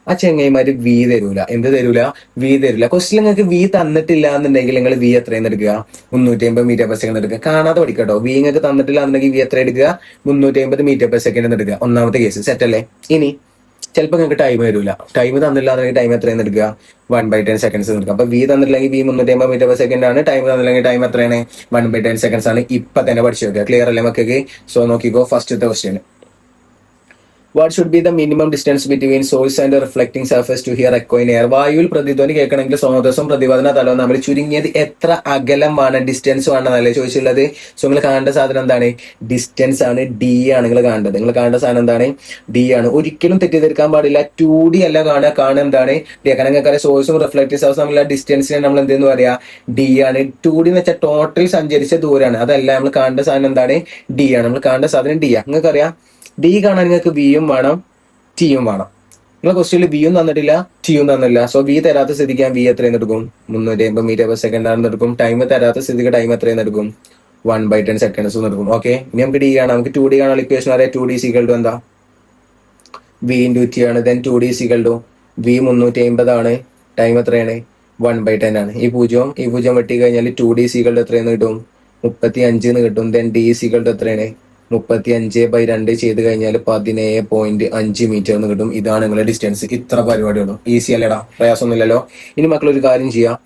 ആ ചെങ്ങൈമാര് വി തരൂല. എന്ത് തരൂല, വി തരൂല. ക്വസ്റ്റ്യൻ നിങ്ങൾക്ക് വി തന്നിട്ടില്ല എന്നുണ്ടെങ്കിൽ നിങ്ങൾ വി എത്രയെന്ന് എടുക്കുക, 350 മീറ്റർ പെർ സെക്കൻഡ് എടുക്കുക. കാണാതെ പഠിക്കട്ടോ. വി നിങ്ങൾക്ക് തന്നിട്ടില്ല എന്നുണ്ടെങ്കിൽ വി എത്ര എടുക്കുക, 350 മീറ്റർ പെർ സെക്കൻഡ് എടുക്കുക. ഒന്നാമത്തെ കേസ് സെറ്റ് അല്ലേ. ഇനി ചിലപ്പോൾ നിങ്ങൾക്ക് ടൈം വരില്ല. ടൈം തന്നില്ല എന്നുണ്ടെങ്കിൽ ടൈം എത്രയെന്ന് എടുക്കുക, 1/10 സെക്കൻഡ്സ് എടുക്കുക. അപ്പൊ വി തന്നില്ലെങ്കിൽ വി 350 മീറ്റർ പെർ സെക്കൻഡ് ആണ്. ടൈം തന്നില്ലെങ്കിൽ ടൈം എത്രയാണ്, 1/10 സെക്കൻഡ്സ് ആണ്. ഇപ്പൊ തന്നെ പഠിച്ചു വെക്കുക. ക്ലിയർ അല്ലേ മക്കൾക്ക്? സോ നോക്കിക്കോ, ഫസ്റ്റത്തെ question, what should be the minimum distance between source and reflecting surface to hear echo in air. വായുവിൽ പ്രതിധ്വനി കേൾക്കണമെങ്കിൽ സ്രോതസ്സും പ്രതിപതന തലവും തമ്മിൽ ചുരുങ്ങിയത് എത്ര അകലമാണ്, ഡിസ്റ്റൻസ് വേണമെന്നല്ലേ ചോദിച്ചുള്ളത്. സോ നിങ്ങൾ കാണേണ്ട സാധനം എന്താണ്, ഡിസ്റ്റൻസ് ആണ്, ഡി ആണ് നിങ്ങൾ കാണേണ്ടത്. നിങ്ങൾ കാണേണ്ട സാധനം എന്താണ്, ഡി ആണ്. ഒരിക്കലും തെറ്റിദ്ധരിക്കാൻ പാടില്ല. 2d അല്ല കാണുക എന്താണ്, ഡി. കാരണം നിങ്ങൾക്ക് സോഴ്സും റിഫ്ലക്റ്റീവ് സർഫസും തമ്മിലുള്ള ഡിസ്റ്റൻസിനെ നമ്മൾ എന്തെന്ന് പറയാ, ഡി ആണ്. 2d എന്ന് വെച്ചാൽ ടോട്ടൽ സഞ്ചരിച്ച ദൂരമാണ്. അതല്ല, നമ്മൾ കാണേണ്ട സാധനം എന്താണ്, ഡി ആണ്. നമ്മൾ കാണേണ്ട സാധനം ഡി ആണ്. നിങ്ങൾക്കറിയാം ഡി കാണാൻ നിങ്ങൾക്ക് വിയും വേണം, ടിയും വേണം. നിങ്ങളെ ക്വസ്റ്റ്യനിൽ വിയും തന്നിട്ടില്ല, ടിയും തന്നില്ല. സോ വി തരാത്ത സ്ഥിതിക്ക് ഞാൻ വി എത്രയെന്ന് എടുക്കും, 350 മീറ്റർ പെർ സെക്കൻഡ് ആണെന്ന് എടുക്കും. ടൈം തരാത്ത സ്ഥിതിക്ക് ടൈം എത്രയെന്ന് എടുക്കും, 1/10 സെക്കൻഡ്സ് എടുക്കും. ഓക്കെ, ഇനി നമുക്ക് ഡി കാണാം. നമുക്ക് 2d കാണാൻ ഇക്വേഷൻ അറിയാം. 2d is equal to എന്താ, v into t ആണ്. Then 2d is equal to v 350 ആണ്. ടൈം എത്രയാണ്, 1/10 ആണ്. ഈ പൂജ്യം വെട്ടി കഴിഞ്ഞാൽ 2d is equal to എത്രയെന്ന് കിട്ടും, 35 എന്ന് കിട്ടും. Then d is equal to എത്രയാണ്, 35/2 ചെയ്ത് കഴിഞ്ഞാൽ 17.5 മീറ്റർ എന്ന് കിട്ടും. ഇതാണ് നിങ്ങളുടെ ഡിസ്റ്റൻസ്. ഇത്ര പരിപാടിയുള്ളൂ. ഈസി അല്ലടാ, പ്രയാസമൊന്നുമില്ലല്ലോ. ഇനി മക്കൾ ഒരു കാര്യം ചെയ്യാം,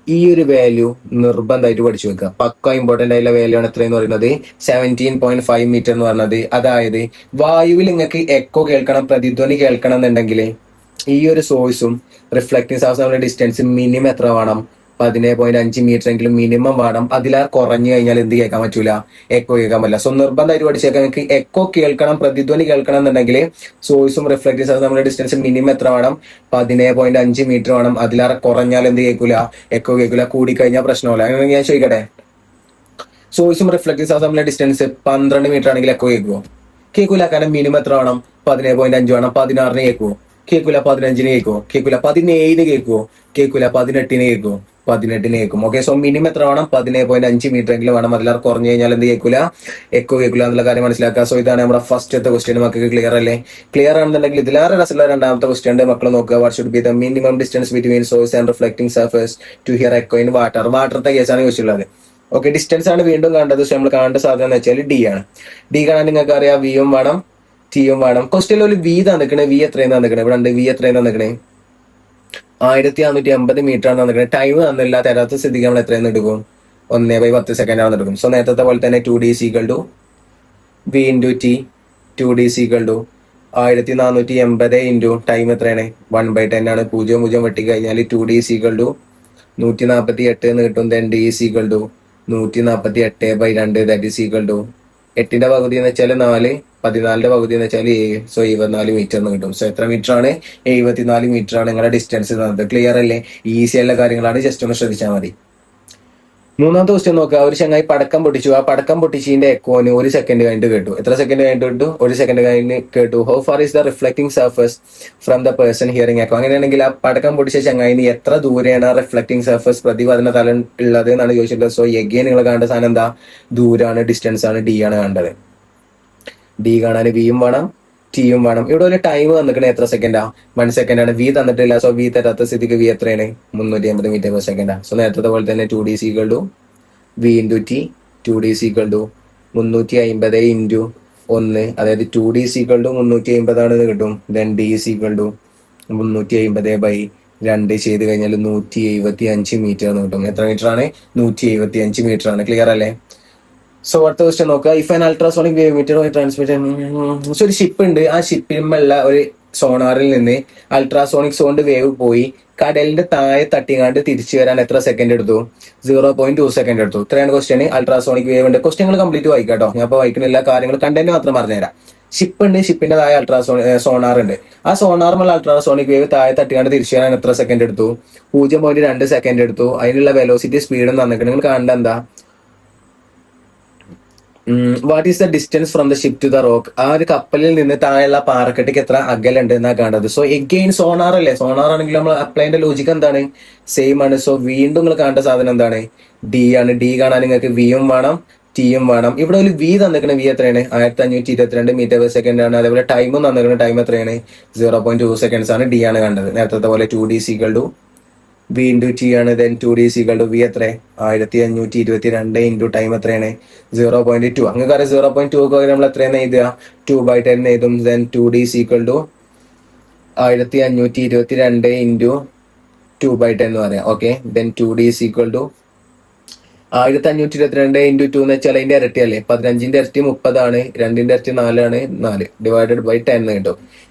ഈ ഒരു വാല്യൂ നിർബന്ധമായിട്ട് പഠിച്ചു വെക്കുക. പക്ക ഇമ്പോർട്ടന്റ് ആയിട്ടുള്ള വാല്യൂ ആണ്. എത്രയെന്ന് പറയുന്നത് 17.5 മീറ്റർ എന്ന് പറഞ്ഞത്. അതായത് വായുവിൽ നിങ്ങൾക്ക് എക്കോ കേൾക്കണം, പ്രതിധ്വനി കേൾക്കണം എന്നുണ്ടെങ്കിൽ ഈ ഒരു സോഴ്സും റിഫ്ലക്റ്റിംഗ് സർഫസും ഡിസ്റ്റൻസ് മിനിമം എത്ര വേണം, 17.5 മീറ്റർ എങ്കിലും മിനിമം വേണം. അതിലാ കുറഞ്ഞു കഴിഞ്ഞാൽ എന്ത് കേൾക്കാൻ പറ്റൂല, എക്കോ കേൾക്കാൻ പറ്റില്ല. സോ നിർബന്ധമായിട്ട് പഠിച്ചേക്കാൻ, നിങ്ങൾക്ക് എക്കോ കേൾക്കണം, പ്രതിധ്വനി കേൾക്കണം എന്നുണ്ടെങ്കിൽ സോഴ്സും റിഫ്ലക്റ്റീവ് സർഫസും തമ്മിലുള്ള ഡിസ്റ്റൻസ് മിനിമം എത്ര വേണം, 17.5 മീറ്റർ വേണം. അതിലാറെ കുറഞ്ഞാൽ എന്ത് കേൾക്കൂല, എക്കോ കേൾക്കൂല. കൂടിക്കഴിഞ്ഞാൽ പ്രശ്നമില്ല. അങ്ങനെ ഞാൻ ചോദിക്കട്ടെ, സോഴ്സും റിഫ്ലക്റ്റീവ് സർഫസും തമ്മിലുള്ള ഡിസ്റ്റൻസ് 12 മീറ്റർ ആണെങ്കിൽ എക്കോ കേൾക്കുമോ? കേൾക്കൂല. കാരണം മിനിമം എത്ര വേണം, 17.5 വേണം. 16 കേൾക്കുമോ? കേൾക്കൂല. 15 കേൾക്കുമോ? കേൾക്കൂല. 17 കേൾക്കുമോ? കേൾക്കൂല. 18 കേൾക്കുമോ? 18 കേൾക്കും. ഓക്കെ, സോ മിനിമം എത്ര വേണം, 17.5 മീറ്റർ എങ്കിലും വേണം. അതിലാർ കുറഞ്ഞു കഴിഞ്ഞാൽ എന്ത് കേൾക്കൂല, എക്കോ കേൾക്കൂല എന്നുള്ള കാര്യം മനസ്സിലാക്കുക. സോ ഇതാണ് നമ്മുടെ ഫസ്റ്റത്തെ ക്വസ്റ്റ്യൻ. മക്കൾക്ക് ക്ലിയർ അല്ലേ? ക്ലിയർ ആണെന്നുണ്ടെങ്കിൽ ഇതിലേറെ രസമുള്ള രണ്ടാമത്തെ ക്വസ്റ്റ്യൻ മക്കൾ നോക്കുക. What should be the minimum distance between source and reflecting surface to hear echo in water. വാട്ടറത്തെ കേസാണ് ചോദിച്ചിട്ടുള്ളത്. ഓക്കെ, ഡിസ്റ്റൻസ് ആണ് വീണ്ടും കാണേണ്ടത്. സോ നമ്മൾ കാണേണ്ട സാധനം എന്ന് വെച്ചാൽ ഡി ആണ്. ഡി കാണാൻ നിങ്ങൾക്ക് അറിയാം, വിയും വേണം, ടിയും വേണം. ക്വസ്റ്റ്യനിൽ ഒരു വി തന്നിക്കണേ. വി എത്രയും തന്നിക്കണേ, ഇവിടെ ഉണ്ട്. വി എത്രയും തന്നിക്കണേ, 1650 മീറ്റർ ആണ് തന്നിക്കണേ. ടൈം തന്നില്ല. തരാത്ത സ്ഥിതിക്ക് നമ്മൾ എത്രയെന്ന് എടുക്കും, 1/10 സെക്കൻഡ് ആണ് എടുക്കും. സോ നേരത്തെ പോലെ തന്നെ 2d is equal to v into t. 2d is equal to 1480 into time എത്രയാണ്, 1/10 ആണ്. 0 വെട്ടി കഴിഞ്ഞാൽ 2d is equal to 148 എന്ന് കിട്ടും. Then D is equal to 148/2 that is equal to 8ന്റെ പകുതി എന്ന് വെച്ചാൽ 4, 14ന്റെ പകുതി എന്ന് വെച്ചാൽ 7, സോ 74 മീറ്റർ എന്ന് കിട്ടും. സോ എത്ര മീറ്റർ ആണ്? 74 മീറ്റർ ആണ് നിങ്ങളുടെ ഡിസ്റ്റൻസ് തന്നത്. ക്ലിയർ അല്ലേ? ഈസി ആയുള്ള കാര്യങ്ങളാണ്, ജസ്റ്റ് ഒന്ന് ശ്രദ്ധിച്ചാൽ മതി. മൂന്നാമത്തെ ക്വസ്റ്റ്യൻ നോക്കുക. ഒരു ചങ്ങായി പടക്കം പൊട്ടിച്ചു. ആ പടക്കം പൊട്ടിച്ചതിന്റെ എക്കോന് 1 സെക്കൻഡ് കഴിഞ്ഞിട്ട് കേട്ടു. എത്ര സെക്കൻഡ് കഴിഞ്ഞിട്ട് കേട്ടു? 1 സെക്കൻഡ് കഴിഞ്ഞ് കേട്ടു. How far is the reflecting surface from the person hearing echo? അങ്ങനെയാണെങ്കിൽ ആ പടക്കം പൊട്ടിച്ച ചങ്ങായിന് എത്ര ദൂരെയാണ് ആ റിഫ്ലക്റ്റിംഗ് സർഫസ് പ്രതിപതന തലം ഉള്ളത് എന്നാണ് ചോദിച്ചിട്ടുള്ളത്. സോ എഗെയിൻ നിങ്ങൾ കാണേണ്ട സാധനം എന്താ? ദൂരാണ്, ഡിസ്റ്റൻസ് ആണ്, ഡി ആണ് കണ്ടത്. ഡി കാണാൻ വിയും വേണം, ടിയും വേണം. ഇവിടെ ഒരു ടൈം തന്നിക്കണേ എത്ര സെക്കൻഡാ? 1 സെക്കൻഡ് ആണ്. വി തന്നിട്ടില്ല, സോ വി തരാത്ത സ്ഥിതിക്ക് വി എത്രയാണ്? 350 മീറ്റർ പെർ സെക്കൻഡാ. സോ നേരത്തെ പോലെ തന്നെ 2D is equal to V into T. 2D is equal to 350 into 1, അതായത് 2D is equal to 350 ആണെന്ന് കിട്ടും. Then D is equal to 350/2 ചെയ്ത് കഴിഞ്ഞാൽ 175 മീറ്റർ എന്ന് കിട്ടും. എത്ര മീറ്റർ ആണ്? 175 മീറ്റർ ആണ്. ക്ലിയർ അല്ലേ? സോ അടുത്ത ക്വസ്റ്റ്യൻ നോക്കുക. If an ultrasonic wave meter transmit, so ഒരു ഷിപ്പ് ഉണ്ട്. ആ ഷിപ്പിലുള്ള ഒരു സോണാറിൽ നിന്ന് അൾട്രാസോണിക് സോണ്ട് വേവ് പോയി കടലിന്റെ താഴെ തട്ടിങ്ങാണ്ട് തിരിച്ചു വരാൻ എത്ര സെക്കൻഡ് എടുത്തു? 0.2 സെക്കൻഡ് എടുത്തു. ഇത്രയാണ് ക്വസ്റ്റ്യൻ. അൾട്രാസോണിക് വേവ് ഉണ്ട്. ക്വസ്റ്റ്യങ്ങൾ കംപ്ലീറ്റ് വായിക്കാട്ടോ. ഞാൻ ഇപ്പോൾ വായിക്കുന്ന കാര്യങ്ങൾ കണ്ടന്റ് മാത്രം പറഞ്ഞുതരാം. ഷിപ്പ് ഉണ്ട്, ഷിപ്പിന്റെ താഴെ സോണാർ ഉണ്ട്. ആ സോണാറുമുള്ള അൾട്രാസോണിക് വേവ് താഴെ തട്ടിങ്ങാണ്ട് തിരിച്ചു വരാൻ എത്ര സെക്കൻഡ് എടുത്തു? 0.2 സെക്കൻഡ് എടുത്തു. അതിനുള്ള വെലോസിറ്റി സ്പീഡും തന്നിട്ട് നിങ്ങൾ കാണേണ്ട എന്താ? What is the distance from the ship to the rock? ആ ഒരു കപ്പലിൽ നിന്ന് താഴെയുള്ള പാറക്കെട്ടിക്ക് എത്ര അകലുണ്ട് എന്നാ കാണേണ്ടത്. സോ എഗെയിൻ സോണാർ അല്ലേ? സോണാർ ആണെങ്കിൽ നമ്മൾ അപ്ലൈന്റെ ലോജിക്ക് എന്താണ്? സെയിം ആണ്. സോ വീണ്ടും നിങ്ങൾ കാണേണ്ട സാധനം എന്താണ്? ഡി ആണ്. ഡി കാണാൻ നിങ്ങൾക്ക് വിയും വേണം, ടിയും വേണം. ഇവിടെ ഒരു വി തന്നിരിക്കുന്ന വി എത്രയാണ്? 1522 മീറ്റർ പെർ സെക്കൻഡ് ആണ്. അതേപോലെ ടൈമും തന്നിരിക്കുന്ന ടൈം എത്രയാണ്? 0.2 സെക്കൻഡ്സ് ആണ്. ഡി ആണ് കണ്ടത്. നേരത്തെ പോലെ 2D is equal to V into T ആണ്. Then 2D is equal to V എത്ര? 1522 ഇൻറ്റു ടൈം എത്രയാണ്? 0.2. അങ്ങനെ 0.2 ഒക്കെ നമ്മൾ എത്രയാണ് എഴുതുക? 2/10 എഴുതും. Then 2D is equal to 1522 into 2/10 എന്ന് പറയാം. Okay. Then 2D is equal to 1522 into 2 എന്ന് വെച്ചാൽ അതിന്റെ ഇരട്ടി അല്ലേ? 15ന്റെ ഇരട്ടി 30 ആണ്. 2ന്റെ ഇരട്ടി 4 ആണ്. 4 ഡിവൈഡഡ് ബൈ 10 കിട്ടും.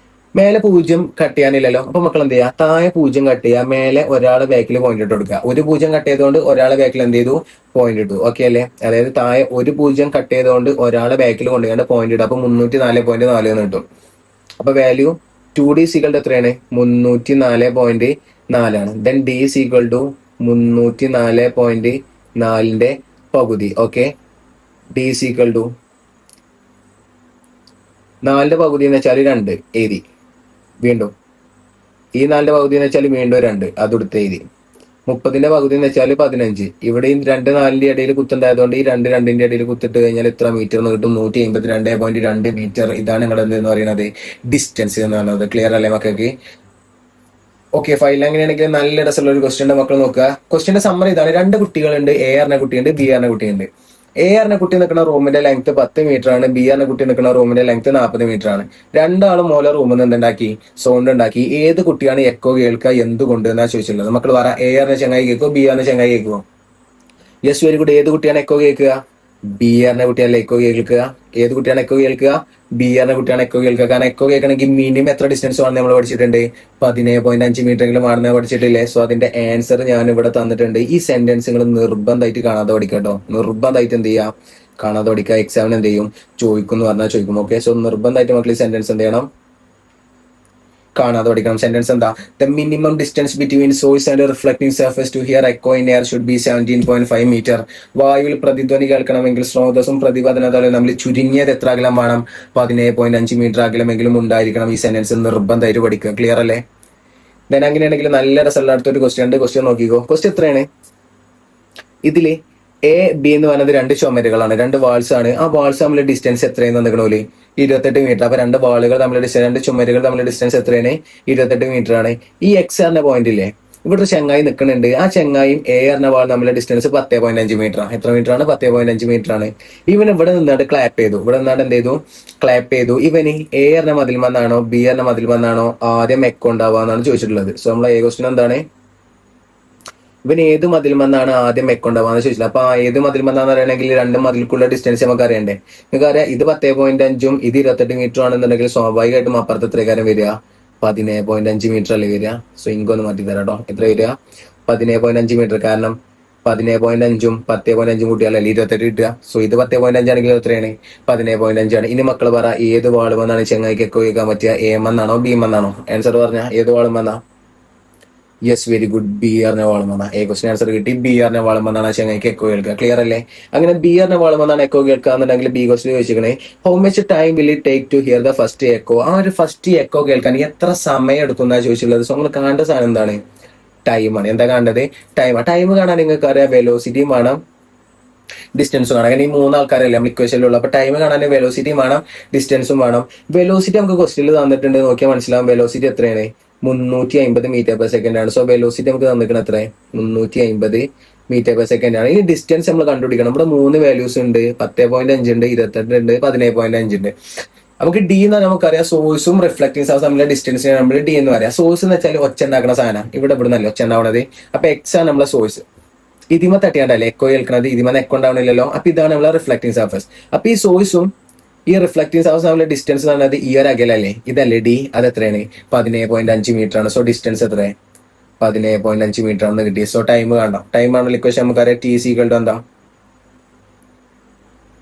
മേലെ 0 കട്ട് ചെയ്യാനില്ലല്ലോ. അപ്പൊ മക്കൾ എന്ത് ചെയ്യുക? താഴെ 0 കട്ട് ചെയ്യുക, മേലെ ഒരാൾ ബാക്കിൽ പോയിന്റ് ഇട്ട് കൊടുക്കുക. ഒരു 0 കട്ട് ചെയ്തുകൊണ്ട് ഒരാളെ ബാക്കിൽ എന്ത് ചെയ്തു? പോയിന്റ് ഇട്ടു. ഓക്കെ അല്ലേ? അതായത് താഴെ ഒരു 0 കട്ട് ചെയ്തുകൊണ്ട് ഒരാളെ ബാക്കിൽ കൊണ്ടുപോയി പോയിന്റ് ഇടും. അപ്പൊ 304.4 എന്ന് കിട്ടും. അപ്പൊ value 2D is equal to എത്രയാണ്? 304.4 ആണ്. Then D is equal to 304.4ന്റെ പകുതി. Okay. D is equal to 4ന്റെ പകുതി എന്ന് വെച്ചാൽ 2 എഴുതി. വീണ്ടും ഈ 4ന്റെ പകുതി എന്ന് വെച്ചാൽ വീണ്ടും 2 അതെടുത്ത് എഴുതി. 30ന്റെ പകുതി എന്ന് വെച്ചാൽ 15. ഇവിടെയും 2 4ന്റെ ഇടയിൽ കുത്തുണ്ടായതുകൊണ്ട് ഈ 2 2ന്റെ ഇടയിൽ കുത്തിട്ട് കഴിഞ്ഞാൽ എത്ര മീറ്റർ എന്ന് കിട്ടും? 152.2 മീറ്റർ. ഇതാണ് നിങ്ങളുടെ എന്തെന്ന് പറയുന്നത്? ഡിസ്റ്റൻസ് എന്ന് പറയുന്നത്. ക്ലിയർ അല്ലേ മക്കൾക്ക്? ഓക്കെ. ഫൈൽ അങ്ങനെയാണെങ്കിൽ നല്ല രസമുള്ള ഒരു ക്വസ്റ്റ്യൻ മക്കൾ നോക്കുക. ക്വസ്റ്റ്യന്റെ സമ്മറി ഇതാണ്. 2 കുട്ടികളുണ്ട്. എ ആറിന്റെ കുട്ടിയുണ്ട്, ബി ആറിന്റെ കുട്ടിയുണ്ട്. എ ആറിന്റെ കുട്ടി നിൽക്കുന്ന റൂമിന്റെ ലെങ്ത് 10 മീറ്റർ ആണ്. ബി ആറിന്റെ കുട്ടി നിൽക്കുന്ന റൂമിന്റെ ലെങ്ത് 40 മീറ്റർ ആണ്. രണ്ടാളും മോലെ റൂമിൽ നിന്ന് എന്തുണ്ടാക്കി? സൗണ്ട് ഉണ്ടാക്കി. ഏത് കുട്ടിയാണ് എക്കോ കേൾക്കുക എന്തുകൊണ്ട് എന്നാ ചോദിച്ചിട്ടുള്ളത്. മക്കൾ പറ. എ ആറിന് ചങ്ങായി കേൾക്കുമോ, ബി ആറിന് ചങ്ങായി കേൾക്കുമോ? Yes, very good. ഏത് കുട്ടിയാണ് എക്കോ കേൾക്കുക? ബി ആറിന്റെ കുട്ടിയല്ലേ എക്കോ കേൾക്കുക. ഏത് കുട്ടിയാണ് എക്കോ കേൾക്കുക? ബി ആറിന്റെ കുട്ടിയാണ് എക്കോ കേൾക്കുക. കാരണം എക്കോ കേൾക്കണമെങ്കിൽ മിനിമം എത്ര ഡിസ്റ്റൻസ് ആണെന്ന് നമ്മൾ പഠിച്ചിട്ടുണ്ട്? 17.5 മീറ്റർ എങ്കിലും ആണെന്ന് പഠിച്ചിട്ടില്ലേ? സോ അതിന്റെ ആൻസർ ഞാൻ ഇവിടെ തന്നിട്ടുണ്ട്. ഈ സെന്റൻസ് നിങ്ങൾ നിർബന്ധമായിട്ട് കാണാതെ പഠിക്കട്ടോ. നിർബന്ധമായിട്ട് എന്ത് ചെയ്യുക? കാണാതെ പഠിക്കുക. എക്സാമിന് എന്ത് ചെയ്യും? ചോദിക്കും എന്ന് പറഞ്ഞാൽ ചോദിക്കും. ഓക്കെ. സോ നിർബന്ധമായിട്ട് മക്കൾ ഈ സെന്റൻസ് എന്ത് ചെയ്യണം? കാണാതെ പഠിക്കണം. സെന്റൻസ് എന്താ? The minimum distance between source and reflecting surface to hear echo in air should be 17.5 metre. വായുവിൽ പ്രതിധ്വനി കേൾക്കണമെങ്കിൽ സ്രോതസ്സും പ്രതിപതനതലവും നമ്മൾ ചുരുങ്ങിയത് എത്ര അകലം വേണം? 17.5 മീറ്റർ അകലമെങ്കിലും ഉണ്ടായിരിക്കണം. ഈ സെന്റൻസ് നിർബന്ധമായിട്ട് പഠിക്കുക. ക്ലിയർ അല്ലേ? ദെൻ അങ്ങനെയാണെങ്കിൽ നല്ല രസമുള്ള അടുത്തൊരു ക്വസ്റ്റ്യൻ ഉണ്ട്. ക്വസ്റ്റ്യൻ നോക്കിക്കോ. ക്വസ്റ്റ്യൻ എത്രയാണ്? ഇതില് എ ബി എന്ന് പറയുന്നത് 2 ചുമരുകളാണ്, 2 വാൾസ് ആണ്. ആ വാൾസ് തമ്മിൽ ഡിസ്റ്റൻസ് എത്രയെന്ന് തന്നിക്കണോല്? 28 മീറ്റർ. അപ്പൊ 2 വാളുകൾ തമ്മിൽ ഡിസ്റ്റൻസ്, 2 ചുമരുകൾ തമ്മിൽ ഡിസ്റ്റൻസ് എത്രയാണ്? 28 മീറ്റർ ആണ്. ഈ എക്സ് ആറിന്റെ പോയിന്റ് ഇല്ലേ? ഇവിടെ ചെങ്ങായി നിൽക്കുന്നുണ്ട്. ആ ചെങ്ങായും എ ആറിന്റെ വാൾ തമ്മിലെ ഡിസ്റ്റൻസ് 10.5 മീറ്റർ ആണ്. എത്ര മീറ്റർ ആണ്? 10.5 മീറ്റർ ആണ്. ഇവൻ ഇവിടെ നിന്നാണ്ട് ക്ലാപ്പ് ചെയ്തു. ഇവിടെ നിന്നാണ്ട് എന്ത് ചെയ്തു? ക്ലാപ്പ് ചെയ്തു. ഇവന് എ ആറിന്റെ മതിൽ വന്നാണോ ബി ആറിന്റെ മതിൽ വന്നാണോ ആദ്യം എക്കോ ഉണ്ടാവാന്നാണ് ചോദിച്ചിട്ടുള്ളത്. സോ നമ്മളെ ക്വസ്റ്റ്യൻ എന്താണ്? ഇവൻ ഏത് മതിൽ മന്നാണ് ആദ്യം എക്കൊണ്ടാവാന്ന് ചോദിച്ചില്ല. അപ്പൊ ഏത് മതിൽ മന്നാന്ന് പറയണമെങ്കിൽ 2 മതിൽക്കുള്ള ഡിസ്റ്റൻസ് നമുക്ക് അറിയണ്ടേ? നിങ്ങൾക്ക് അറിയാം ഇത് 10.5ഉം ഇത് 28 മീറ്റർ ആണെന്നുണ്ടെങ്കിൽ സ്വാഭാവികമായിട്ടും അപ്പുറത്ത് എത്ര കാര്യം വരിക? 17.5 മീറ്റർ അല്ലേ വരിക? സോ ഇങ്ങൊന്ന് മാറ്റി തരാം കേട്ടോ. എത്ര വരിക? 17.5 മീറ്റർ. കാരണം 17.5ഉം 10.5 കൂട്ടിയാലല്ലേ 28 കിട്ടുക. സോ ഇത് 10.5 ആണെങ്കിൽ എത്രയാണ്? 17.5ആണ്. ഇനി മക്കൾ പറ, ഏത് വാളുമെന്നാണ് ചെങ്ങായിക്ക് എക്കോ കേൾക്കാൻ പറ്റുക? AM BM? ആൻസർ പറഞ്ഞാൽ ഏത് വാളുമെന്നാ? Yes, very good. ബി അറിഞ്ഞ വാളുമെന്നാ. എ ക്വസ്റ്റ്യൻ ആൻസർ കിട്ടി. ബി അറിഞ്ഞ വാളുമെന്നാണ് ചെങ്ങായിക്ക് എക്കോ കേൾക്കുക. ക്ലിയർ അല്ലേ? അങ്ങനെ ബി അറിഞ്ഞ വാളുമെന്നാണ് എക്കോ കേൾക്കുക എന്നുണ്ടെങ്കിൽ ബി ക്വസ്റ്റ്യൻ ചോദിച്ചിരിക്കണേ, how much time will it take to hear the first echo? ആ ഒരു ഫസ്റ്റ് എക്കോ കേൾക്കാൻ എത്ര സമയം എടുക്കുന്നതാണ് ചോദിച്ചിട്ടുള്ളത്. സോ നമ്മൾ കാണേണ്ട സാധനം എന്താണ്? ടൈമാണ്. എന്താ കാണേണ്ടത്? ടൈം കാണാൻ നിങ്ങൾക്ക് അറിയാം, വെലോസിറ്റിയും വേണം, ഡിസ്റ്റൻസും വേണം. അങ്ങനെ ഈ 3 ആൾക്കാരല്ലേ നമ്മൾ ഇക്വേഷനിലുള്ള. അപ്പൊ ടൈം കാണാൻ വെലോസിറ്റിയും വേണം, ഡിസ്റ്റൻസും വേണം. വെലോസിറ്റി നമുക്ക് ക്വസ്റ്റ്യനിൽ തന്നിട്ടുണ്ട്, നോക്കിയാൽ മനസ്സിലാവും. വെലോസിറ്റി എത്രയാണ്? 350 മീറ്റർ പെർ സെക്കൻഡ് ആണ്. സോ വെലോസിറ്റി നമുക്ക് തന്നിരിക്കണം എത്ര? 350 മീറ്റർ പെർ സെക്കൻഡ് ആണ്. ഇനി ഡിസ്റ്റൻസ് നമ്മൾ കണ്ടുപിടിക്കണം. ഇവിടെ 3 വാല്യൂസ് ഉണ്ട്, 10.5 ഉണ്ട്, 28 ഉണ്ട്, 17.5 ഉണ്ട്. നമുക്ക് ഡി എന്ന് നമുക്കറിയാം, സോഴ്സും റിഫ്ലക്റ്റിംഗ് സർഫസ് തമ്മിലെ ഡിസ്റ്റൻസിനെ നമ്മൾ ഡി എന്ന് പറയാം. സോഴ്സ് എന്ന് വെച്ചാൽ ഒച്ച ഉണ്ടാക്കുന്ന സാധനം, ഇവിടെ നല്ല ഒച്ച ഉണ്ടാവുന്നത്. അപ്പൊ എക്സ് ആണ് നമ്മളെ സോഴ്സ്. ഇതിമ തട്ടിയാണ്ടല്ലേ എക്കോ കേൾക്കുന്നത്, ഇതിമ എക്കോ ഉണ്ടാവണില്ലല്ലോ. അപ്പൊ ഇതാണ് നമ്മളെ റിഫ്ലക്റ്റിംഗ് സർഫസ്. അപ്പൊ ഈ സോഴ്സും ഈ റിഫ്ലക്റ്റിംഗ് സർഫസ് തമ്മിലെ ഡിസ്റ്റൻസ് എന്ന് പറഞ്ഞത് ഈ ഒരു അകലല്ലേ, ഇതല്ലേ ഡി. അത് എത്രയാണ്? 17.5 മീറ്റർ ആണ്. സോ ഡിസ്റ്റൻസ് എത്ര? 17.5 മീറ്റർ ആണെന്ന് കിട്ടി. സോ ടൈം കാണാം. ടൈം ആണല്ലോ ഇക്വേഷൻ നമുക്കറിയാം. ടി is equal to എന്താ?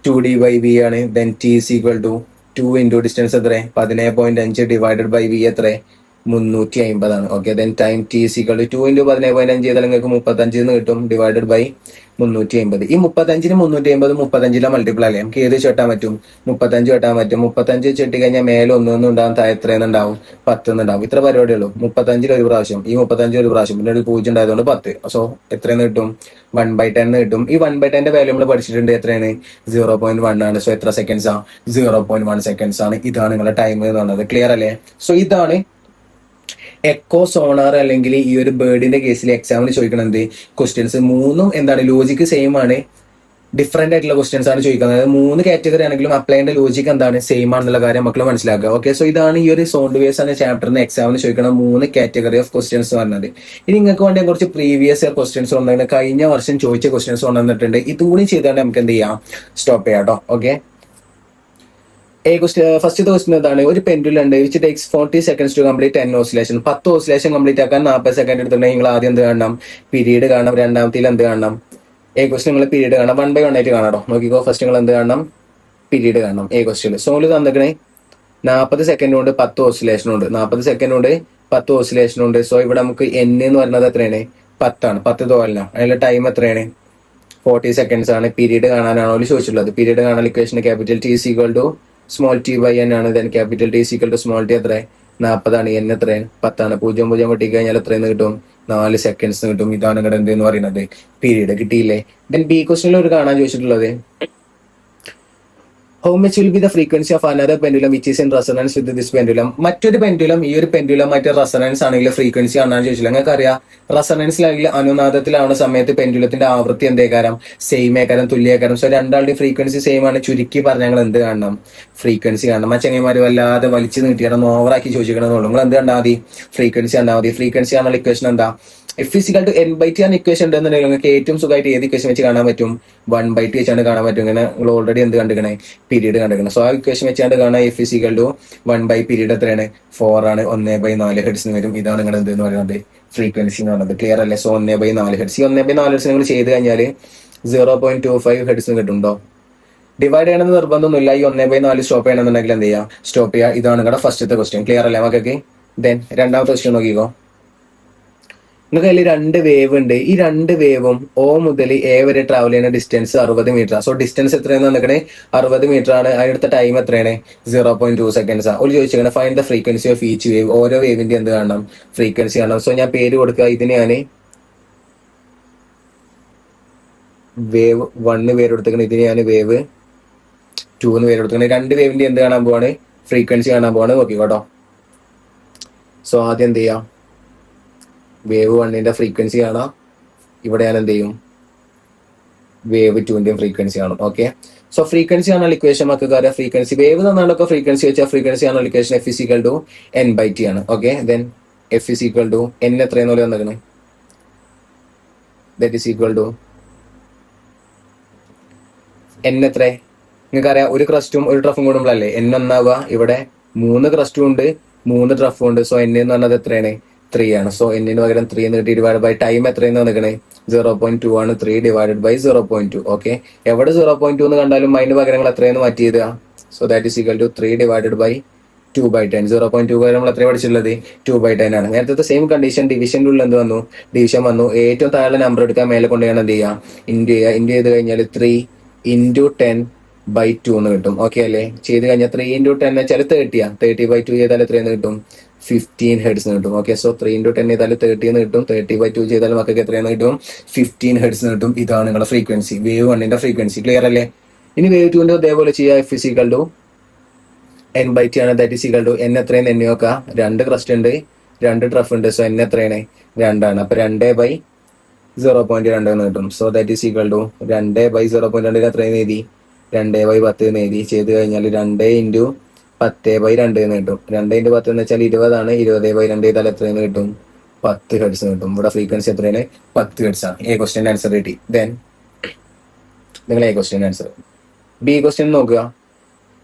2D/v ആണ്. Then T is equal to 2 into distance എത്ര? 17.5 ഡിവൈഡഡ് ബൈ വി എത്ര? 350 ആണ്. Okay, then time T is equal to 2 into 17.5 ചെയ്താൽ നിങ്ങൾക്ക് 35 എന്ന് കിട്ടും, ഡിവൈഡഡ് ബൈ 350. ഈ 35ന് 350 35ലെ മൾട്ടിപ്പിൾ അല്ലേ, നമുക്ക് ഏത് വെട്ടാൻ പറ്റും? 35 വെട്ടാൻ പറ്റും. 35 ചെട്ടി കഴിഞ്ഞാൽ മേലെ 1 ഉണ്ടാവും, താഴെ എത്രയെന്നുണ്ടാവും? 10 ഉണ്ടാവും. ഇത്ര പരിപാടിയേ ഉള്ളൂ. 35 ഒരു പ്രാവശ്യം, ഈ 35 ഒരു പ്രാവശ്യം, പിന്നെ ഒരു 0 ഉണ്ടായതുകൊണ്ട് 10. സോ എത്രയെന്ന് കിട്ടും? 1/10 കിട്ടും. ഈ 1/10 വാല്യൂ നമ്മൾ പഠിച്ചിട്ടുണ്ട്, എത്രയാണ്? 0.1 ആണ്. സോ എത്ര സെക്കൻഡ്സ് ആണ്? 0.1 സെക്കൻഡ്സ് ആണ്. ഇതാണ് നിങ്ങളുടെ ടൈം എന്ന് പറയുന്നത്. ക്ലിയർ അല്ലേ? സോ ഇതാണ് എക്കോ, സോണാർ അല്ലെങ്കിൽ ഈ ഒരു ബേർഡിന്റെ കേസിൽ എക്സാമിന് ചോദിക്കണത് ക്വസ്റ്റ്യൻസ്. 3ഉം എന്താണ്? ലോജിക്ക് സെയിം ആണ്, ഡിഫറെന്റ് ആയിട്ടുള്ള ക്വസ്റ്റ്യൻസ് ആണ് ചോദിക്കുന്നത്. അതായത് 3 കാറ്റഗറി ആണെങ്കിലും അപ്ലൈൻ്റെ ലോജിക്ക് എന്താണ്? സെയിം ആണെന്നുള്ള കാര്യം മക്കൾ മനസ്സിലാക്കുക. ഓക്കെ, സോ ഇതാണ് ഈ ഒരു സോണ്ട് വേവ്സ് എന്ന ചാപ്റ്ററിന് എക്സാമിന് ചോദിക്കുന്ന 3 കാറ്റഗറി ഓഫ് ക്വസ്റ്റ്യൻസ് പറഞ്ഞത്. ഇനി നിങ്ങൾക്ക് വേണ്ടി കുറച്ച് പ്രീവിയസ് ഇയർ ക്വസ്റ്റ്യൻസ് ഉണ്ടെങ്കിൽ കഴിഞ്ഞ വർഷം ചോദിച്ച ക്വസ്റ്റ്യൻസ് കൊണ്ടുവന്നിട്ടുണ്ട്. ഇതുകൂടി ചെയ്തുകൊണ്ട് നമുക്ക് എന്ത് ചെയ്യാം? സ്റ്റോപ്പ് ചെയ്യാം കേട്ടോ. ഓക്കെ, ഫസ്റ്റ് ക്വസ്റ്റ്യൻ എന്താണ്? ഒരു പെൻഡുലം ഉണ്ട്, which takes 40 seconds to complete 10 oscillation. 10 oscillation complete ആക്കാൻ 40 സെക്കൻഡ് എടുത്തിട്ടുണ്ടെങ്കിൽ നിങ്ങൾ ആദ്യം എന്ത് കാണണം? പീരീഡ് കാണണം. രണ്ടാമത്തിൽ എന്ത് കാണണം? ക്വസ്റ്റ്യൻ നിങ്ങൾ പീരീഡ് കാണണം. 1/1 ആയിട്ട് കാണാം. നോക്കിക്കോ, ഫസ്റ്റ് നിങ്ങൾ എന്ത് കാണണം? പീരീഡ് കാണണം. ക്വസ്റ്റ്യൻ സോള് തന്നിക്കണേ 40 സെക്കൻഡ് കൊണ്ട് 10 ഓസിലേഷൻ ഉണ്ട്. 40 സെക്കൻഡ് കൊണ്ട് 10 ഓസിലേഷൻ ഉണ്ട്. സോ ഇവിടെ നമുക്ക് n എന്ന് പറയുന്നത് എത്രയാണ്? 10 ആണ്. 10 തോലനം. അതിന്റെ ടൈം എത്രയാണ്? 40 സെക്കൻഡ്സ് ആണ്. പീരീഡ് കാണാനാണോ ചോദിച്ചിട്ടുള്ളത്? പീരീഡ് കാണാൻ equation capital T is equal to small T by N ആണ്. Then capital T is equal to small T എത്ര? 40 ആണ്. എൻ എത്ര? 10 ആണ്. 0 വെട്ടി കഴിഞ്ഞാൽ എത്രയെന്ന് കിട്ടും? 4 സെക്കൻഡ്സ് കിട്ടും. ഇതാണ് നിങ്ങളുടെ എന്ത് എന്ന് പറയുന്നത്? പീരീഡ്. കിട്ടിയില്ലേ? ദെൻ ബി ക്വസ്റ്റനിൽ ഒരു കാണാൻ ചോദിച്ചിട്ടുള്ളത്, how much will be the frequency of another pendulum which is in resonance with this pendulum? മറ്റൊരു പെൻഡുലം ഈ ഒരു പെൻഡുലമായിട്ട് റെസൊണൻസ് ആണെങ്കിൽ ഫ്രീക്വൻസി ആണെന്ന് ചോദിച്ചില്ല. നിങ്ങൾക്ക് അറിയാം, റെസൊണൻസിലാണെങ്കിൽ അനുനാദത്തിലാവുന്ന സമയത്ത് പെൻഡുലത്തിന്റെ ആവൃത്തി എന്തേക്കാരം? സെയിം ഏക്കാരം, തുല്യേക്കാരം. സോ രണ്ടാളുടെ ഫ്രീക്വൻസി സെയിം ആണ്. ചുരുക്കി പറഞ്ഞാൽ ഞങ്ങൾ എന്ത് കാണണം? ഫ്രീക്വൻസി കാണണം. മച്ചങ്ങന്മാര് വല്ലാതെ വലിച്ചു നീട്ടിയാണ് ഓവറാക്കി ചോദിക്കണമെന്നുള്ളൂ. നിങ്ങൾ എന്ത് കണ്ടാൽ മതി? ഫ്രീക്വൻസി കണ്ടാൽ മതി. ഫ്രീക്വൻസി ആണുള്ള ഇക്വേഷൻ എന്താ? F is equal to n/t ആണ് ഇക്വേഷൻ ഉണ്ടെന്നുണ്ടെങ്കിൽ നിങ്ങൾക്ക് ഏറ്റവും സുഖമായിട്ട് ഏത് ഇക്വേഷൻ വെച്ച് കാണാൻ പറ്റും? 1/t വെച്ചാണ് കാണാൻ പറ്റും. ഇങ്ങനെ നിങ്ങൾ ഓൾറെഡി എന്ത് കണ്ടിരിക്കണേ? പീരീഡ് കണ്ടിരിക്കണം. സോ ആ ഇക്വേഷൻ വെച്ചാണ്ട് കാണാൻ F is equal to 1 period എത്രയാണ്? 4 ആണ്. 1/4 ഹെഡ്സ് വരും. ഇതാണ് നിങ്ങൾ എന്ത് എന്ന് പറയുന്നത്? ഫ്രീക്വൻസി എന്ന് പറയുന്നത്. ക്ലിയർ അല്ലേ? So 1/4 heads. ഈ 1/4 ഹെഡ്സ് നിങ്ങൾ ചെയ്ത് കഴിഞ്ഞാൽ 0.25 ഹെഡ്സ് കിട്ടുന്നുണ്ടോ? ഡിവൈഡ് ചെയ്യണമെന്ന് നിർബന്ധമൊന്നുമില്ല. ഈ 1/4 സ്റ്റോപ്പ് ചെയ്യണമെന്നുണ്ടെങ്കിൽ എന്ത് ചെയ്യുക? സ്റ്റോപ്പ് ചെയ്യുക. ഇതാണ് നിങ്ങളുടെ ഫസ്റ്റത്തെ ക്വസ്റ്റ്യൻ. ക്ലിയർ അല്ലേ മക്കൾക്ക്? ദെൻ രണ്ടാമത്തെ ക്വസ്റ്റ്യൻ നോക്കിക്കോ. നിങ്ങൾക്ക് അതിൽ 2 വേവ് ഉണ്ട്. ഈ 2 വേവും O മുതൽ A വരെ ട്രാവൽ ചെയ്യുന്ന ഡിസ്റ്റൻസ് 60 മീറ്റർ ആണ്. സോ ഡിസ്റ്റൻസ് എത്രയെന്ന് നിൽക്കണേ? 60 മീറ്റർ ആണ്. അതിനടുത്ത ടൈം എത്രയാണ്? 0.2 സെക്കൻഡ്സ് ആണ്. ഒരു ചോദിച്ചേക്കണേ find the frequency of each wave. ഓരോ വേവിന്റെ എന്ത് കാണണം? ഫ്രീക്വൻസി കാണണം. സോ ഞാൻ പേര് കൊടുക്കുക. ഇതിന് ഞാൻ വേവ് 1 പേര് കൊടുത്തേക്കണം. ഇതിന് ഞാൻ വേവ് 2 എന്ന് പേര് കൊടുത്തേക്കണം. 2 വേവിന്റെ എന്ത് കാണാൻ പോവാണ്? ഫ്രീക്വൻസി കാണാൻ പോവാണ്. നോക്കിക്കോട്ടോ. സോ ആദ്യം എന്ത് ചെയ്യാം? വേവ് 1ന്റെ ഫ്രീക്വൻസി കാണാം. ഇവിടെ ഞാൻ എന്ത് ചെയ്യും? വേവ് 2ന്റെയും ഫ്രീക്വൻസി കാണും. ഓക്കെ, സോ ഫ്രീക്വൻസി ആണ് ഇക്വേഷൻ മക്കൾക്ക് അറിയാം. ഫ്രീക്വൻസി വേവ് തന്നാലൊക്കെ ഫ്രീക്വൻസി വെച്ചാൽ ഫ്രീക്വൻസി ആണ് equation. F is equal to n/t ആണ്. Okay, then F is equal to n എത്രയെന്ന് പോലെ വന്നിരിക്കണേ? That is equal to n എത്ര? നിങ്ങൾക്കറിയാം, ഒരു ക്രസ്റ്റും ഒരു ട്രഫും കൂടുമ്പോഴല്ലേ n ഒന്നാവുക. ഇവിടെ 3 ക്രസ്റ്റും ഉണ്ട്, 3 ട്രഫും ഉണ്ട്. സോ n എന്ന് പറഞ്ഞത് എത്രയാണ്? 3 ആണ്. സോ എന്നിന് പകരം 3 എന്ന് കിട്ടി. ഡിവൈഡ് ബൈ ടൈം എത്രയെന്ന് നിൽക്കണേ 0.2 ആണ്. 3 ഡിവൈഡഡ് ബൈ 0.2. ഓക്കെ, എവിടെ 0.2 എന്ന് കണ്ടാലും അതിന് പകരം നിങ്ങൾ എത്രയെന്ന് മാറ്റി ചെയ്തുക. So that is equal to 3 divided by 2/10. 0.2 പകരം നമ്മൾ എത്ര പഠിച്ചിട്ടുള്ളത് 2/10 ആണ്. നേരത്തെ സെയിം കണ്ടീഷൻ ഡിവിഷൻ്റെ ഉള്ളിൽ എന്ത് വന്നു, ഡിവിഷൻ വന്നു. ഏറ്റവും താഴെ നമ്പർ എടുക്കാൻ മേലെ കൊണ്ടുപോയാണ് എന്ത് ചെയ്യുക, ഇൻറ്റു ചെയ്യുക. ഇൻറ്റു ചെയ്ത് കഴിഞ്ഞാൽ 3 ഇൻറ്റു 10/2 എന്ന് കിട്ടും. ഓക്കെ അല്ലേ? ചെയ്ത് കഴിഞ്ഞാൽ 3 ഇൻറ്റു 10 വെച്ചാൽ 30/2 ചെയ്താൽ എത്രയെന്ന് കിട്ടും, 15 ഹെഡ്സ് കിട്ടും. ഓക്കെ, സോ 3 ഇൻറ്റു 10 ചെയ്താൽ 30 എന്ന് കിട്ടും. 30/2 ചെയ്താൽ മക്കൾക്ക് എത്രയെന്ന് കിട്ടും, 15 ഹെഡ്സ് കിട്ടും. ഇതാണ് നിങ്ങളുടെ ഫ്രീക്വൻസി, വേവ് 1ന്റെ ഫ്രീക്വൻസി. ക്ലിയർ അല്ലേ? ഇനി വേവ് 2ന്റെ അതേപോലെ ചെയ്യുക. F is equal to n/t ആണ്. That is equal to n എത്രയെന്ന് എണ്ണി നോക്കുക. 2 ക്രസ്റ്റ് ഉണ്ട്, 2 ട്രഫ് ഉണ്ട്. സോ n എത്രയാണ്, 2 ആണ്. അപ്പൊ 2/0.2 എന്ന് കിട്ടും. So that is equal to 2/0.2 എത്രയെന്ന് എഴുതി, 2/10 എന്ന് എഴുതി. ചെയ്ത് കഴിഞ്ഞാൽ 2 ഇൻറ്റു 10/2 എന്ന് കിട്ടും. 2 ഇൻറ്റു 10 എന്ന് വെച്ചാൽ 20 ആണ്. 20/2 ചെയ്താൽ എത്രയെന്ന് കിട്ടും, 10 ഹെഡ്സ് കിട്ടും. ഇവിടെ ഫ്രീക്വൻസി എത്രയാണ്, 10 ഹെഡ്സ് ആണ്. എ ക്വസ്റ്റ്യൻ ആൻസർ കിട്ടി. ദെൻ നിങ്ങൾ A question answer. B question നോക്കുക.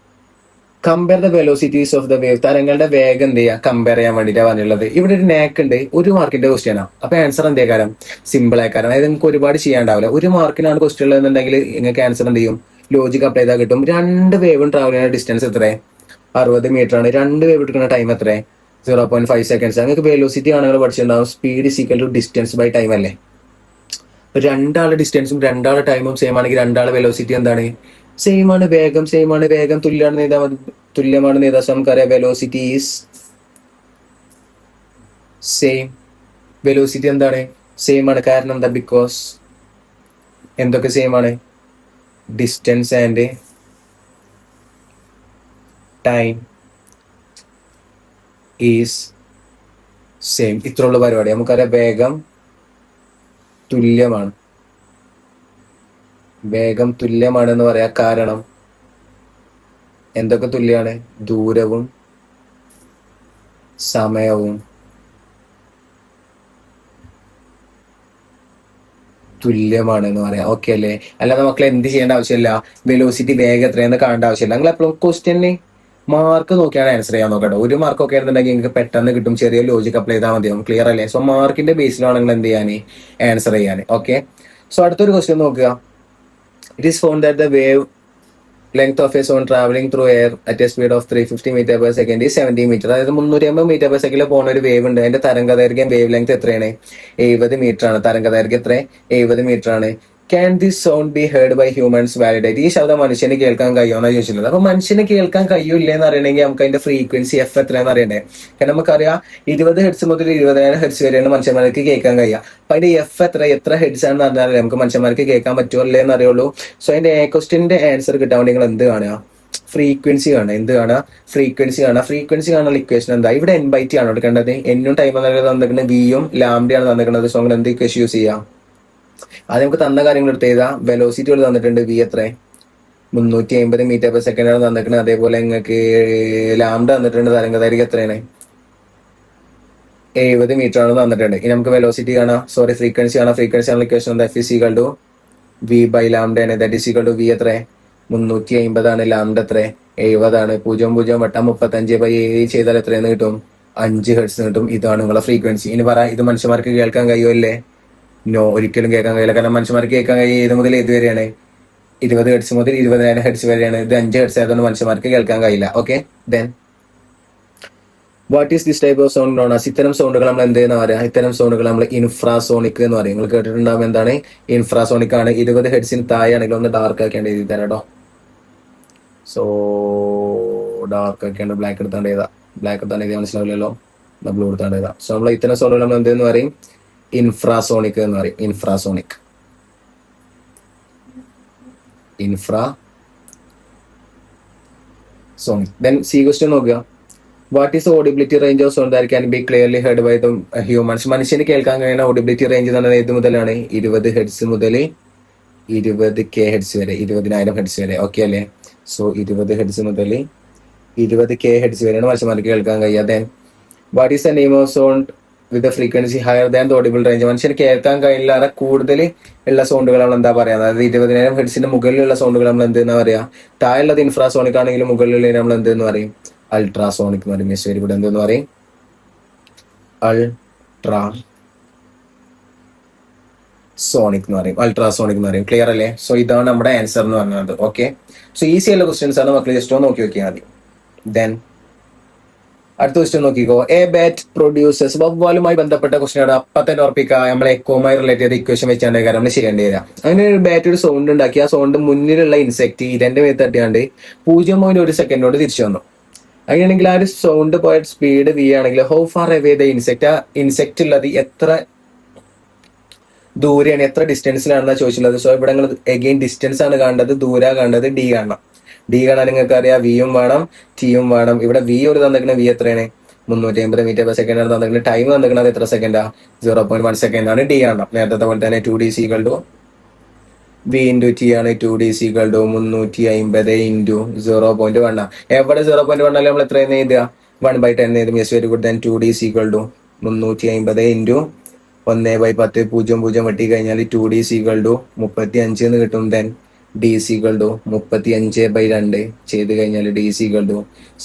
Compare the velocities of the wave. തരങ്ങളുടെ വേഗം എന്ത് ചെയ്യുക, കമ്പയർ ചെയ്യാൻ വേണ്ടിയിട്ടാണ് പറഞ്ഞുള്ളത്. ഇവിടെ ഒരു നാക്ക് ഉണ്ട്, 1 മാർക്കിന്റെ ക്വസ്റ്റ്യൻ ആണ്. അപ്പൊ ആൻസർ എന്തേക്കാരം, സിമ്പിൾ ആയിക്കാരം. അതായത് നിങ്ങൾക്ക് ഒരുപാട് ചെയ്യാണ്ടാവില്ല. 1 മാർക്കിനാണ് ക്വസ്റ്റ്യൻ ഉള്ളതെന്നുണ്ടെങ്കിൽ നിങ്ങൾക്ക് ആൻസർ എന്ത് ചെയ്യും, ലോജിക് അപ്ലൈ ചെയ്താൽ കിട്ടും. 2 വേവും ട്രാവൽ ചെയ്യുന്ന ഡിസ്റ്റൻസ് എത്ര, 60 മീറ്റർ ആണ്. 2 വേവ് എടുക്കുന്ന ടൈം എത്ര, 0.5 സെക്കൻഡ്സ്. നിങ്ങൾക്ക് വെലോസിറ്റി ആണെങ്കിൽ പഠിച്ചിട്ടുണ്ടാവും. Speed is equal to distance by time അല്ലേ? 2 ഡിസ്റ്റൻസും 2 ടൈമും സെയിം ആണെങ്കിൽ 2 വെലോസിറ്റി എന്താണ്, സെയിം ആണ്. വേഗം സെയിം ആണ്. വേഗം തുല്യമാണ് നേതാ. നമുക്കറിയാം വെലോസിറ്റി ഈസ് സെയിം. വെലോസിറ്റി എന്താണ്, സെയിം ആണ്. കാരണം എന്താ, ബിക്കോസ് എന്തൊക്കെ സെയിം ആണ്, distance and time is same. ഇത്രയുള്ള പരിപാടി. നമുക്കറിയാം വേഗം തുല്യമാണ്. വേഗം തുല്യമാണെന്ന് പറയാം. കാരണം എന്തൊക്കെ തുല്യമാണ്, ദൂരവും സമയവും തുല്യമാണെന്ന് പറയാം. ഓക്കെ അല്ലേ? അല്ലാതെ മക്കൾ എന്ത് ചെയ്യേണ്ട ആവശ്യമില്ല, വെലോസിറ്റി വേഗം എത്രയെന്ന് കാണേണ്ട ആവശ്യമില്ല. നിങ്ങൾ എപ്പോഴും ക്വസ്റ്റ്യന് മാർക്ക് നോക്കിയാണ് ആൻസർ ചെയ്യാൻ നോക്കട്ടെ. 1 മാർക്ക് ഒക്കെ ആയിരുന്നുണ്ടെങ്കിൽ നിങ്ങൾക്ക് പെട്ടെന്ന് കിട്ടും. ചെറിയ ലോജിക് അപ്ലൈ ചെയ്താൽ മതിയാവും. ക്ലിയർ അല്ലേ? സോ മാർക്കിന്റെ ബേസിലാണ് നിങ്ങൾ എന്ത് ചെയ്യാൻ, ആൻസർ ചെയ്യാൻ. ഓക്കെ, സോ അടുത്തൊരു ക്വസ്റ്റ്യൻ നോക്കുക. It is found that the wavelength of a sound travelling through air at a speed of 350 metre per second is 70 metre. അതായത് 350 മീറ്റർ പെർ സെക്കൻഡിൽ പോകുന്ന ഒരു വേവ് ഉണ്ട്. അതിന്റെ തരംഗദൈർഘ്യം, വേവ് ലെങ്ത് എത്രയാണ്, 70 മീറ്റർ ആണ്. തരംഗദൈർഘ്യം എത്ര, 70 മീറ്റർ ആണ്. Can this sound be heard by humans validate. ഈ ശബ്ദം മനുഷ്യന് കേൾക്കാൻ കഴിയുമെന്നാണ് ചോദിച്ചിട്ടുള്ളത്. അപ്പൊ മനുഷ്യന് കേൾക്കാൻ കഴിയൂല്ലേന്ന് അറിയണമെങ്കിൽ നമുക്ക് അതിന്റെ ഫ്രീക്വൻസി എഫ് എത്രയാണെന്ന് അറിയണ്ടേ. കാരണം നമുക്കറിയാം 20 ഹെഡ്സ് മുതൽ 20,000 ഹെഡ്സ് വരെയാണ് മനുഷ്യന്മാർക്ക് കേൾക്കാൻ കഴിയുക. അപ്പൊ അതിന്റെ എഫ് എത്ര ഹെഡ്സ് ആണെന്ന് പറഞ്ഞാൽ നമുക്ക് മനുഷ്യന്മാർക്ക് കേൾക്കാൻ പറ്റുമോ അല്ലേ എന്ന് അറിയുള്ളൂ. സോ അതിന്റെ എ ക്വസ്റ്റ്യന്റെ ആൻസർ കിട്ടാൻ വേണ്ടി നിങ്ങൾ എന്ത് കാണുക, ഫ്രീക്വൻസി കാണുക. എന്ത് കാണുക, ഫ്രീക്വൻസി കാണുക. ഫ്രീക്വൻസി കാണാനുള്ള ഇക്വേഷൻ എന്താ, ഇവിടെ n/t ആണ് എടുക്കേണ്ടത്. എന്നും ടൈം തന്നിരിക്കുന്നത്, വിയും ലാംഡയാണ് തന്നിരിക്കുന്നത്. സോ നിങ്ങൾ എന്ത് ഇക്വേഷൻ യൂസ് ചെയ്യാം, അത് നമുക്ക് തന്ന കാര്യങ്ങൾ എടുത്ത് ചെയ്താൽ. വെലോസിറ്റികൾ തന്നിട്ടുണ്ട്, വി എത്ര 350 മീറ്റർ പെർ സെക്കൻഡ് ആണ് തന്നിരിക്കുന്നത്. അതേപോലെ നിങ്ങൾക്ക് ലാംഡ തന്നിട്ടുണ്ട്, തരംഗദൈർഘ്യം എത്രയാണ് 70 മീറ്റർ ആണ് തന്നിട്ടുണ്ട്. ഇനി നമുക്ക് വെലോസിറ്റി കാണാം, ഫ്രീക്വൻസി കാണാം. ഫ്രീക്വൻസി ആണ് ഇക്വേഷൻ എന്താ, F is equal to v/λ ആണ്. That is equal to V എത്ര 350 ആണ്. ലാംഡ എത്ര 70 ആണ്. 0.0 വട്ടം 35/7 ചെയ്താൽ എത്രയെന്ന് കിട്ടും, 5 ഹെർട്സ് കിട്ടും. ഇതാണ് നിങ്ങളെ ഫ്രീക്വൻസി. ഇനി പറ, ഇത് മനുഷ്യന്മാർക്ക് കേൾക്കാൻ കഴിയുമല്ലേ? നോ, ഒരിക്കലും കേൾക്കാൻ കഴിയില്ല. കാരണം മനുഷ്യന്മാർക്ക് കേൾക്കാൻ കഴിയും ഏത് മുതൽ ഏത് വരെയാണ്, 20 ഹെർട്സ് മുതൽ 20,000 ഹെർട്സ് വരെയാണ്. ഇത് 5 ഹെർട്സ് ആയതുകൊണ്ട് മനുഷ്യന്മാർക്ക് കേൾക്കാൻ കഴിയില്ല. Okay, then what is this type of sound known as. ഇത്തരം സൗണ്ടുകൾ നമ്മൾ എന്ത് ചെയ്യുന്ന പറയാം, ഇത്തരം സൗണ്ടുകൾ നമ്മൾ ഇൻഫ്രാസോണിക് എന്ന് പറയും. നിങ്ങൾ കേട്ടിട്ടുണ്ടാവും എന്താണ് ഇൻഫ്രാസോണിക് ആണ്. 20 ഹെർട്സിന് താഴെ ആണെങ്കിൽ ഒന്ന് ഡാർക്ക് ആക്കേണ്ട എഴുതി തരാം കേട്ടോ. സോ ഡാർക്ക് ആക്കേണ്ട, ബ്ലാക്ക് എടുത്താണ്ട് ചെയ്താ, ബ്ലാക്ക് എടുത്താണ്ട് എഴുതി മനസ്സിലാവില്ലല്ലോ, ബ്ലൂ എടുത്താണ്ട് ചെയ്താ. സോ നമ്മൾ ഇത്തരം സൗണ്ടുകൾ നമ്മൾ എന്തെന്ന് പറയും, ഇൻഫ്രാസോണിക് എന്ന് പറയും. ഇൻഫ്രാസോണിക് ദെൻ സി ക്വസ്റ്റ്യൻ നോക്കുക. What is audibility range of sound that can be clearly heard by the humans. മനുഷ്യന് കേൾക്കാൻ കഴിയുന്ന ഓഡിബിലിറ്റി റേഞ്ച് എന്ന് പറയുന്നത് ഏത് മുതലാണ്, 20 ഹെർട്സ് മുതൽ 20K ഹെർട്സ് വരെ, 20,000 ഹെർട്സ് വരെ. ഓക്കെ അല്ലേ? സോ 20 ഹെർട്സ് മുതൽ 20K ഹെർട്സ് വരെയാണ് മനുഷ്യന്മാർക്ക് കേൾക്കാൻ കഴിയുക. Then what is the name of sound with frequency higher than the audible range. മനുഷ്യന് കേൾക്കാൻ കഴിയില്ലാതെ കൂടുതൽ ഉള്ള സൗണ്ടുകൾ നമ്മൾ എന്താ പറയാ, അതായത് 20,000 ഹെർട്സിന്റെ മുകളിലുള്ള സൗണ്ടുകൾ നമ്മൾ എന്തെന്ന് പറയാ. താഴെയുള്ളത് ഇൻഫ്രാസോണിക് ആണെങ്കിലും മുകളിലുള്ള നമ്മൾ എന്തെന്ന് പറയും, അൾട്രാസോണിക് എന്ന് പറയും. ഇവിടെ എന്തെന്ന് പറയും, അൾട്രാ സോണിക് എന്ന് പറയും, അൾട്രാസോണിക് എന്ന് പറയും. ക്ലിയർ അല്ലേ? സോ ഇതാണ് നമ്മുടെ ആൻസർ എന്ന് പറയുന്നത്. ഓക്കെ, സോ ഈസി ആയുള്ള ക്വസ്റ്റ്യൻസ് ആണ് മക്കൾ, ജസ്റ്റ് ഒന്ന് നോക്കി നോക്കിയാൽ മതി. ദെൻ അടുത്ത ക്വസ്റ്റ്യൻ നോക്കിക്കോ. എ ബാറ്റ് പ്രൊഡ്യൂസേഴ്സ്, വവ്വാലുമായി ബന്ധപ്പെട്ട ക്വസ്റ്റ്യൻ ആണ്. അപ്പൊ തന്നെ ഉറപ്പിക്കുക, നമ്മളെ എക്കോമായി റിലേറ്റ് ചെയ്ത ഇക്വേഷൻ വെച്ചാണ്ട് കാര്യം നമ്മൾ ശരിയാണ്ടി വരാം. അങ്ങനെ ഒരു ബാറ്റ് ഒരു സൗണ്ട് ഉണ്ടാക്കി, ആ സൗണ്ട് മുന്നിലുള്ള ഇൻസെക്ട് ഇതിന്റെ മേത്ത് തട്ടിയാണ്ട് 0.1 സെക്കൻഡ് കൊണ്ട് തിരിച്ചു വന്നു. അങ്ങനെയാണെങ്കിൽ ആ ഒരു സൗണ്ട് പോയ സ്പീഡ് വി ആണെങ്കിൽ how far away the insect, ആ ഇൻസെക്ട് ഉള്ളത് എത്ര ദൂരെയാണ്, എത്ര ഡിസ്റ്റൻസിലാണെന്നാ ചോദിച്ചിട്ടുള്ളത്. സോ ഇവിടെ നിങ്ങൾ എഗെയിൻ ഡിസ്റ്റൻസ് ആണ് കാണേണ്ടത്, ദൂരാ കാണേണ്ടത്, ഡി കാണണം. ഡി കാണാൻ നിങ്ങൾക്ക് അറിയാം, വിയും വേണം ടിയും വേണം. ഇവിടെ വി ഒരു തന്നിരിക്കുന്ന വി എത്രയാണ്, 350 മീറ്റർ പെർ സെക്കൻഡ് ആണ് തന്നിരിക്കുന്നത്. ടൈം തന്നിരിക്കുന്നത് എത്ര സെക്കൻഡാ, 0.1 സെക്കൻഡ് ആണ്. ഡി കാണണം. നേരത്തെ പോലെ തന്നെ 2d = വി ഇൻറ്റു ടി ആണ്. 2d = 350 ഇൻറ്റു 0.1 ആണ്. എവിടെ 0.1 അല്ലെ നമ്മൾ എത്ര എഴുതുക, 1/10 എഴുതും. Yes, very good. Then 2d = 350 into 1/10, 0 വെട്ടി കഴിഞ്ഞാൽ 2d = 35 എന്ന് കിട്ടും. ദെൻ d = 35/2 ചെയ്ത് കഴിഞ്ഞാൽ d =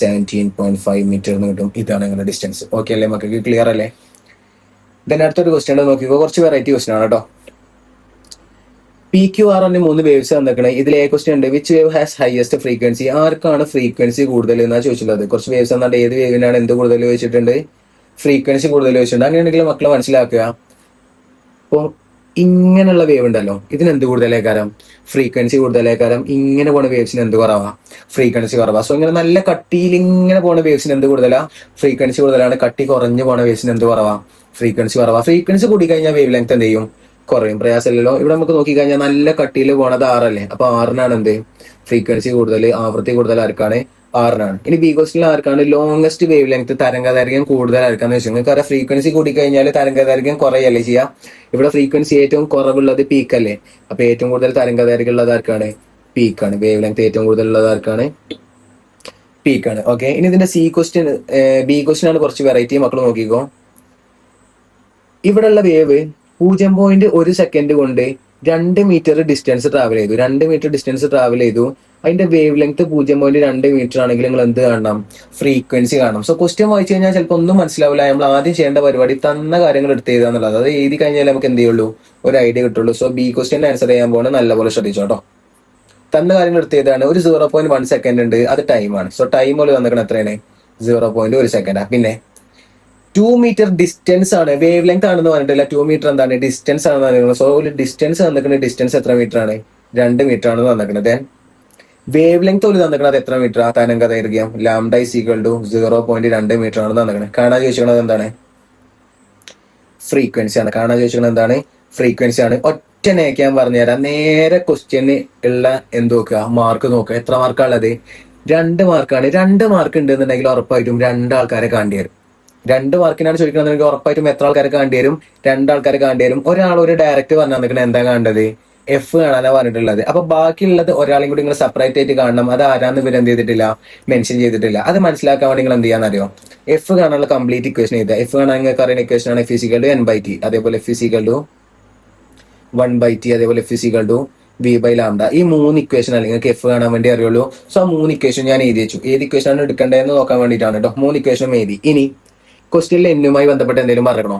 17.5 മീറ്റർ എന്ന് കിട്ടും. ഇതാണ് നിങ്ങളുടെ ഡിസ്റ്റൻസ്. ഓക്കെ അല്ലേ മക്കൾക്ക്, ക്ലിയർ അല്ലേ? ദെൻ അടുത്തൊരു ക്വസ്റ്റ്യൻ നോക്കിക്കോ, കുറച്ച് വെറൈറ്റി ക്വസ്റ്റ്യൻ ആണ് കേട്ടോ. PQR എന്ന 3 വേവ്സ് തന്നിക്കണേ. ഇതിൽ ഏ ക്വസ്റ്റ്യൻ ഉണ്ട്, which wave has highest frequency, ആർക്കാണ് ഫ്രീക്വൻസി കൂടുതൽ എന്നാണ് ചോദിച്ചിട്ടുള്ളത്. കുറച്ച് വേവ്സ് തന്നിട്ട് ഏത് വേവിനാണ് എന്ത് കൂടുതൽ ചോദിച്ചിട്ടുണ്ട്, ഫ്രീക്വൻസി കൂടുതൽ ചോദിച്ചിട്ടുണ്ട്. അങ്ങനെയാണെങ്കിൽ മക്കളെ മനസ്സിലാക്കുക, അപ്പോൾ ഇങ്ങനെയുള്ള വേവ് ഉണ്ടല്ലോ, ഇതിനെന്ത് കൂടുതലേക്കാരം, ഫ്രീക്വൻസി കൂടുതലേക്കാരം. ഇങ്ങനെ പോണ വേവ്സിന് എന്ത് കുറവാ, ഫ്രീക്വൻസി കുറവാ. സോ ഇങ്ങനെ നല്ല കട്ടിയിൽ ഇങ്ങനെ പോണ വേവ്സിന് എന്ത് കൂടുതലാ, ഫ്രീക്വൻസി കൂടുതലാണ്. കട്ടി കുറഞ്ഞു പോണ വേവ്സിന് എന്ത് കുറവാ, ഫ്രീക്വൻസി കുറവാ. ഫ്രീക്വൻസി കൂടി കഴിഞ്ഞാൽ വേവ് ലെങ്ത് എന്ത് ചെയ്യും, കുറയും. പ്രയാസമില്ലല്ലോ. ഇവിടെ നമുക്ക് നോക്കിക്കഴിഞ്ഞാൽ നല്ല കട്ടിയിൽ പോണത് 6 അല്ലേ, അപ്പൊ 6-നാണ് എന്ത് ഫ്രീക്വൻസി കൂടുതൽ, ആവൃത്തി കൂടുതൽ ആർക്കാണ്, 6-നാണ്. ഇനി ബി ക്വസ്റ്റിൽ ആർക്കാണ് ലോങ്സ്റ്റ് വേവ് ലെങ്ത്, തരംഗദൈർഘ്യം കൂടുതൽ ആർക്കാന്ന് വെച്ചാൽ നിങ്ങൾക്ക് അറിയാം, ഫ്രീക്വൻസി കൂടി കഴിഞ്ഞാൽ തരംഗദൈർഘ്യം കുറയല്ലേ ചെയ്യാം. ഇവിടെ ഫ്രീക്വൻസി ഏറ്റവും കുറവുള്ളത് പീക്ക് അല്ലേ, അപ്പൊ ഏറ്റവും കൂടുതൽ തരംഗദൈർഘ്യം ഉള്ളത് ആർക്കാണ്, പീക്കാണ്. വേവ് ലെങ്ത് ഏറ്റവും കൂടുതൽ ഉള്ളത് ആർക്കാണ്, പീക്കാണ്. ഓക്കെ, ഇനി ഇതിന്റെ ബി ക്വസ്റ്റ്യൻ ആണ് കുറച്ച് വെറൈറ്റി. മക്കൾ നോക്കിക്കോ, ഇവിടെയുള്ള വേവ് 0.1 സെക്കൻഡ് കൊണ്ട് 2 മീറ്റർ ഡിസ്റ്റൻസ് ട്രാവൽ ചെയ്തു. 2 മീറ്റർ ഡിസ്റ്റൻസ് ട്രാവൽ ചെയ്തു. അതിന്റെ വേവ് ലെങ്ത് 0.2 മീറ്റർ ആണെങ്കിൽ നിങ്ങൾ എന്ത് കാണണം, ഫ്രീക്വൻസി കാണണം. സോ ക്വസ്റ്റ്യൻ വായിച്ചു കഴിഞ്ഞാൽ ചിലപ്പോൾ ഒന്നും മനസ്സിലാവില്ല. നമ്മൾ ആദ്യം ചെയ്യേണ്ട പരിപാടി തന്ന കാര്യങ്ങൾ എടുത്ത് എഴുതാന്നുള്ളത്. അത് എഴുതി കഴിഞ്ഞാൽ നമുക്ക് എന്ത് ചെയ്യുള്ളൂ, ഒരു ഐഡിയ കിട്ടുള്ളൂ. സോ ബി ക്വസ്റ്റ്യൻ ആൻസർ ചെയ്യാൻ പോകുന്നത് നല്ലപോലെ ശ്രദ്ധിച്ചോട്ടോ. തന്ന കാര്യങ്ങൾ എടുത്ത് എഴുതാണ്. ഒരു 0.1 സെക്കൻഡ് ഉണ്ട്, അത് ടൈമാണ്. സോ ടൈം പോലെ തന്നിക്കണം എത്രയാണ്, 0.1 സെക്കൻഡാ. പിന്നെ 2 മീറ്റർ ഡിസ്റ്റൻസ് ആണ്, വേവ് ലെങ്ത് ആണെന്ന് പറഞ്ഞിട്ടില്ല. 2 മീറ്റർ എന്താണ്, ഡിസ്റ്റൻസ് ആണെന്ന് പറയുന്നത്. സോ ഒരു ഡിസ്റ്റൻസ് തന്നിട്ടുണ്ട്, ഡിസ്റ്റൻസ് എത്ര മീറ്റർ ആണ്, 2 മീറ്റർ ആണെന്ന് തന്നിട്ടുണ്ട്. ദെൻ വേവ് ലെങ്ത് ഒരു തന്നിക്കുന്നത് എത്ര മീറ്റർ, തരംഗ ദൈർഘ്യം λ = 0.2 മീറ്റർ ആണ് തന്നിക്കുന്നത്. കാണാൻ ചോദിച്ചിരിക്കുന്നത് എന്താണ്, ഫ്രീക്വൻസി ആണ്. കാണാൻ ചോദിച്ചിരിക്കുന്നത് എന്താണ്, ഫ്രീക്വൻസി ആണ്. ഒറ്റ നേക്കാൻ പറഞ്ഞുതരാം. നേരെ ക്വസ്റ്റ്യന് ഉള്ള എന്ത് നോക്കുക, മാർക്ക് നോക്കുക. എത്ര മാർക്കാണുള്ളത്, 2 മാർക്കാണ്. 2 മാർക്ക് ഉണ്ടെന്നുണ്ടെങ്കിൽ ഉറപ്പായിട്ടും 2 ആൾക്കാരെ കാണേണ്ടി വരും. 2 മാർക്കിനാണ് ചോദിക്കണമെന്നുണ്ടെങ്കിൽ ഉറപ്പായിട്ടും എത്ര ആൾക്കാരെ കാണേണ്ടി വരും, 2 ആൾക്കാരെ കാണേണ്ടി വരും. ഒരാൾ ഒരു ഡയറക്റ്റ് പറഞ്ഞു തന്നിരിക്കുന്നത് എന്താ കാണേണ്ടത്, എഫ് കാണാനാ പറഞ്ഞിട്ടുള്ളത്. അപ്പൊ ബാക്കിയുള്ളത് ഒരാളെയും കൂടി നിങ്ങൾ സെപ്പറേറ്റ് ആയിട്ട് കാണണം. അത് ആരാന്ന് ഇവർ എന്ത് ചെയ്തിട്ടില്ല, മെൻഷൻ ചെയ്തിട്ടില്ല. അത് മനസ്സിലാക്കാൻ വേണ്ടി നിങ്ങൾ എന്ത് ചെയ്യാന്നറിയോ, എഫ് കാണാനുള്ള കംപ്ലീറ്റ് ഇക്വേഷൻ ചെയ്താൽ, എഫ് കാണാൻ നിങ്ങൾക്ക് അറിയുന്ന ഇക്വേഷൻ ആണ് F = n/t, അതേപോലെ F = 1/t, അതേപോലെ F = v/λ. ഈ 3 ഇക്വേഷൻ അല്ലെങ്കിൽ നിങ്ങൾക്ക് എഫ് കാണാൻ വേണ്ടി അറിയുള്ളൂ. സോ ആ 3 ഇക്വേഷൻ ഞാൻ എഴുതി വെച്ചു. ഏത് ഇക്വേഷൻ ആണ് എടുക്കേണ്ടതെന്ന് നോക്കാൻ വേണ്ടിയിട്ടാണ് കേട്ടോ. 3 ഇക്വേഷനും എഴുതി. ഇനി ക്വസ്റ്റ്യനിൽ എന്നുമായി ബന്ധപ്പെട്ട് എന്തെങ്കിലും പറയണോ,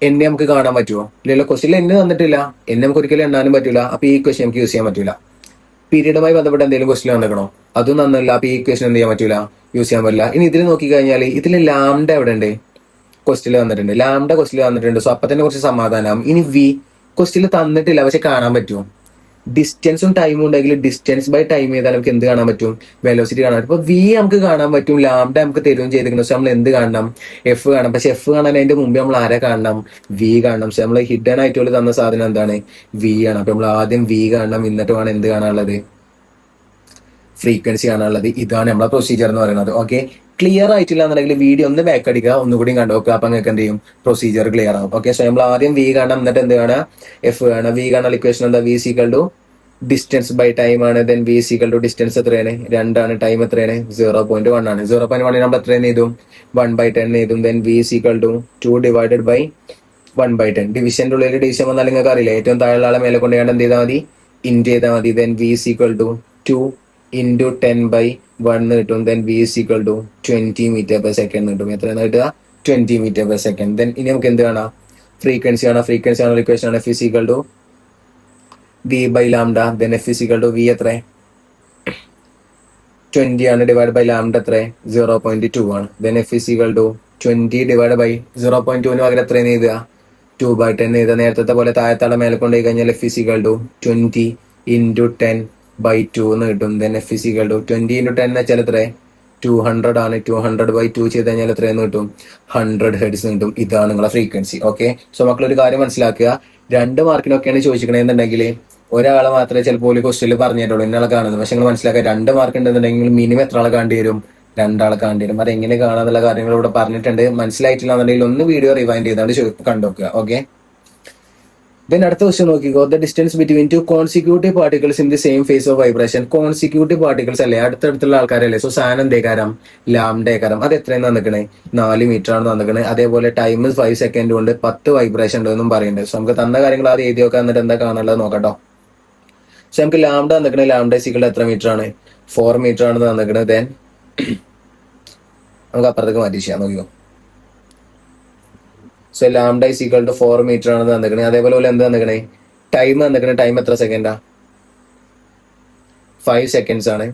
എന്നെ നമുക്ക് കാണാൻ പറ്റുമോ, ഇല്ലല്ലോ. ക്വസ്റ്റ്യനിൽ എന്നെ തന്നിട്ടില്ല, എന്നെ നമുക്ക് ഒരിക്കലും എണ്ണാനും പറ്റില്ല. അപ്പൊ ഈ ക്വസ്റ്റ്യൻ നമുക്ക് യൂസ് ചെയ്യാൻ പറ്റില്ല. പീരീഡുമായി ബന്ധപ്പെട്ട് എന്തെങ്കിലും ക്വസ്റ്റ്യൻ വന്നിക്കണോ, അതും നന്നല്ല. അപ്പൊ ഈ ക്വസ്റ്റ്യൻ എന്ത് ചെയ്യാൻ പറ്റില്ല, യൂസ് ചെയ്യാൻ പറ്റില്ല. ഇനി ഇതിൽ നോക്കി കഴിഞ്ഞാൽ ഇതിൽ ലാംഡ എവിടെ ഉണ്ട്, ക്വസ്റ്റ്യൻ വന്നിട്ടുണ്ട്. ലാംഡ ക്വസ്റ്റ്യൻ വന്നിട്ടുണ്ട്. സോ അപ്പൊ തന്നെ കുറച്ച് സമാധാനം. ഇനി വി ക്വസ്റ്റ്യൻ തന്നിട്ടില്ല, പക്ഷെ കാണാൻ പറ്റുമോ. ഡിസ്റ്റൻസും ടൈമും ഉണ്ടെങ്കിൽ ഡിസ്റ്റൻസ് ബൈ ടൈം ചെയ്താൽ നമുക്ക് എന്ത് കാണാൻ പറ്റും, വെലോസിറ്റി കാണാൻ പറ്റും. ഇപ്പൊ വി നമുക്ക് കാണാൻ പറ്റും, ലാംഡ നമുക്ക് തരുകയും ചെയ്തിരിക്കുന്നു. പക്ഷെ നമ്മൾ എന്ത് കാണണം, എഫ് കാണണം. പക്ഷെ എഫ് കാണാൻ അതിന്റെ മുമ്പേ നമ്മൾ ആരെ കാണണം, വി കാണണം. പക്ഷെ നമ്മൾ ഹിഡൻ ആയിട്ട് തന്ന സാധനം എന്താണ്, വി ആണ്. അപ്പൊ നമ്മൾ ആദ്യം വി കാണണം, എന്നിട്ട് വേണം എന്ത് കാണാനുള്ളത്, ഫ്രീക്വൻസി കാണാനുള്ളത്. ഇതാണ് നമ്മളെ പ്രൊസീജിയർ എന്ന് പറയുന്നത്. ഓക്കെ, ക്ലിയർ ആയിട്ടില്ല എന്നുണ്ടെങ്കിൽ വീഡിയോ ഒന്ന് ബാക്ക് അടിക്കുക, ഒന്നുകൂടി കണ്ടു നോക്കുക. അപ്പൊ നിങ്ങൾക്ക് എന്ത് ചെയ്യും, പ്രൊസീജിയർ ക്ലിയർ ആവും. ഓക്കെ, സോ നമ്മൾ ആദ്യം വി കാണാം, എന്നിട്ട് എന്ത് കാണാം, എഫ് കാണാം. വി കാണാൻ ഇക്വേഷൻ എന്താ, V = ഡിസ്റ്റൻസ് ബൈ ടൈം ആണ്. ദെൻ V = ഡിസ്റ്റൻസ് എത്രയാണ്, 2 ആണ്. ടൈം എത്രയാണ്, 0.1 ആണ്. 0.1 നമ്മൾ എത്രയാണ് എഴുതും, 1/10 എഴുതും. Then V = 2 / 1/10. ഡിവിഷന്റെ ഉള്ളിൽ ഡിവിഷൻ വന്നാൽ നിങ്ങൾക്ക് അറിയില്ല, ഏറ്റവും താഴെയുള്ള ആളെ മേലെ കൊണ്ടുപോയാണ്ട് എന്ത് ചെയ്താൽ മതി, ഇൻറ്റ് ചെയ്താൽ മതി. ദെൻ V = 2 × 10/1 കിട്ടും. Then V = 20 metre per second കിട്ടും. എത്രയാണ് കിട്ടുക, 20 meter per second. Then ഇനി നമുക്ക് എന്ത് കാണാം? ഫ്രീക്വൻസി ആണ്. ഫ്രീക്വൻസി ആണ് ഇക്വേഷൻ ആണ്. F is equal to V by lambda. Then F is equal to V എത്ര? 20 ആണ് ഡിവൈഡ് ബൈ ലാംഡ എത്ര? 0.2 ആണ്. Then F is equal to 20 divide by 0.2 പകരം എത്രയെന്ന് എഴുതുക? 2/10 എഴുതുക. നേരത്തെ പോലെ താഴത്താടെ മേലെ കൊണ്ട് കഴിഞ്ഞാൽ F is equal to 20 into 10/2 എന്ന് കിട്ടും. Then F is equal to 20 into 10 എന്ന് വെച്ചാൽ എത്ര? 200 ആണ്. 200/2 ചെയ്ത് കഴിഞ്ഞാൽ എത്രയെന്ന് കിട്ടും? 100 ഹെർട്സ് കിട്ടും. ഇതാണ് നിങ്ങളെ ഫ്രീക്വൻസി. ഓക്കെ, സോ മക്കളൊരു കാര്യം മനസ്സിലാക്കുക. 2 മാർക്കിനൊക്കെയാണ് ചോദിച്ചിരിക്കണമെന്നുണ്ടെങ്കിൽ ഒരാളെ മാത്രമേ ചിലപ്പോൾ ഒരു ക്വസ്റ്റ്യനിൽ പറഞ്ഞു തരുള്ളൂ ഇന്നാളെ കാണുന്നത്. പക്ഷെ നിങ്ങൾ മനസ്സിലാക്കുക, 2 മാർക്ക് ഉണ്ടെന്നുണ്ടെങ്കിൽ മിനിമം എത്ര ആളെ കാണേണ്ടി വരും? 2 ആളെ കാണേണ്ടി വരും. അത് എങ്ങനെ കാണാന്നുള്ള കാര്യങ്ങൾ ഇവിടെ പറഞ്ഞിട്ടുണ്ട്. മനസ്സിലായിട്ടില്ല എന്നുണ്ടെങ്കിൽ ഒന്ന് വീഡിയോ റിവൈൻഡ് ചെയ്താണ്ട് കണ്ടുനോക്കുക. ഓക്കെ, ദെൻ അടുത്ത ക്വസ്റ്റ്യൻ നോക്കിക്കോ. The distance between two consecutive particles in the same phase of vibration. Consecutive particles അല്ലേ, അടുത്തടുത്തുള്ള ആൾക്കാരല്ലേ. സോ സാധനം എന്തേക്കാരം? ലാംഡേക്കാരം. അത് എത്രയെന്ന് തന്നിക്കണേ? 4 മീറ്റർ ആണ് തന്നിക്കണേ. അതേപോലെ ടൈം 5 സെക്കൻഡ് കൊണ്ട് 10 വൈബ്രേഷൻ ഉണ്ടെന്നും പറയുന്നുണ്ട്. സോ നമുക്ക് തന്ന കാര്യങ്ങൾ ആദ്യം എഴുതി നോക്കാം, എന്നിട്ട് എന്താ കാണാനുള്ളത് നോക്കട്ടോ. സോ നമുക്ക് ലാംഡ തന്നിക്കണേ. ലാംഡ സിക്കൾ എത്ര മീറ്റർ ആണ്? 4 മീറ്റർ ആണ് തന്നിക്കണത്. ദെൻ നമുക്ക് അപ്പുറത്തേക്ക് മാറ്റി ചെയ്യാം, നോക്കിയോ. So lambda is equal to 4 metre ആണ് തന്നിക്കണേ. അതേപോലെ എന്ത് തന്നിക്കണേ? ടൈം തന്നിക്കണേ. ടൈം എത്ര സെക്കൻഡാ? 5 സെക്കൻഡ്സ് ആണ്.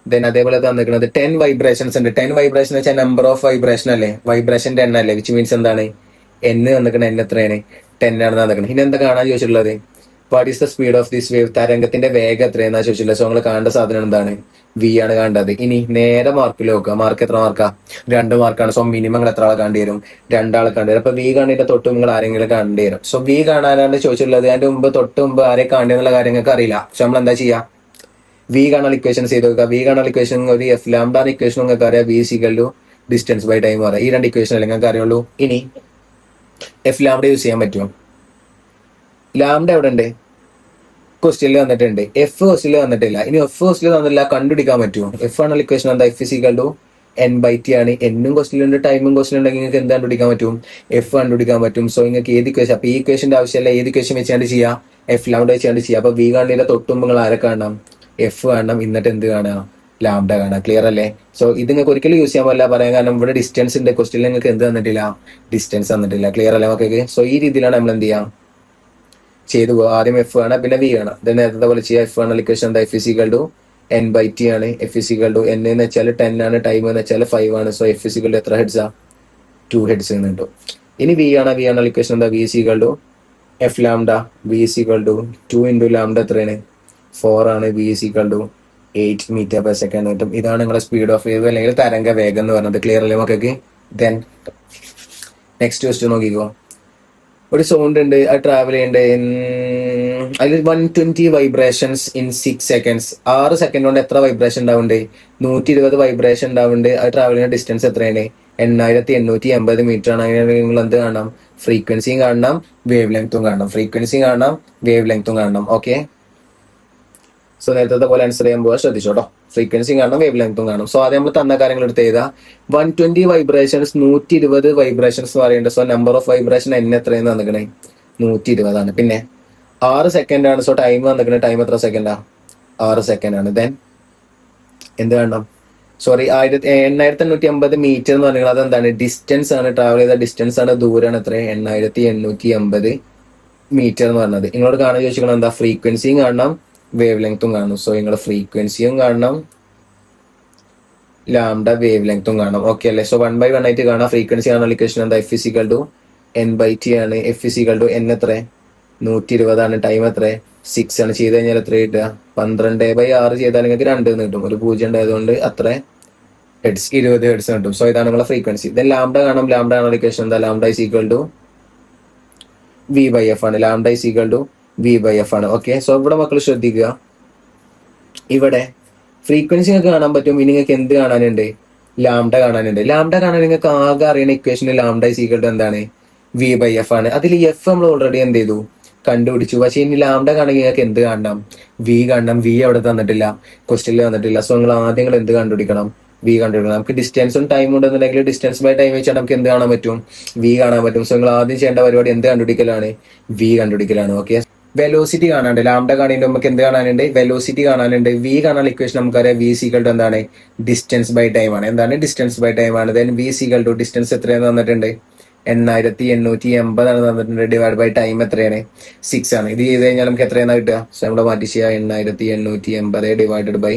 ദെൻ അതേപോലെ തന്നിക്കണത് 10 വൈബ്രേഷൻസ് ഉണ്ട്. 10 വൈബ്രേഷൻ വെച്ചാൽ നമ്പർ ഓഫ് വൈബ്രേഷൻ അല്ലേ, വൈബ്രേഷന്റെ എണ്ണം അല്ലേ, വിച്ച് മീൻസ് എന്താണ്? n തന്നിക്കണേ. n എത്രയാണ്? 10 ആണ് തന്നിക്കണേ. ഇനി എന്താ കാണാൻ ചോദിച്ചിട്ടുള്ളത്? What is the speed of this wave? തരംഗത്തിന്റെ വേഗം എത്രയെന്നാ ചോദിച്ചിട്ടുള്ളത്. സോ നിങ്ങൾ കാണേണ്ട സാധനം എന്താണ്? V ആണ് കാണേണ്ടത്. ഇനി നേരെ മാർക്കിൽ നോക്കുക. മാർക്ക് എത്ര മാർക്കാ? 2 മാർക്കാണ്. സോ മിനിമം നിങ്ങൾ എത്ര ആളെ കാണേണ്ടി വരും? 2 ആളെ കാണേണ്ടി വരും. അപ്പൊ V കാണേണ്ട തൊട്ട് നിങ്ങൾ ആരെങ്കിലും കാണേണ്ടി വരും. സോ V കാണാനാണ് ചോദിച്ചിട്ടുള്ളത്. അതിന്റെ തൊട്ട് മുമ്പ് ആരെ കാണേണ്ടെന്നുള്ള കാര്യങ്ങൾക്ക് അറിയില്ല. പക്ഷെ നമ്മൾ എന്താ ചെയ്യാ? V കാണാൻ ഇക്വേഷൻ ചെയ്ത് നോക്കുക. V കാണാൻ ഇക്വേഷൻ ഒരു F ലാംഡ ഇക്വേഷൻ നിങ്ങൾക്ക് അറിയാം. V is equal to distance by time പറയാം. ഈ 2 ഇക്വേഷൻ അല്ലേ നിങ്ങൾക്ക് അറിയുള്ളൂ. ഇനി F ലാംഡ യൂസ് ചെയ്യാൻ പറ്റുമോ? ലാംഡ എവിടെ ഉണ്ട്? ക്വസ്റ്റ്യനിൽ വന്നിട്ടുണ്ട്. F ക്വസ്റ്റ്യനിൽ വന്നിട്ടില്ല. ഇനി F ക്വസ്റ്റ്യനിൽ വന്നില്ല, കണ്ടുപിടിക്കാൻ പറ്റുമോ? F ആണുള്ള ഇക്വേഷൻ എന്താ? F is equal to n/t ആണ്. എന്നും ക്വസ്റ്റ്യനുണ്ട്, ടൈമും ക്വസ്റ്റ്യൻ ഉണ്ടെങ്കിൽ നിങ്ങൾക്ക് എന്ത് കണ്ടുപിടിക്കാൻ പറ്റും? F കണ്ടുപിടിക്കാൻ പറ്റും. സോ നിങ്ങൾക്ക് ഏത് ഇക്വേഷൻ? അപ്പൊ ഈ ഇക്വേഷന്റെ ആവശ്യമല്ല, ഏത് ഇക്വേഷൻ വെച്ചാണ്ട് ചെയ്യാം? F ലാംഡ വെച്ചാണ്ട് ചെയ്യാം. അപ്പൊ V കാണുന്നതിന്റെ തൊട്ടുമ്പോൾ നിങ്ങൾ ആരെ കാണണം? F കാണണം. എന്നിട്ട് എന്ത് കാണാം? ലാംഡ കാണാം. ക്ലിയർ അല്ലേ? സോ ഇത് നിങ്ങൾക്ക് ഒരിക്കലും യൂസ് ചെയ്യാൻ പറ്റില്ല പറയാൻ കാരണം ഇവിടെ ഡിസ്റ്റൻസ് ഉണ്ട്. ക്വസ്റ്റ്യനിൽ നിങ്ങൾക്ക് എന്ത് തന്നിട്ടില്ല? ഡിസ്റ്റൻസ് തന്നിട്ടില്ല. ക്ലിയർ അല്ലേ മക്കൾക്ക്? സോ ഈ രീതിയിലാണ് നമ്മൾ എന്ത് ചെയ്യാം ചെയ്തു പോകുക. ആദ്യം F ആണ്, പിന്നെ V ആണ്. ഇത് നേരത്തെ പോലെ ചെയ്യാം. F ആണ് ഇക്വേഷൻ എന്താ? F is equal to n/t ആണ്. F is equal to n എന്ന് വെച്ചാൽ 10 ആണ്, ടൈം എന്ന് വെച്ചാൽ 5 ആണ്. So F is equal to എത്ര ഹെഡ്സാ? 2 ഹെഡ്സ് എന്ന് കിട്ടും. ഇനി V ആണ്. V ആണ് ഇക്വേഷൻ എന്താ? V is equal to F lambda. V is equal to 2 into lambda എത്രയാണ്? 4 ആണ്. V is equal to 8 metre per second കിട്ടും. ഇതാണ് നിങ്ങളുടെ സ്പീഡ് ഓഫ് വേവ് അല്ലെങ്കിൽ തരംഗ വേഗം എന്ന് പറയുന്നത്. ക്ലിയർ അല്ലേ മക്കൾക്ക്? ദെൻ നെക്സ്റ്റ് ക്വസ്റ്റ്യൻ നോക്കിക്കോ. ഒരു സൗണ്ട് ഉണ്ട്, അത് ട്രാവൽ ചെയ്യേണ്ടത് അതിൽ 120 വൈബ്രേഷൻസ് ഇൻ 6 സെക്കൻഡ്സ്. 6 സെക്കൻഡ് കൊണ്ട് എത്ര വൈബ്രേഷൻ ഉണ്ടാവുന്നുണ്ട്? 120 വൈബ്രേഷൻ ഉണ്ടാവുന്നുണ്ട്. അത് ട്രാവൽ ചെയ്യുന്ന ഡിസ്റ്റൻസ് എത്രയാണ്? 8880 മീറ്റർ ആണ്. അങ്ങനെ നിങ്ങൾ എന്ത് കാണണം? ഫ്രീക്വൻസിയും കാണണം, വേവ് ലെങ്ത്തും കാണണം. ഫ്രീക്വൻസിയും കാണണം, വേവ് ലെങ്ത്തും കാണണം. ഓക്കെ, സോ നേരത്തെ പോലെ ആൻസർ ചെയ്യാൻ പോകാൻ ശ്രദ്ധിച്ചോട്ടോ. ഫ്രീക്വൻസിയും കാണണം, വേവ് ലെങ്ത്തും കാണും. സോ ആദ്യം നമ്മൾ തന്ന കാര്യങ്ങൾ എടുത്ത് ചെയ്താൽ 120 വൈബ്രേഷൻസ്, 120 വൈബ്രേഷൻസ് എന്ന് പറയുന്നുണ്ട്. സോ നമ്പർ ഓഫ് വൈബ്രേഷൻ എത്രയെന്ന് തന്നിക്കണേ? 120 ആണ്. പിന്നെ 6 സെക്കൻഡ് ആണ്. So time തന്നിക്കണേ. ടൈം എത്ര സെക്കൻഡാ? 6 സെക്കൻഡ് ആണ്. ദെൻ എന്ത് കാണണം? സോറി, 8850 മീറ്റർ എന്ന് പറഞ്ഞാൽ അതെന്താണ്? ഡിസ്റ്റൻസ് ആണ്. ട്രാവൽ ചെയ്ത ഡിസ്റ്റൻസ് ആണ്, ദൂരാണ്. എത്ര? 8850 മീറ്റർ എന്ന് പറഞ്ഞത്. നിങ്ങളോട് കാണാൻ ചോദിച്ചിരിക്കണം എന്താ? ഫ്രീക്വൻസിയും കാണണം, വേവ് ലെങ്ത്തും കാണണം. സോ നിങ്ങൾ ഫ്രീക്വൻസിയും കാണണം, ലാംഡ വേവ് ലെങ്ത്തും കാണണം. ഓക്കെ അല്ലേ? സോ 1/1 ആയിട്ട് കാണാം. ഫ്രീക്വൻസി കാണാൻ ഇക്വേഷൻ എന്താ? F is equal to n/t ആണ്. F is equal to n എത്ര? 120 ആണ്. ടൈം എത്ര? 6 ആണ്. ചെയ്ത് കഴിഞ്ഞാൽ എത്ര കിട്ടുക? 12/6 ചെയ്താൽ നിങ്ങൾക്ക് 2 എന്ന് കിട്ടും. ഒരു 0 ഉണ്ടായതുകൊണ്ട് അത്ര ഹെഡ്സ്, 20 ഹെഡ്സ് കിട്ടും. സോ ഇതാണ് നിങ്ങളുടെ ഫ്രീക്വൻസി. ദെൻ ലാംഡ കാണാം. ലാംഡ കാണാൻ ഇക്വേഷൻ എന്താ? Lambda is equal to V/F ആണ്. Lambda is equal to V/F ആണ്. ഓക്കെ, സോ ഇവിടെ മക്കൾ ശ്രദ്ധിക്കുക. ഇവിടെ ഫ്രീക്വൻസി നിങ്ങൾക്ക് കാണാൻ പറ്റും. ഇനി നിങ്ങൾക്ക് എന്ത് കാണാനുണ്ട്? ലാംഡ കാണാനുണ്ട്. ലാംഡ കാണാൻ നിങ്ങൾക്ക് ആകെ അറിയുന്ന ഇക്വേഷനിൽ ലാംഡ is equal to എന്താണ്? V/F ആണ്. അതിൽ F നമ്മൾ ഓൾറെഡി എന്ത് ചെയ്തു? കണ്ടുപിടിച്ചു. പക്ഷെ ഇനി ലാംഡ കാണണമെങ്കിൽ നിങ്ങൾക്ക് എന്ത് കാണണം? V കാണണം. V അവിടെ തന്നിട്ടില്ല, ക്വസ്റ്റ്യനിൽ തന്നിട്ടില്ല. സോ നിങ്ങൾ ആദ്യം എന്ത് കണ്ടുപിടിക്കണം? V കണ്ടുപിടിക്കണം. നമുക്ക് ഡിസ്റ്റൻസും ടൈം ഉണ്ടെന്നുണ്ടെങ്കിൽ ഡിസ്റ്റൻസ് ബൈ ടൈം വെച്ചാൽ നമുക്ക് എന്ത് കാണാൻ പറ്റും? V കാണാൻ പറ്റും. സോ നിങ്ങൾ ആദ്യം ചെയ്യേണ്ട പരിപാടി എന്ത് കണ്ടുപിടിക്കലാണ്? V കണ്ടുപിടിക്കലാണ്. ഓക്കെ, വെലോസിറ്റി കാണാനുണ്ട്. ലാംഡ കാണുന്നതിന് നമുക്ക് എന്ത് കാണാനുണ്ട്? വെലോസിറ്റി കാണാനുണ്ട്. വി കാണാനുള്ള ഇക്വേഷൻ നമുക്കറിയാം. വി സീക്വൽ ടു എന്താണ്? ഡിസ്റ്റൻസ് ബൈ ടൈം ആണ്. എന്താണ്? ഡിസ്റ്റൻസ് ബൈ ടൈം ആണ്. Then V is equal to distance എത്രയാണ് തന്നിട്ടുണ്ട്? 8880 ആണ് തന്നിട്ടുണ്ട്. ഡിവൈഡ് ബൈ ടൈം എത്രയാണ്? 6 ആണ്. ഇത് ചെയ്ത് കഴിഞ്ഞാൽ നമുക്ക് എത്രയാണ് കിട്ടുക? സോ നമ്മുടെ മാറ്റി ചെയ്യുക. 8880 ഡിവൈഡഡ് ബൈ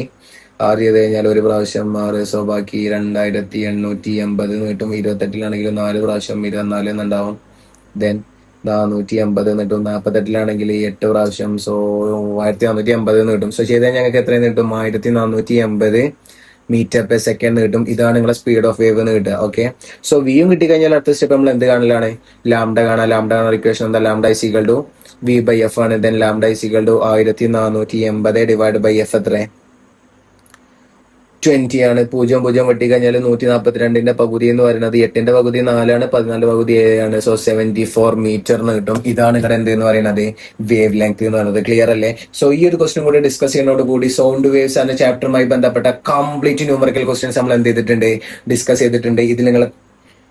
6 ചെയ്ത് കഴിഞ്ഞാൽ ഒരു പ്രാവശ്യം 6. സോ ബാക്കി 2880 കിട്ടും. 28-ലാണെങ്കിൽ 4 പ്രാവശ്യം 24 എന്നുണ്ടാവും. ദെൻ 480 കിട്ടും. 48-ലാണെങ്കിൽ 8 പ്രാവശ്യം. സോ 1480 കിട്ടും. സോ ചെയ്ത് കഴിഞ്ഞാൽ ഞങ്ങൾക്ക് എത്രയെന്ന് കിട്ടും? 1480 മീറ്റർ പെർ സെക്കൻഡ് കിട്ടും. ഇതാണ് നിങ്ങളെ സ്പീഡ് ഓഫ് വേവ് എന്ന് കിട്ടുക. ഓക്കെ, സോ വിയും കിട്ടിക്കഴിഞ്ഞാൽ അടുത്ത സ്റ്റെപ്പ് നമ്മൾ എന്ത് കാണലാണ്? ലാംഡ കാണാം. ലാംഡ കാണാൻ ഇക്വേഷൻ എന്താ? Lambda is equal to V by F ആണ്. Then lambda is equal to 1480 divide by F എത്ര? 20 ആണ്. 0 വെട്ടിക്കഴിഞ്ഞാൽ 142ന്റെ പകുതി എന്ന് പറയുന്നത് 8ന്റെ പകുതി 4 ആണ്. 14 പകുതി 7 ആണ്. സോ 74 മീറ്റർ എന്ന് കിട്ടും. ഇതാണ് ഇവിടെ എന്ത് എന്ന് പറയുന്നത്? വേവ് ലെങ്ത് എന്ന് പറയുന്നത്. ക്ലിയർ അല്ലേ? സോ ഈ ഒരു ക്വസ്റ്റ്യൻ കൂടി ഡിസ്കസ് ചെയ്യുന്നതോട് കൂടി സൗണ്ട് വേവ്സ് എന്ന ചാപ്റ്ററുമായി ബന്ധപ്പെട്ട കംപ്ലീറ്റ് ന്യൂമറിക്കൽ ക്വസ്റ്റ്യൻസ് നമ്മൾ എന്ത് ചെയ്തിട്ടുണ്ട്? ഡിസ്കസ് ചെയ്തിട്ടുണ്ട്. ഇതിൽ നിങ്ങൾ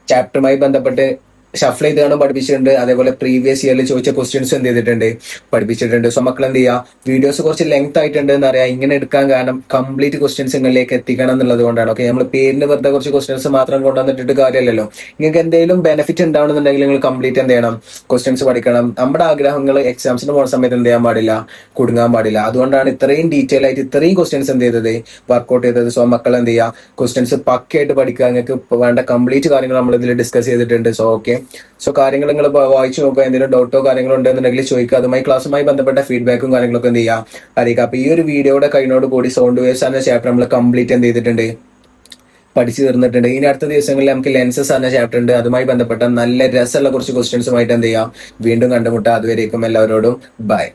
ചാപ്റ്ററുമായി ബന്ധപ്പെട്ട് ഷഫിൾ ചെയ്താണ് പഠിപ്പിച്ചിട്ടുണ്ട്. അതേപോലെ പ്രീവിയസ് ഇയറിൽ ചോദിച്ച ക്വസ്റ്റ്യൻസ് എന്ത് ചെയ്തിട്ടുണ്ട്? പഠിപ്പിച്ചിട്ടുണ്ട്. സോ മക്കൾ എന്ത് ചെയ്യുക? വീഡിയോസ് കുറച്ച് ലെങ്ത് ആയിട്ടുണ്ട് എന്ന് അറിയാം. ഇങ്ങനെ എടുക്കാൻ കാരണം കംപ്ലീറ്റ് ക്വസ്റ്റ്യൻസ് നിങ്ങളിലേക്ക് എത്തിക്കണം എന്നുള്ളത് കൊണ്ടാണ്. ഓക്കെ, നമ്മൾ പേരിന് വെറുതെ കുറച്ച് ക്വസ്റ്റ്യൻസ് മാത്രം കൊണ്ടുവന്നിട്ട് കാര്യമല്ലല്ലോ. നിങ്ങൾക്ക് എന്തെങ്കിലും ബെനിഫിറ്റ് ഉണ്ടാവണമെന്നുണ്ടെങ്കിൽ നിങ്ങൾ കംപ്ലീറ്റ് എന്ത് ചെയ്യണം? ക്വസ്റ്റ്യൻസ് പഠിക്കണം. നമ്മുടെ ആഗ്രഹങ്ങൾ എക്സാംസിന് പോകുന്ന സമയത്ത് എന്ത് ചെയ്യാൻ പാടില്ല? കുടുങ്ങാൻ പാടില്ല. അതുകൊണ്ടാണ് ഇത്രയും ഡീറ്റെയിൽ ആയിട്ട് ഇത്രയും ക്വസ്റ്റ്യൻസ് എന്ത് ചെയ്തത്? വർക്ക്ഔട്ട് ചെയ്തത്. സോ മക്കൾ എന്ത് ചെയ്യുക? ക്വസ്റ്റ്യൻസ് പക്കയായിട്ട് പഠിക്കുക. നിങ്ങൾക്ക് വേണ്ട കംപ്ലീറ്റ് കാര്യങ്ങൾ നമ്മൾ ഇതിൽ ഡിസ്കസ് ചെയ്തിട്ടുണ്ട്. സോ ഓക്കെ, സോ കാര്യങ്ങൾ നിങ്ങൾ വായിച്ചു നോക്കുക. എന്തെങ്കിലും ഡൗട്ടോ കാര്യങ്ങളോ ഉണ്ടെന്നുണ്ടെങ്കിൽ ചോദിക്കുക. അതുമായി ക്ലാസ്സുമായി ബന്ധപ്പെട്ട ഫീഡ്ബാക്കും കാര്യങ്ങളൊക്കെ എന്ത് ചെയ്യുക? അറിയിക്കുക. അപ്പൊ ഈ ഒരു വീഡിയോയുടെ കഴിഞ്ഞോട് കൂടി സൗണ്ട് വേവ്സ് എന്ന ചാപ്റ്റർ നമ്മൾ കംപ്ലീറ്റ് എന്ത് ചെയ്തിട്ടുണ്ട്? പഠിച്ചു തീർന്നിട്ടുണ്ട്. ഇനി അടുത്ത ദിവസങ്ങളിൽ നമുക്ക് ലെൻസസ് എന്ന ചാപ്റ്റർ ഉണ്ട്. അതുമായി ബന്ധപ്പെട്ട നല്ല രസമുള്ള കുറച്ച് ക്വസ്റ്റ്യൻസുമായിട്ട് എന്ത് ചെയ്യാം? വീണ്ടും കണ്ടുമുട്ടാം. അതുവരേക്കും എല്ലാവരോടും ബൈ.